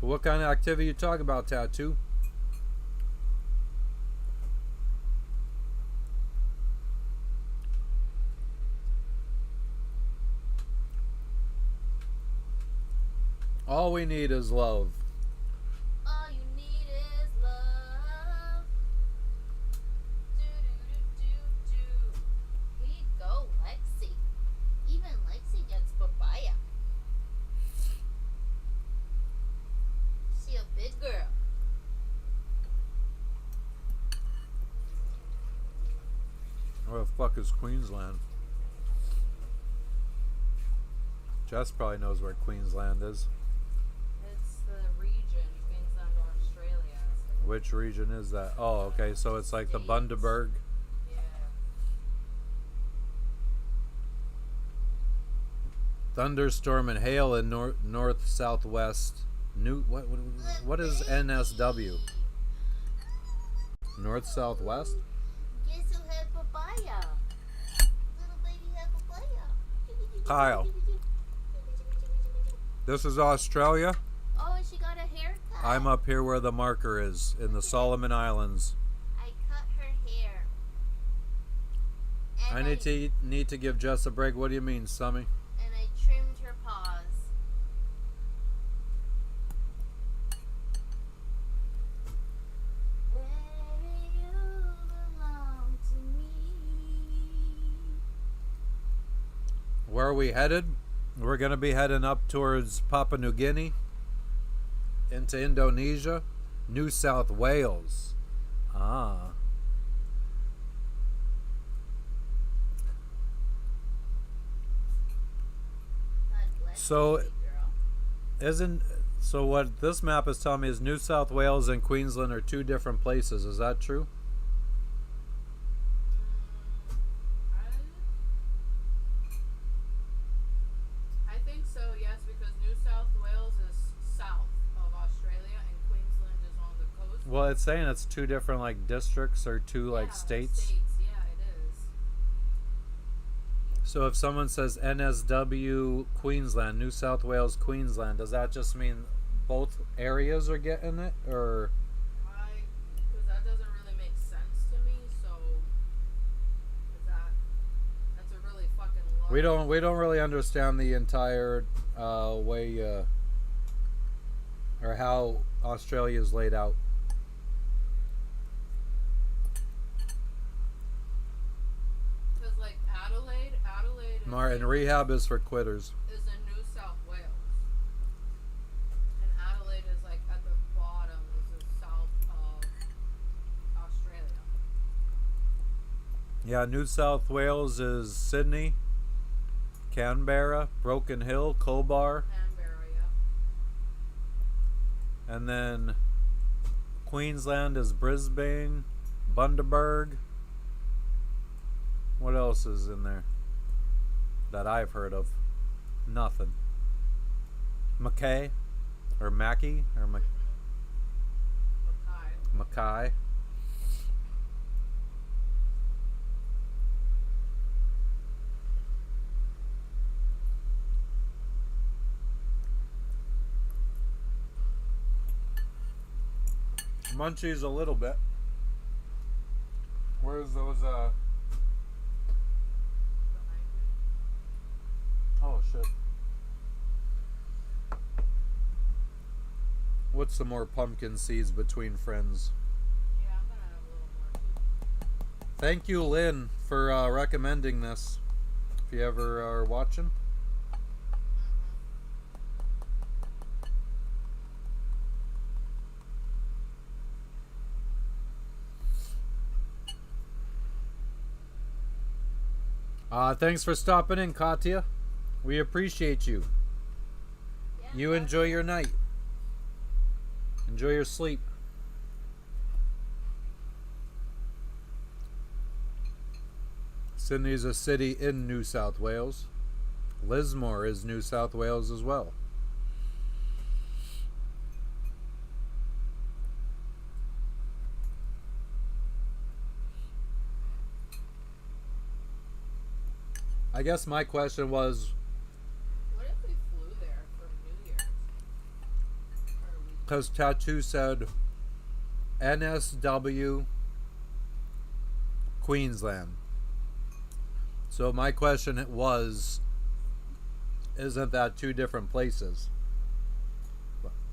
But what kind of activity you talking about, Tattoo? All we need is love. All you need is love. Do do do do do. Here you go, Lexi. Even Lexi gets papaya. She a big girl. the fuck is Queensland? Jess probably knows where Queensland is. It's the region, Queensland, Australia. Which region is that? Oh, okay, so it's like the States. Bundaberg. Yeah. Thunderstorm and hail in north southwest. What is NSW? North southwest? Guess who had papaya? Little baby had papaya. Kyle. This is Australia. Oh, and she got a haircut. I'm up here where the marker is in the Solomon Islands. I cut her hair. And I need to give Jess a break. What do you mean, Summy? And I trimmed her paws. Baby, you belong to me. Where are we headed? We're going to be heading up towards Papua New Guinea, into Indonesia, New South Wales. Ah. God bless So- you, girl. So what this map is telling me is New South Wales and Queensland are two different places. Is that true? I think so, yes, because New South Wales is south of Australia and Queensland is on the coast. Well, it's saying it's two different like districts or two like Yeah, states. Yeah, it is. So if someone says NSW Queensland, New South Wales Queensland, does that just mean both areas are getting it, or Because that doesn't really make sense to me, so that's a really fucking large... we don't really understand the entire way or how Australia is laid out. Because, like, Adelaide is... Martin, rehab is for quitters. is in New South Wales. And Adelaide is, like, at the bottom, is the south of Australia. Yeah, New South Wales is Sydney, Canberra, Broken Hill, Cobar, Canberra, yeah. and then Queensland is Brisbane, Bundaberg. What else is in there that I've heard of? Nothing. Mackay or Mackie or Mackay. Mackay. Munchies a little bit. Where's those Behind you. oh shit. What's some more pumpkin seeds between friends? Yeah, I'm gonna have a little more too. Thank you, Lynn, for recommending this. If you ever are watching. Thanks for stopping in, Katya. We appreciate you. Yeah, You enjoy your night. Enjoy your sleep. Sydney's a city in New South Wales. Lismore is New South Wales as well. I guess my question was, What if we flew there for New Year's? Or we because Tattoo said NSW Queensland. So my question was, isn't that two different places?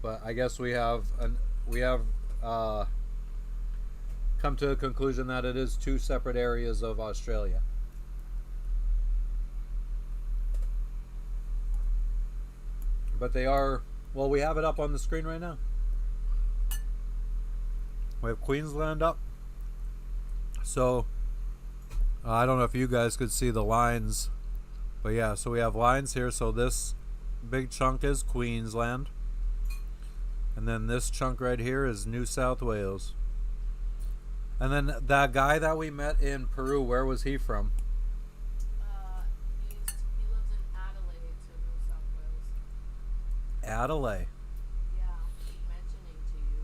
But I guess we have come to a conclusion that it is two separate areas of Australia. But they are, well, we have it up on the screen right now. We have Queensland up. So I don't know if you guys could see the lines, but yeah, so we have lines here. So this big chunk is Queensland, and then this chunk right here is New South Wales. And then that guy that we met in Peru, where was he from? He lives in Adelaide, so New South Wales. Adelaide. Yeah, keep mentioning to you.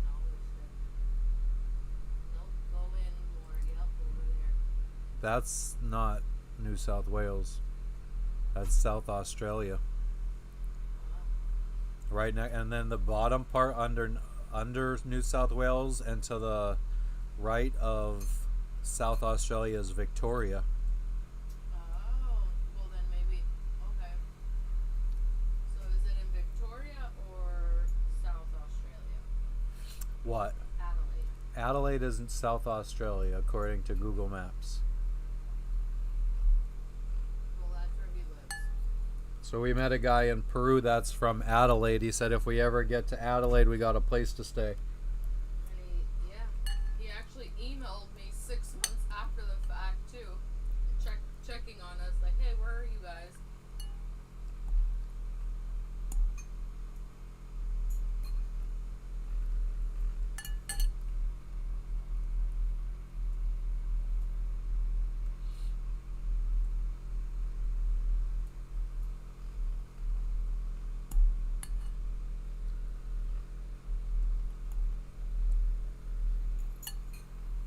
Acknowledged it. Nope, go in more. Yep, over there. That's not New South Wales. That's South Australia. Right now, and then the bottom part under New South Wales and to the right of South Australia is Victoria. Oh, well then maybe, okay. So is it in Victoria or South Australia? What? Adelaide. Adelaide isn't South Australia according to Google Maps. Well, that's where he lives. So we met a guy in Peru that's from Adelaide. He said if we ever get to Adelaide, we got a place to stay. And he actually emailed me 6 months after the fact too, checking on us like, hey, where are you guys?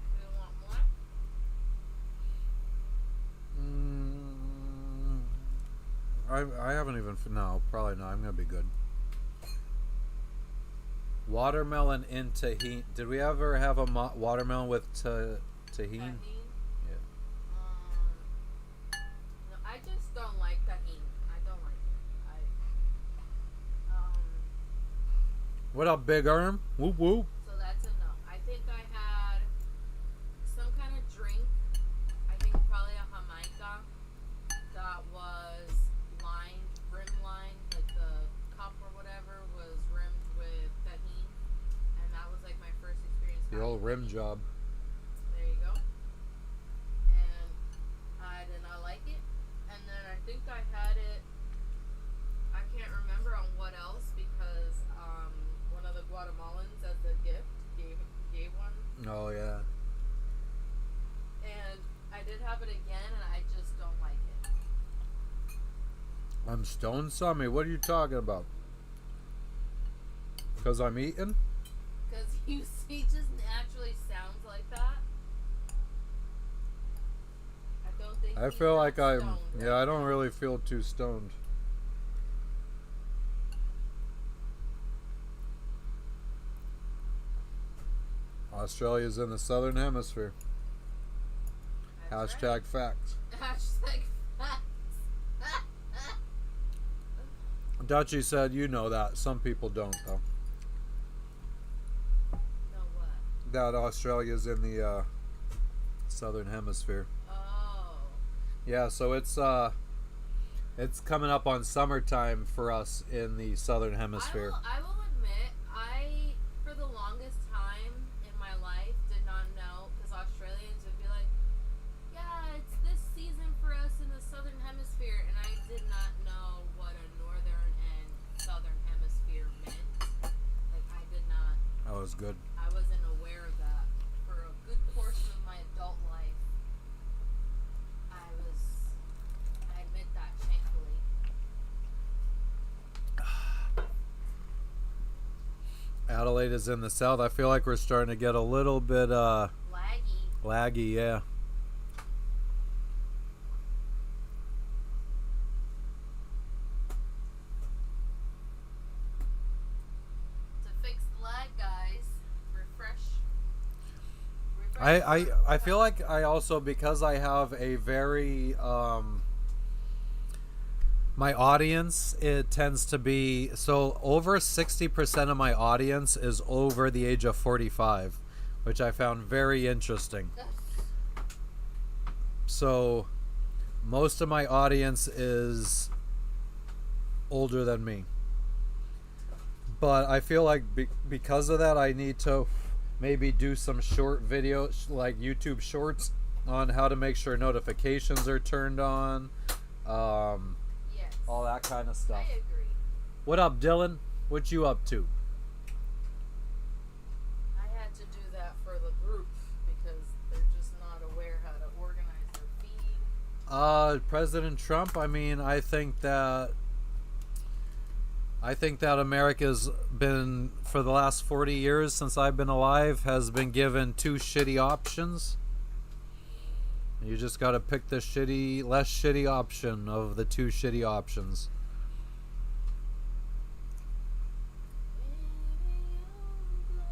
Do you want more? I haven't even. No, probably not. I'm gonna be good. Watermelon in tahini. Did we ever have a watermelon with tahini? Tahine? Yeah. No, I just don't like tahine. I don't like it. What up, Big Arm? Whoop whoop. So that's a no. I think I had some kind of drink. I think probably a Jamaica that was rim lined, like the cup or whatever was rimmed with tahine, and that was like my first experience. The old rim job. There you go. And I did not like it. And then I think I had it. I can't remember on what else because one of the Guatemalans as a gift gave one. Oh yeah. And I did have it again, and I just don't like it. I'm stoned, Sammy. What are you talking about? Because I'm eating? Because he just naturally sounds like that. I don't think. I he's feel not like I'm. stoned Yeah, right I don't now. really feel too stoned. Australia's in the southern hemisphere. That's Hashtag facts. right. Hashtag facts. Dutchie said, you know that. Some people don't, though. No what? That Australia's in the southern hemisphere. Oh. Yeah, so it's coming up on summertime for us in the southern hemisphere. I will admit, I, for the longest time in my life, did not know, because Australians would be like, yeah, it's this season for us in the southern hemisphere, and I did not know what a northern and southern hemisphere meant. Like, I did not, That was good. I wasn't aware of that. For a good portion of my adult life, I admit that shamefully. Adelaide is in the south. I feel like we're starting to get a little bit laggy, yeah. To fix the lag, guys, refresh I feel like I also, because I have a very my audience, it tends to be, so over 60% of my audience is over the age of 45, which I found very interesting. So most of my audience is older than me, but I feel like because of that I need to maybe do some short videos, like YouTube shorts, on how to make sure notifications are turned on, Yes. all that kind of stuff. I agree. What up, Dylan? What you up to? I had to do that for the group because they're just not aware how to organize their feed. President Trump, I mean, I think that America's been, for the last 40 years since I've been alive, has been given two shitty options. You just got to pick the less shitty option of the two shitty options.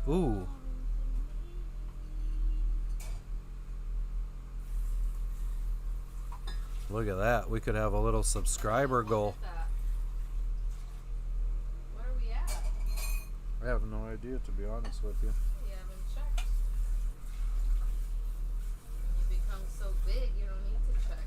Ooh. Look at that. We could have a little subscriber goal. Look at that. What are we at? I have no idea, to be honest with you. We haven't checked. When you become so big, you don't need to check.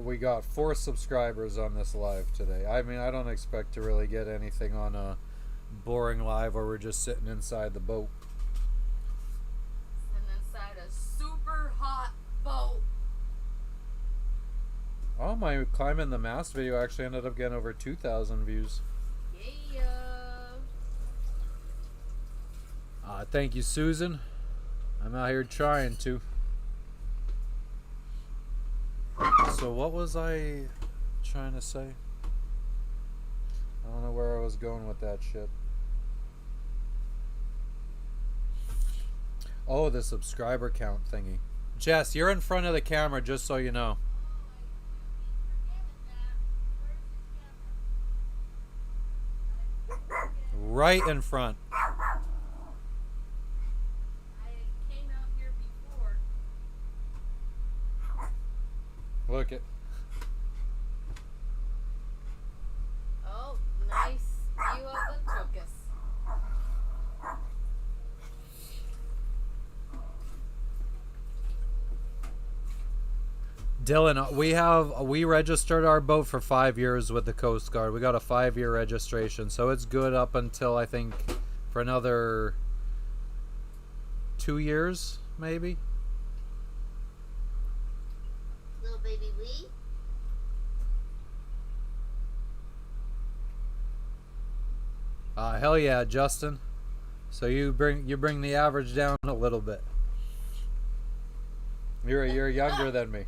We got 4 subscribers on this live today. I mean, I don't expect to really get anything on a boring live where we're just sitting inside the boat. And inside a super hot boat. Oh, my climbing the mast video actually ended up getting over 2,000 views. Yeah. Thank you, Susan. I'm out here trying to. So what was I trying to say? I don't know where I was going with that shit. Oh, the subscriber count thingy. Jess, you're in front of the camera, just so you know. Right in front. I came out here before. Look it. Oh, nice view of the Tuckus. Dylan, we registered our boat for 5 years with the Coast Guard. We got a 5-year registration, so it's good up until I think for another 2 years, maybe. Little baby wee. Hell yeah, Justin. So you bring the average down a little bit. You're younger than me.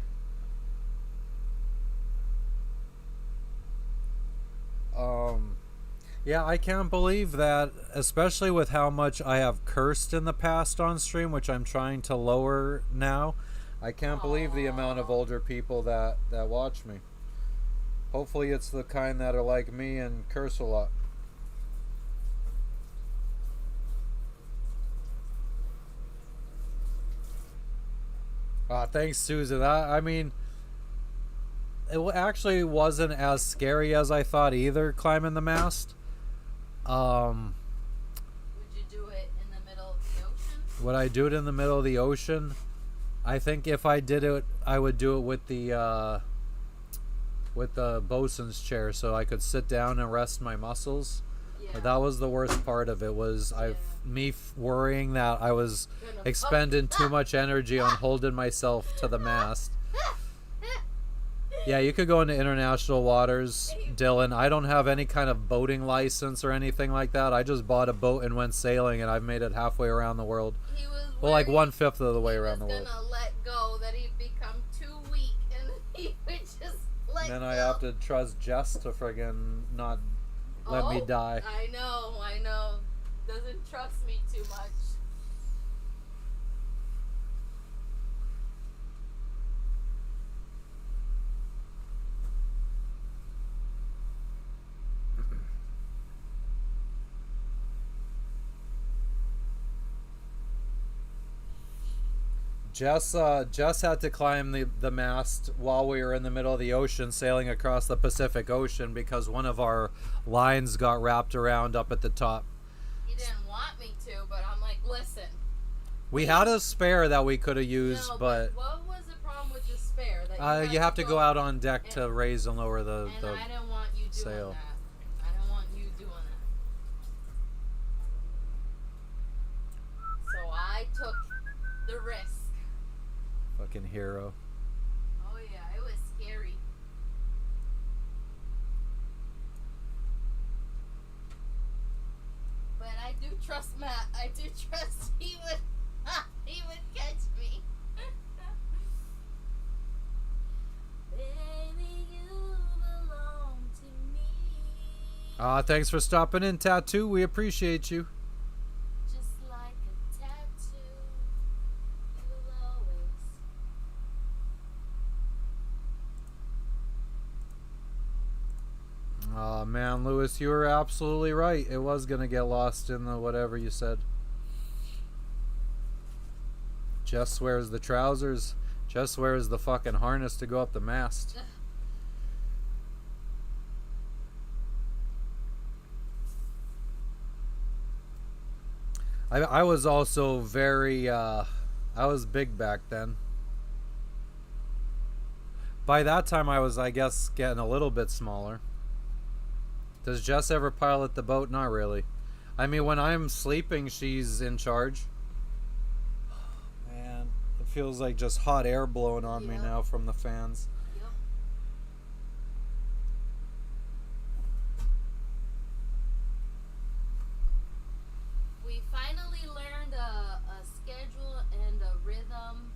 Yeah, I can't believe that, especially with how much I have cursed in the past on stream, which I'm trying to lower now. I can't believe the amount of older people that watch me. Hopefully it's the kind that are like me and curse a lot. Thanks, Susan. I mean, it actually wasn't as scary as I thought either, climbing the mast. Would you do it in the middle of the ocean? Would I do it in the middle of the ocean? I think if I did it, I would do it with the bosun's chair, so I could sit down and rest my muscles. Yeah. But that was the worst part of it. Was me worrying that I was expending too much energy on holding myself to the mast. Yeah, you could go into international waters, Dylan. I don't have any kind of boating license or anything like that. I just bought a boat and went sailing, and I've made it halfway around the world. He was Well, like worried 1/5 of the way around the He world. was gonna let go, that he'd become too weak, and he would just let And then go. I have to trust Jess to friggin' not let me die. I know. Doesn't trust me too much. Jess had to climb the mast while we were in the middle of the ocean, sailing across the Pacific Ocean, because one of our lines got wrapped around up at the top. He didn't want me to, but I'm like, listen, We had a spare that we could have used, No, but what was the problem with the spare? That you have to go out on deck and- to raise and lower the And I don't want you doing sail. that. I don't want you doing that. So I took the risk. Fucking hero. Oh yeah, it was scary. But I do trust Matt. I do trust he would catch me. Baby, you belong to me. Thanks for stopping in, Tattoo. We appreciate you. Just like a tattoo, you'll always. Oh man, Lewis, you were absolutely right. It was gonna get lost in the whatever you said. Jess wears the trousers. Jess wears the fucking harness to go up the mast. I was also very I was big back then. By that time I was, I guess, getting a little bit smaller. Does Jess ever pilot the boat? Not really. I mean, when I'm sleeping, she's in charge. Man, it feels like just hot air blowing on me Yep. now from the fans. Yep. We finally learned a schedule and a rhythm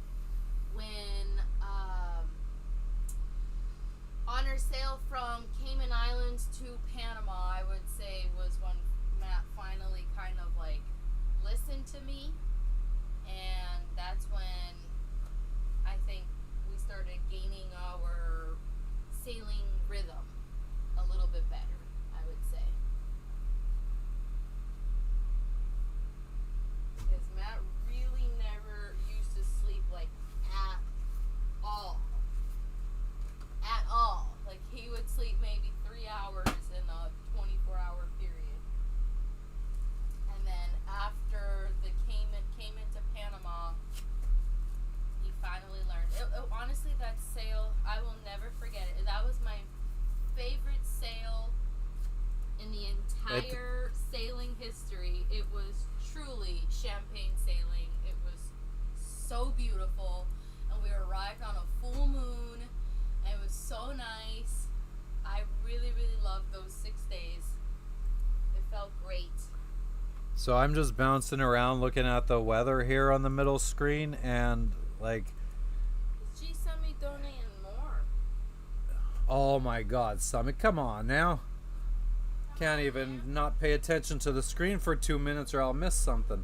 when on our sail from Cayman Islands to Panama, I would say, was when Matt finally kind of like listened to me, and that's when I think we started gaining our sailing rhythm a little bit better, I would say. Because Matt really never used to sleep like at all. At all. Like he would sleep maybe 3 hours in a 24-hour period. And then after the came into Panama, he finally learned. Honestly, that sail, I will never forget it. That was my favorite sail in the entire sailing history. It was truly champagne sailing. It was so beautiful, and we arrived on a full moon, and it was so nice. I really, really loved those 6 days. It felt great. So I'm just bouncing around looking at the weather here on the middle screen, and like, She sent me donating more. oh my god, Summit, come on now. Can't even not pay attention to the screen for 2 minutes or I'll miss something.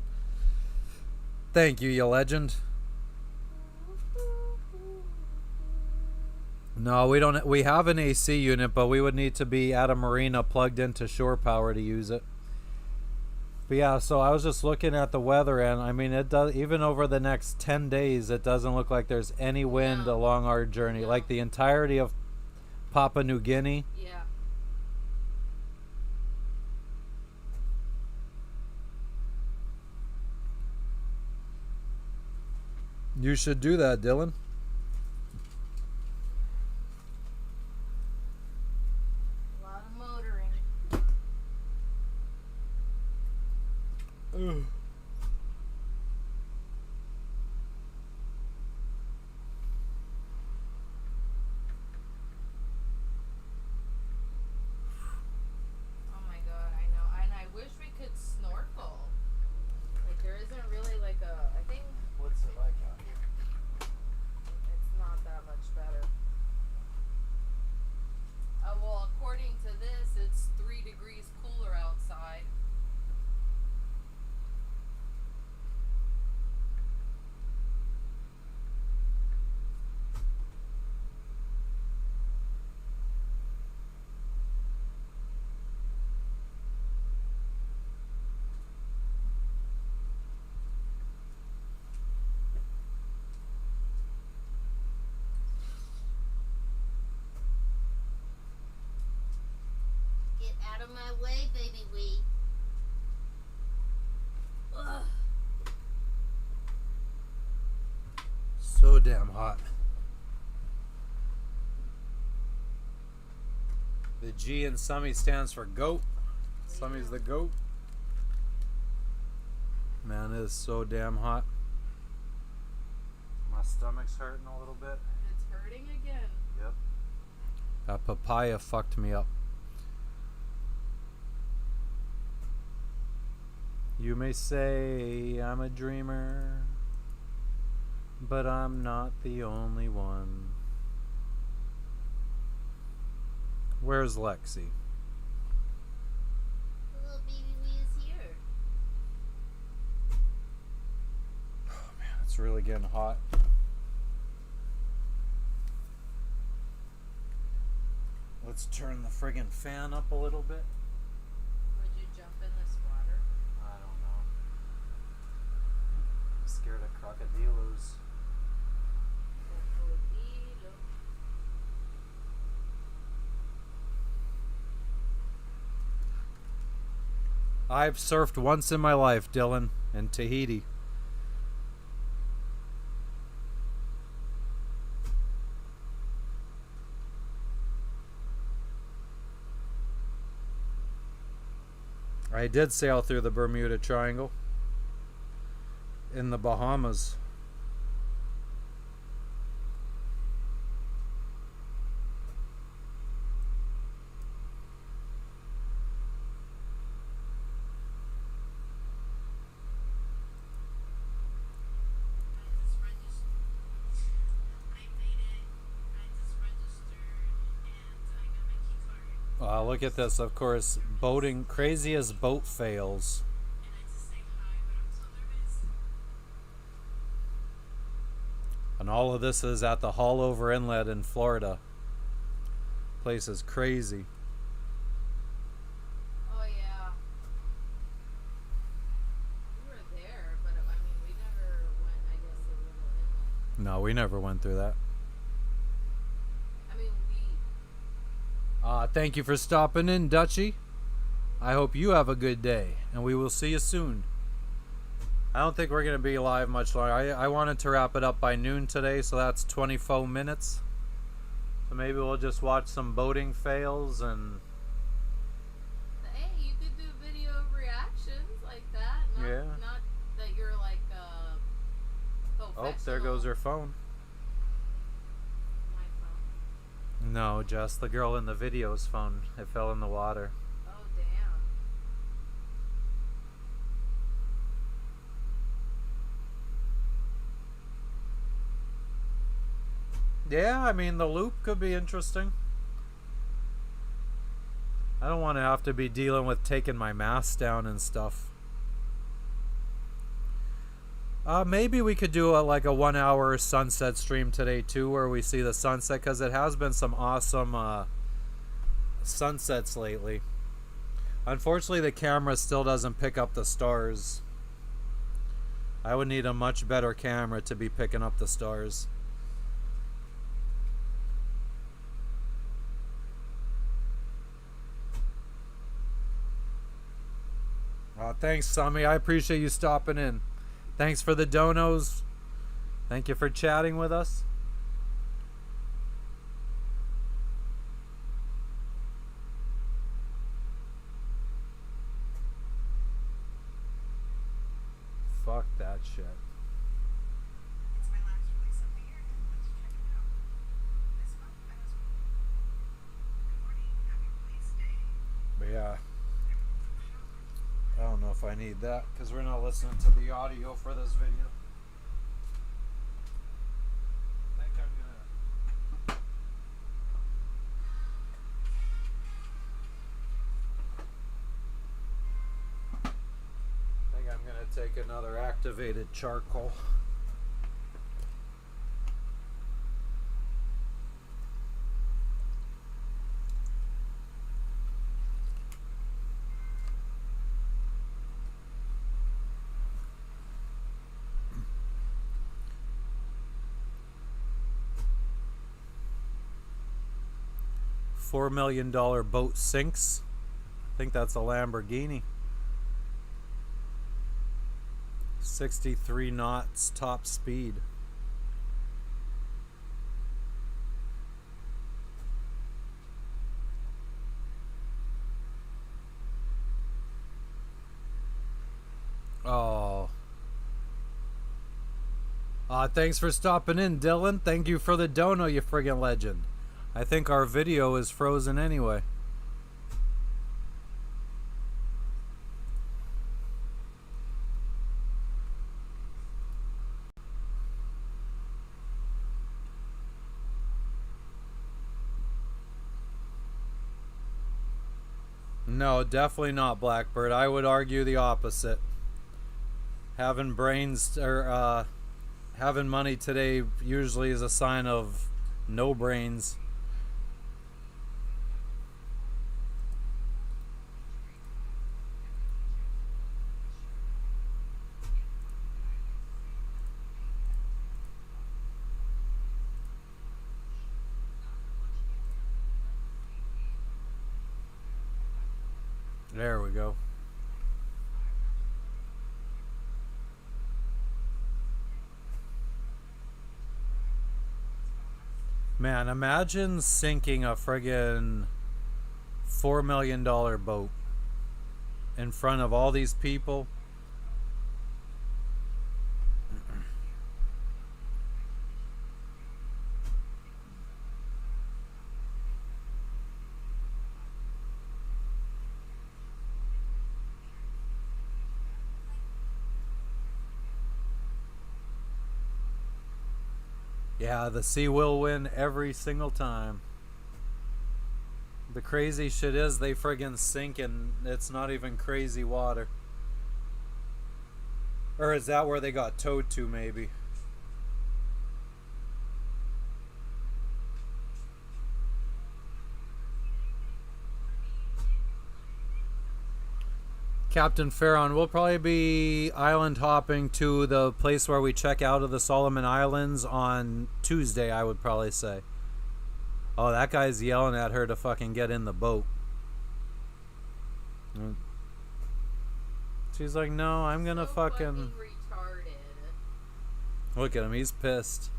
Thank you, you legend. No, we don't. We have an AC unit, but we would need to be at a marina plugged into shore power to use it. But yeah, so I was just looking at the weather, and I mean, it does. Even over the next 10 days, it doesn't look like there's any wind No. along our journey. No. Like the entirety of Papua New Guinea. Yeah. You should do that, Dylan. A lot of motoring. Oh my god, I know. And I wish we could snorkel. Like, there isn't really like a. I think What's it like out here? it's not that much better. Well, according to this, it's 3 degrees cooler outside. Get out of my way, baby wee. Ugh. So damn hot. The G in Summy stands for goat. Summy's the goat. Man, it is so damn hot. My stomach's hurting a little bit. It's hurting again. Yep. That papaya fucked me up. You may say I'm a dreamer, but I'm not the only one. Where's Lexi? The little baby wee is here. Oh man, it's really getting hot. Let's turn the friggin' fan up a little bit. Would you jump in this water? I don't know. I'm scared of crocodilos. Crocodilo. I've surfed once in my life, Dylan, in Tahiti. I did sail through the Bermuda Triangle in the Bahamas. Look at this, of course, boating, craziest boat fails. And all of this is at the Haulover Inlet in Florida. Place is crazy. Oh yeah. We were there, but I mean, we never went. I guess the little inlet. No, we never went through that. I mean, Thank you for stopping in, Dutchie. I hope you have a good day, and we will see you soon. I don't think we're going to be live much longer. I wanted to wrap it up by noon today, so that's 24 minutes. So maybe we'll just watch some boating fails and... hey, you could do video reactions like that. Not, Yeah. Not that you're like Oh, there goes her phone. My phone. No, just the girl in the video's phone. It fell in the water. Oh damn. Yeah, I mean, the loop could be interesting. I don't want to have to be dealing with taking my mask down and stuff. Maybe we could do like a 1 hour sunset stream today too, where we see the sunset, because it has been some awesome sunsets lately. Unfortunately, the camera still doesn't pick up the stars. I would need a much better camera to be picking up the stars. Thanks, Sammy. I appreciate you stopping in. Thanks for the donos. Thank you for chatting with us. Fuck that shit. It's my last release of the year. Let's check it out. This month I was. Good morning. Happy release day. But yeah. I don't know if I need that because we're not listening to the audio for this video. I think I'm gonna take another activated charcoal. $4 million boat sinks. I think that's a Lamborghini. 63 knots top speed. Oh. Thanks for stopping in, Dylan. Thank you for the dono, you friggin' legend. I think our video is frozen anyway. No, definitely not, Blackbird. I would argue the opposite. Having brains or having money today usually is a sign of no brains. There we go. Man, imagine sinking a friggin' $4 million boat in front of all these people. Yeah, the sea will win every single time. The crazy shit is they friggin' sink and it's not even crazy water. Or is that where they got towed to, maybe? Captain Farron, we'll probably be island hopping to the place where we check out of the Solomon Islands on Tuesday, I would probably say. Oh, that guy's yelling at her to fucking get in the boat. She's like, no, I'm gonna So fucking... retarded. Look at him, he's pissed.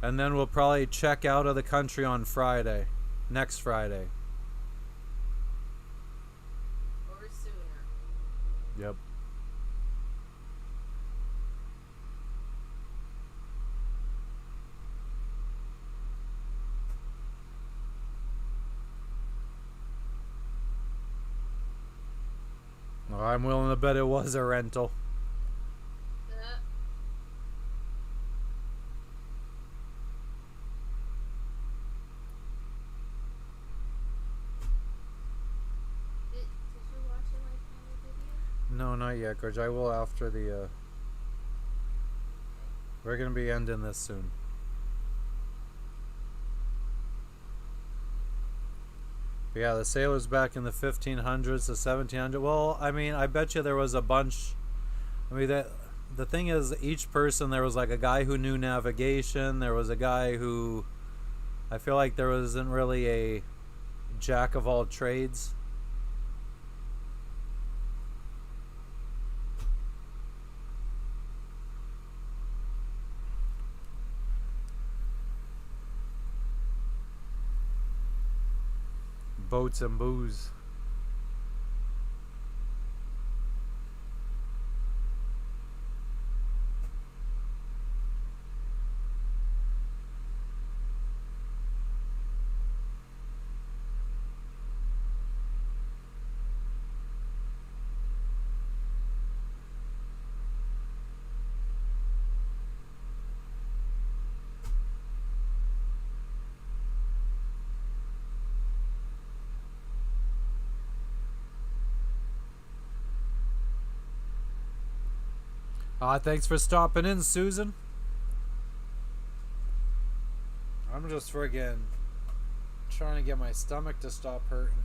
And then we'll probably check out of the country on Friday. Next Friday. Or sooner. Yep. Well, I'm willing to bet it was a rental. Did you watch it like my video? No, not yet, Gorge. I will after the, We're gonna be ending this soon. But yeah, the sailors back in the 1500s, the 1700s. Well, I mean, I bet you there was a bunch. I mean, the thing is, each person, there was like a guy who knew navigation. There was a guy who... I feel like there wasn't really a jack of all trades. Boats and booze. Thanks for stopping in, Susan. I'm just friggin' trying to get my stomach to stop hurting.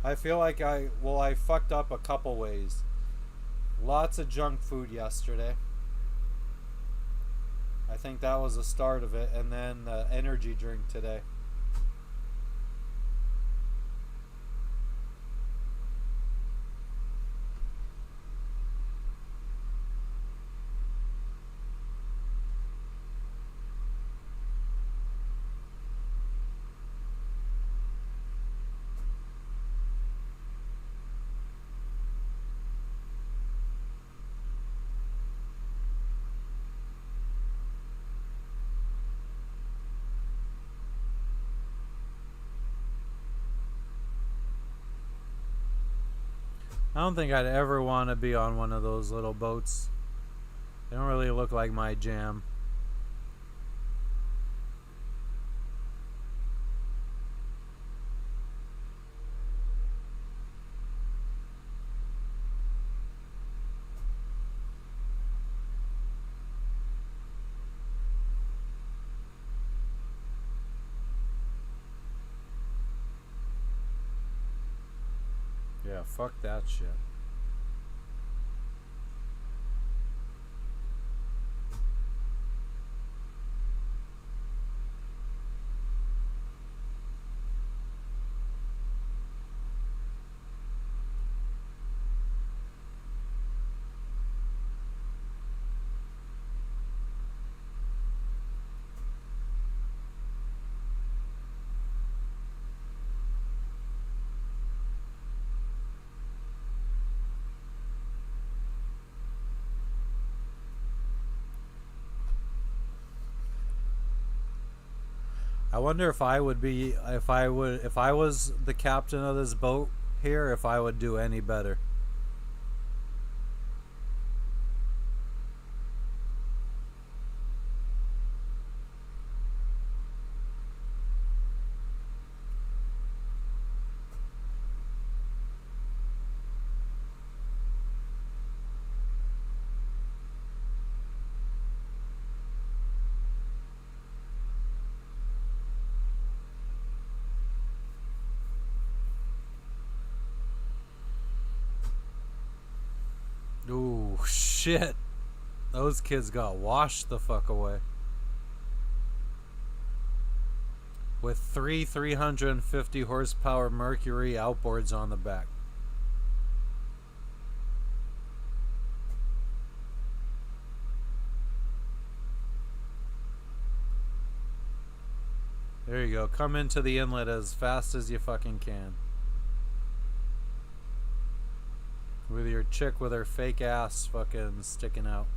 I feel like I fucked up a couple ways. Lots of junk food yesterday. I think that was the start of it, and then the energy drink today. I don't think I'd ever want to be on one of those little boats. They don't really look like my jam. Yeah, fuck that shit. I wonder if I would be if I was the captain of this boat here, if I would do any better. Ooh, shit. Those kids got washed the fuck away. With three 350 horsepower Mercury outboards on the back. There you go. Come into the inlet as fast as you fucking can. With your chick with her fake ass fucking sticking out.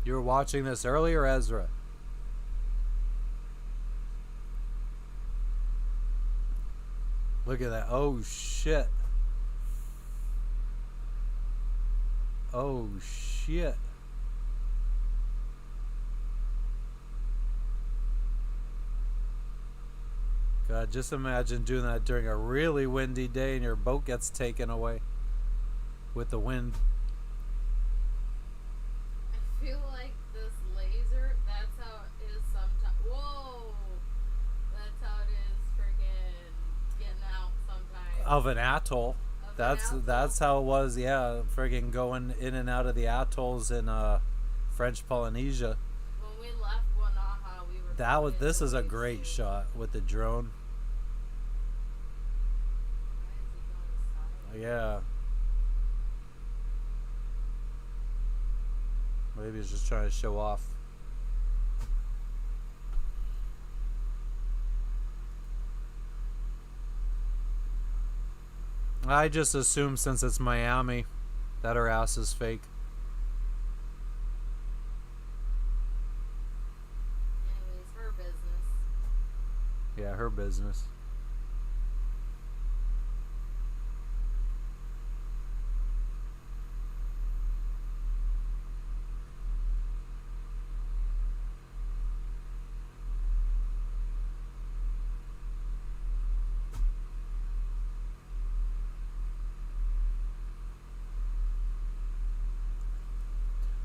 You were watching this earlier, Ezra? Look at that. Oh shit. Oh shit. God, just imagine doing that during a really windy day and your boat gets taken away with the wind. I feel like this laser, that's how it is sometimes. Whoa! That's how it is freaking getting out sometimes. Of an atoll. Of an atoll. That's how it was, yeah. Friggin' going in and out of the atolls in French Polynesia. When we left Guanaja, we were. This is a great shot with the drone. Why is he going silent? Yeah. Maybe he's just trying to show off. I just assume since it's Miami that her ass is fake. Anyways, her business. Yeah, her business.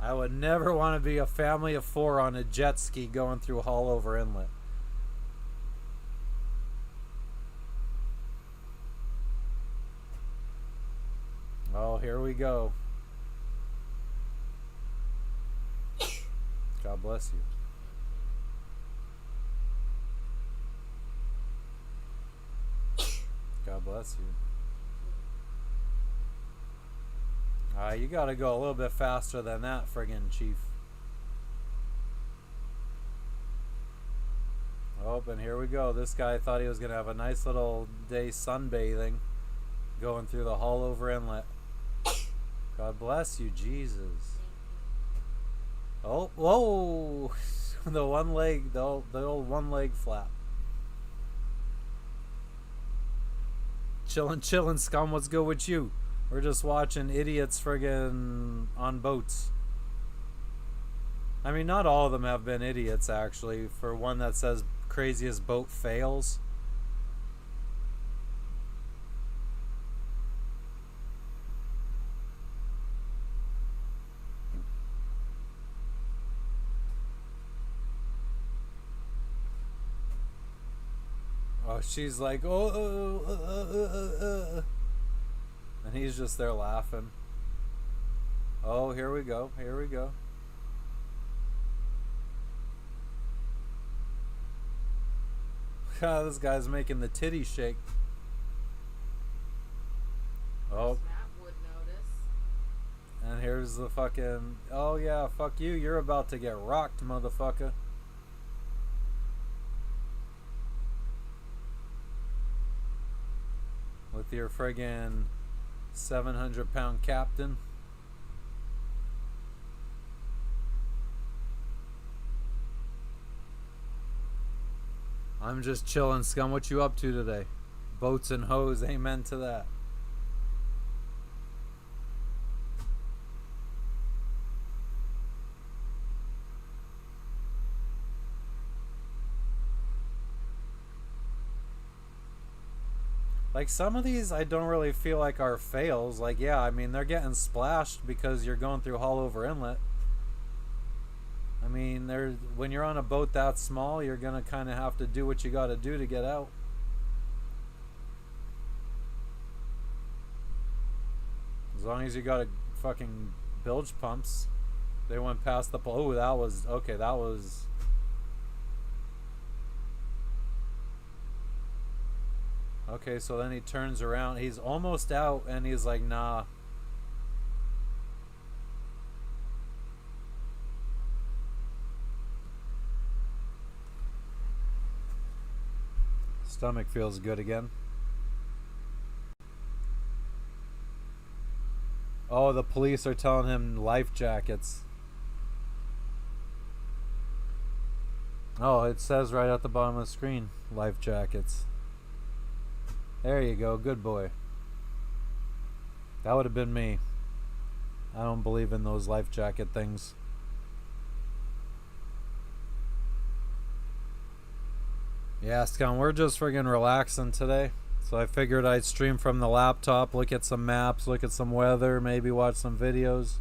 I would never want to be a family of 4 on a jet ski going through Haulover Inlet. Oh, here we go. God bless you. God bless you. You gotta go a little bit faster than that, friggin' chief. Oh, and here we go. This guy thought he was gonna have a nice little day sunbathing, going through the Haulover Inlet. God bless you, Jesus. Oh, whoa! The one leg, the old one leg flap. Chillin', scum. What's good with you? We're just watching idiots friggin' on boats. I mean, not all of them have been idiots, actually. For one that says craziest boat fails. Oh, she's like, and he's just there laughing. Oh, here we go. Here we go. God, this guy's making the titty shake. Oh. Matt would notice. And here's the fucking... Oh, yeah, fuck you. You're about to get rocked, motherfucker. With your friggin' 700-pound captain. I'm just chilling, scum. What you up to today? Boats and hoes, amen to that. Like, some of these I don't really feel like are fails. Like, yeah, I mean, they're getting splashed because you're going through Haulover Inlet. I mean, when you're on a boat that small, you're going to kind of have to do what you got to do to get out. As long as you got a fucking bilge pumps. They went past the... Oh, that was... Okay, that was... Okay, so then he turns around. He's almost out, and he's like, nah. Stomach feels good again. Oh, the police are telling him life jackets. Oh, it says right at the bottom of the screen, life jackets. There you go, good boy. That would have been me. I don't believe in those life jacket things. Yeah, Scum, we're just friggin' relaxing today. So I figured I'd stream from the laptop, look at some maps, look at some weather, maybe watch some videos.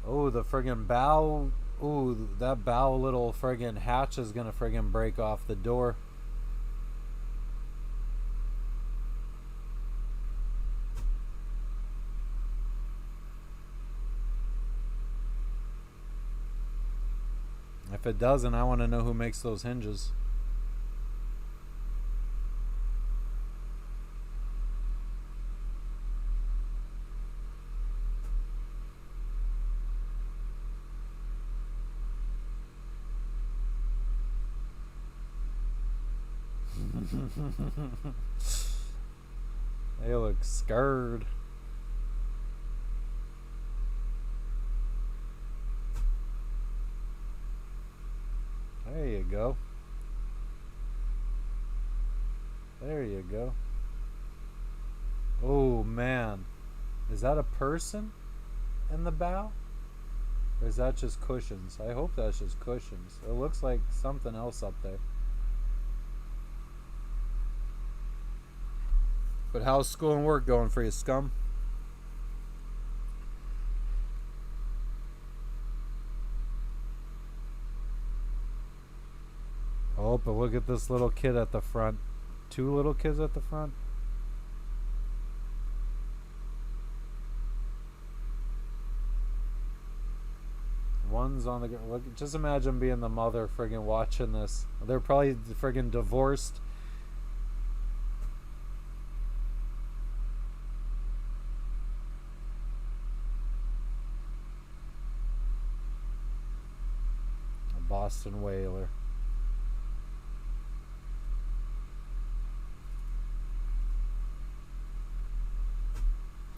Oh, the friggin' bow. Ooh, that bow little friggin' hatch is gonna friggin' break off the door. If it doesn't, I want to know who makes those hinges. They look scared. There you go. There you go. Oh man. Is that a person in the bow? Or is that just cushions? I hope that's just cushions. It looks like something else up there. But how's school and work going for you, Scum? Oh, but look at this little kid at the front. Two little kids at the front. One's on the... Look, just imagine being the mother friggin' watching this. They're probably friggin' divorced. A Boston whaler.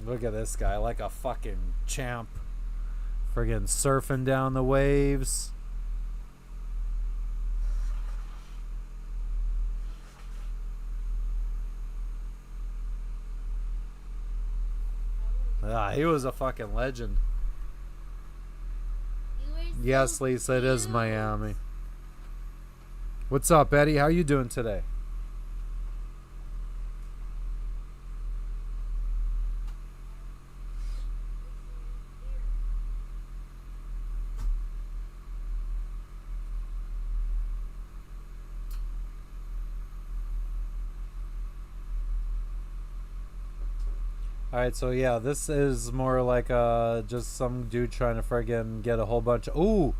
Look at this guy, like a fucking champ. Friggin' surfing down the waves. Ah, he was a fucking legend. You were so Yes, Lisa, it is cute. Miami. What's up, Eddie? How you doing today? Alright, so yeah, this is more like just some dude trying to friggin' get a whole bunch of... Ooh!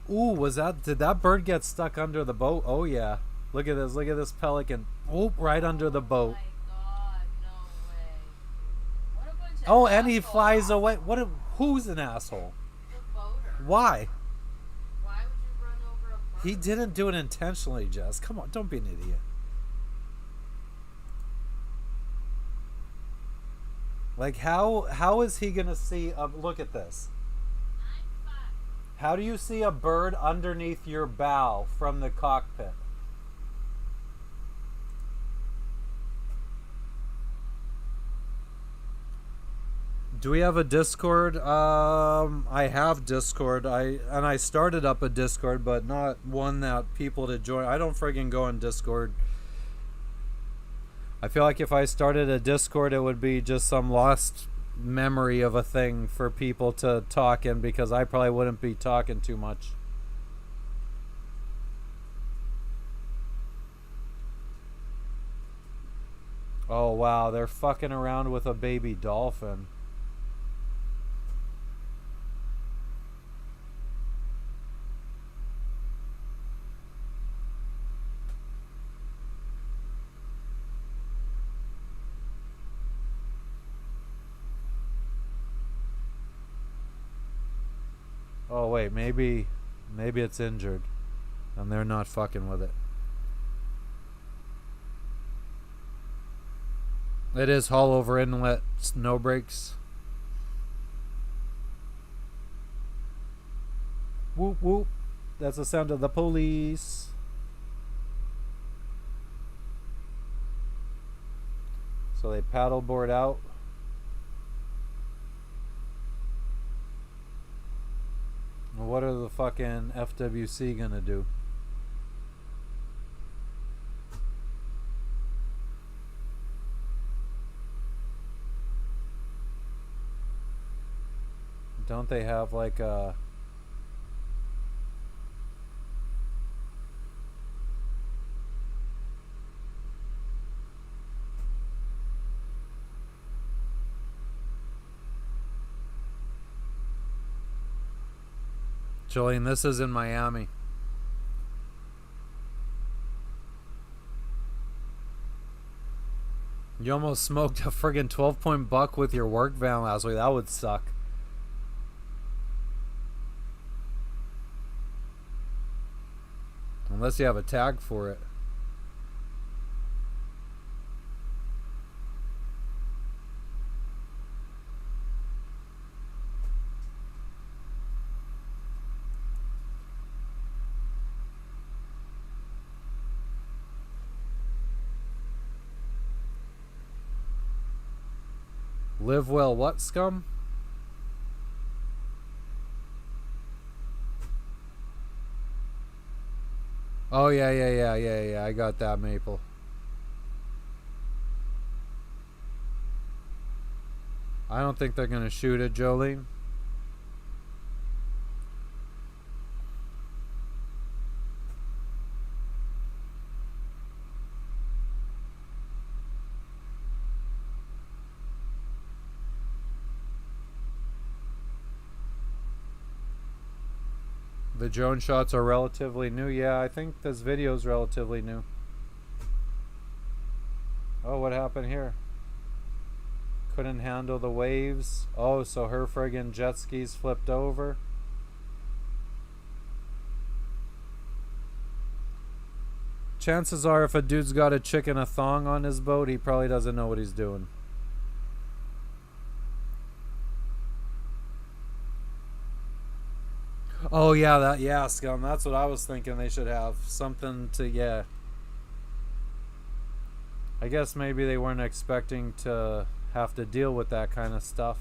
Ooh, did that bird get stuck under the boat? Oh yeah. Look at this pelican. Oop, right under the boat. Oh my god, no way. What a bunch of Oh, and he assholes. flies away. Who's an asshole? The boater. Why? Why would you run over a bird? He didn't do it intentionally, Jess. Come on, don't be an idiot. Like, how is he gonna see look at this. I'm fucked. How do you see a bird underneath your bow from the cockpit? Do we have a Discord? I have Discord. I started up a Discord, but not one that people to join. I don't friggin' go on Discord. I feel like if I started a Discord, it would be just some lost memory of a thing for people to talk in, because I probably wouldn't be talking too much. Oh wow, they're fucking around with a baby dolphin. Oh wait, maybe it's injured and they're not fucking with it. It is haul over inlet, no brakes. Whoop whoop. That's the sound of the police. So they paddleboard out. What are the fucking FWC gonna do? Don't they have like a... Jolene, this is in Miami. You almost smoked a friggin' 12-point buck with your work van last week. That would suck. Unless you have a tag for it. Live well, what, scum? Oh, yeah. I got that, Maple. I don't think they're gonna shoot it, Jolene. The drone shots are relatively new. Yeah, I think this video is relatively new. Oh, what happened here? Couldn't handle the waves. Oh, so her friggin' jet skis flipped over. Chances are if a dude's got a chick in a thong on his boat, he probably doesn't know what he's doing. Oh yeah, that yeah, scum. That's what I was thinking. They should have something to yeah. I guess maybe they weren't expecting to have to deal with that kind of stuff.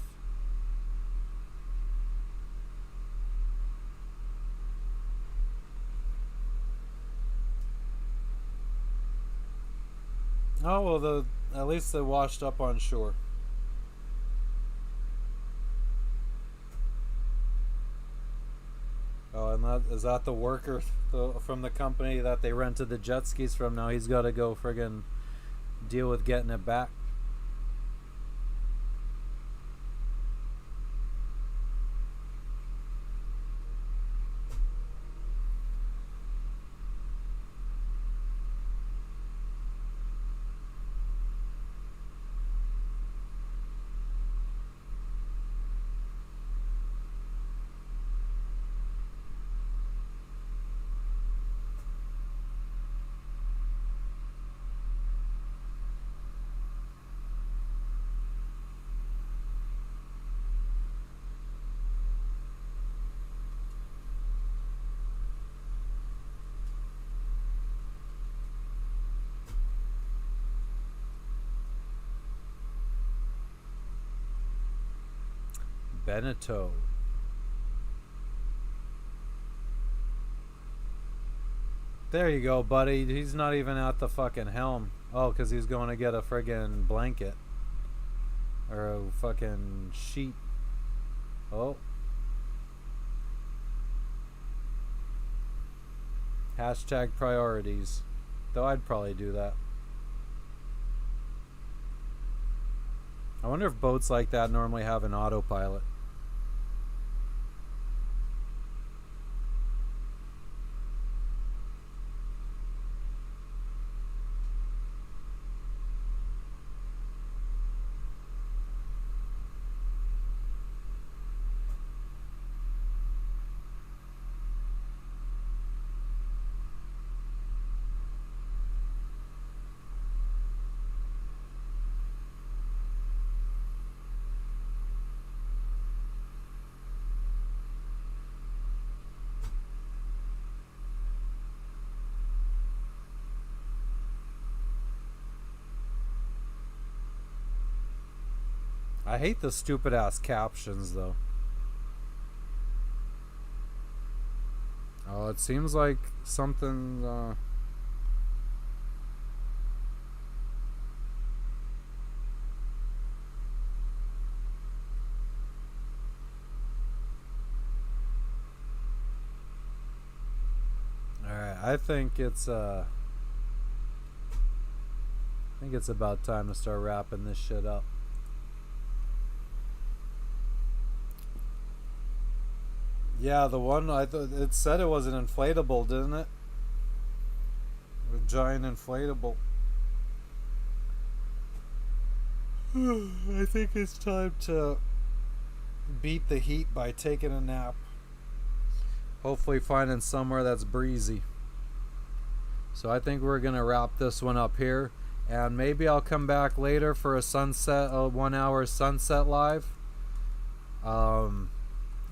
Oh well, at least they washed up on shore. Oh, and that is that the worker from the company that they rented the jet skis from. Now he's got to go friggin' deal with getting it back. Beneteau. There you go, buddy. He's not even at the fucking helm. Oh, because he's going to get a friggin' blanket. Or a fucking sheet. Oh. Hashtag priorities. Though I'd probably do that. I wonder if boats like that normally have an autopilot. I hate the stupid ass captions though. Oh, it seems like something Alright, I think it's about time to start wrapping this shit up. Yeah, the one I thought it said it was an inflatable, didn't it? A giant inflatable. I think it's time to beat the heat by taking a nap. Hopefully finding somewhere that's breezy. So I think we're gonna wrap this one up here, and maybe I'll come back later for a 1 hour sunset live.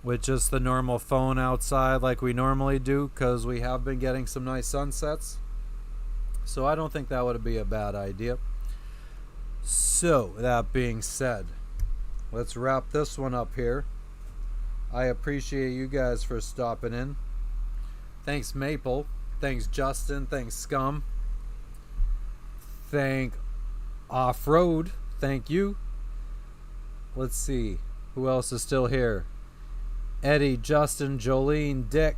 With just the normal phone outside like we normally do, because we have been getting some nice sunsets. So I don't think that would be a bad idea. So that being said, let's wrap this one up here. I appreciate you guys for stopping in. Thanks Maple, thanks Justin, thanks Scum, thank Off-Road, thank you. Let's see who else is still here. Eddie, Justin, Jolene, Dick,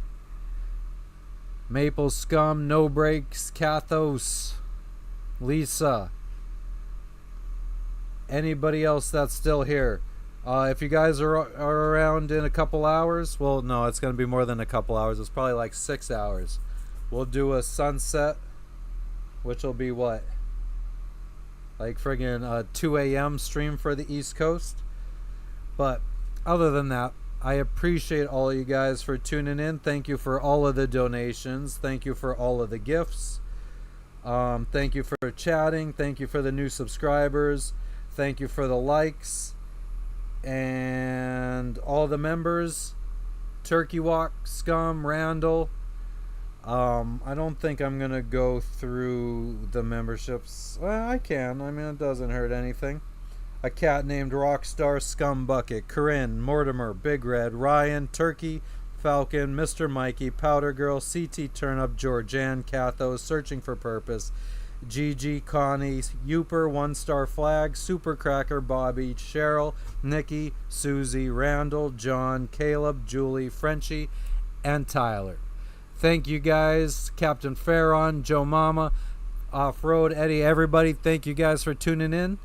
Maple, Scum, No Breaks, Kathos, Lisa, anybody else that's still here. If you guys are around in a couple hours, well, no, it's going to be more than a couple hours. It's probably like 6 hours. We'll do a sunset, which will be what? Like friggin' 2 a.m. stream for the East Coast. But other than that, I appreciate all of you guys for tuning in. Thank you for all of the donations. Thank you for all of the gifts. Thank you for chatting. Thank you for the new subscribers. Thank you for the likes. And all the members. Turkey Walk, Scum, Randall. I don't think I'm gonna go through the memberships. Well, I can. I mean, it doesn't hurt anything. A cat named Rockstar, Scum Bucket, Corinne, Mortimer, Big Red, Ryan, Turkey, Falcon, Mr. Mikey, Powder Girl, CT Turnip, Georgianne, Catho, Searching for Purpose, Gigi, Connie, Youper, One Star Flag, Super Cracker, Bobby, Cheryl, Nikki, Susie, Randall, John, Caleb, Julie, Frenchie, and Tyler. Thank you guys, Captain Farron, Joe Mama, Off-Road, Eddie, everybody. Thank you guys for tuning in.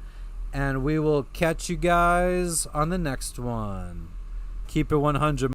And we will catch you guys on the next one. Keep it 100.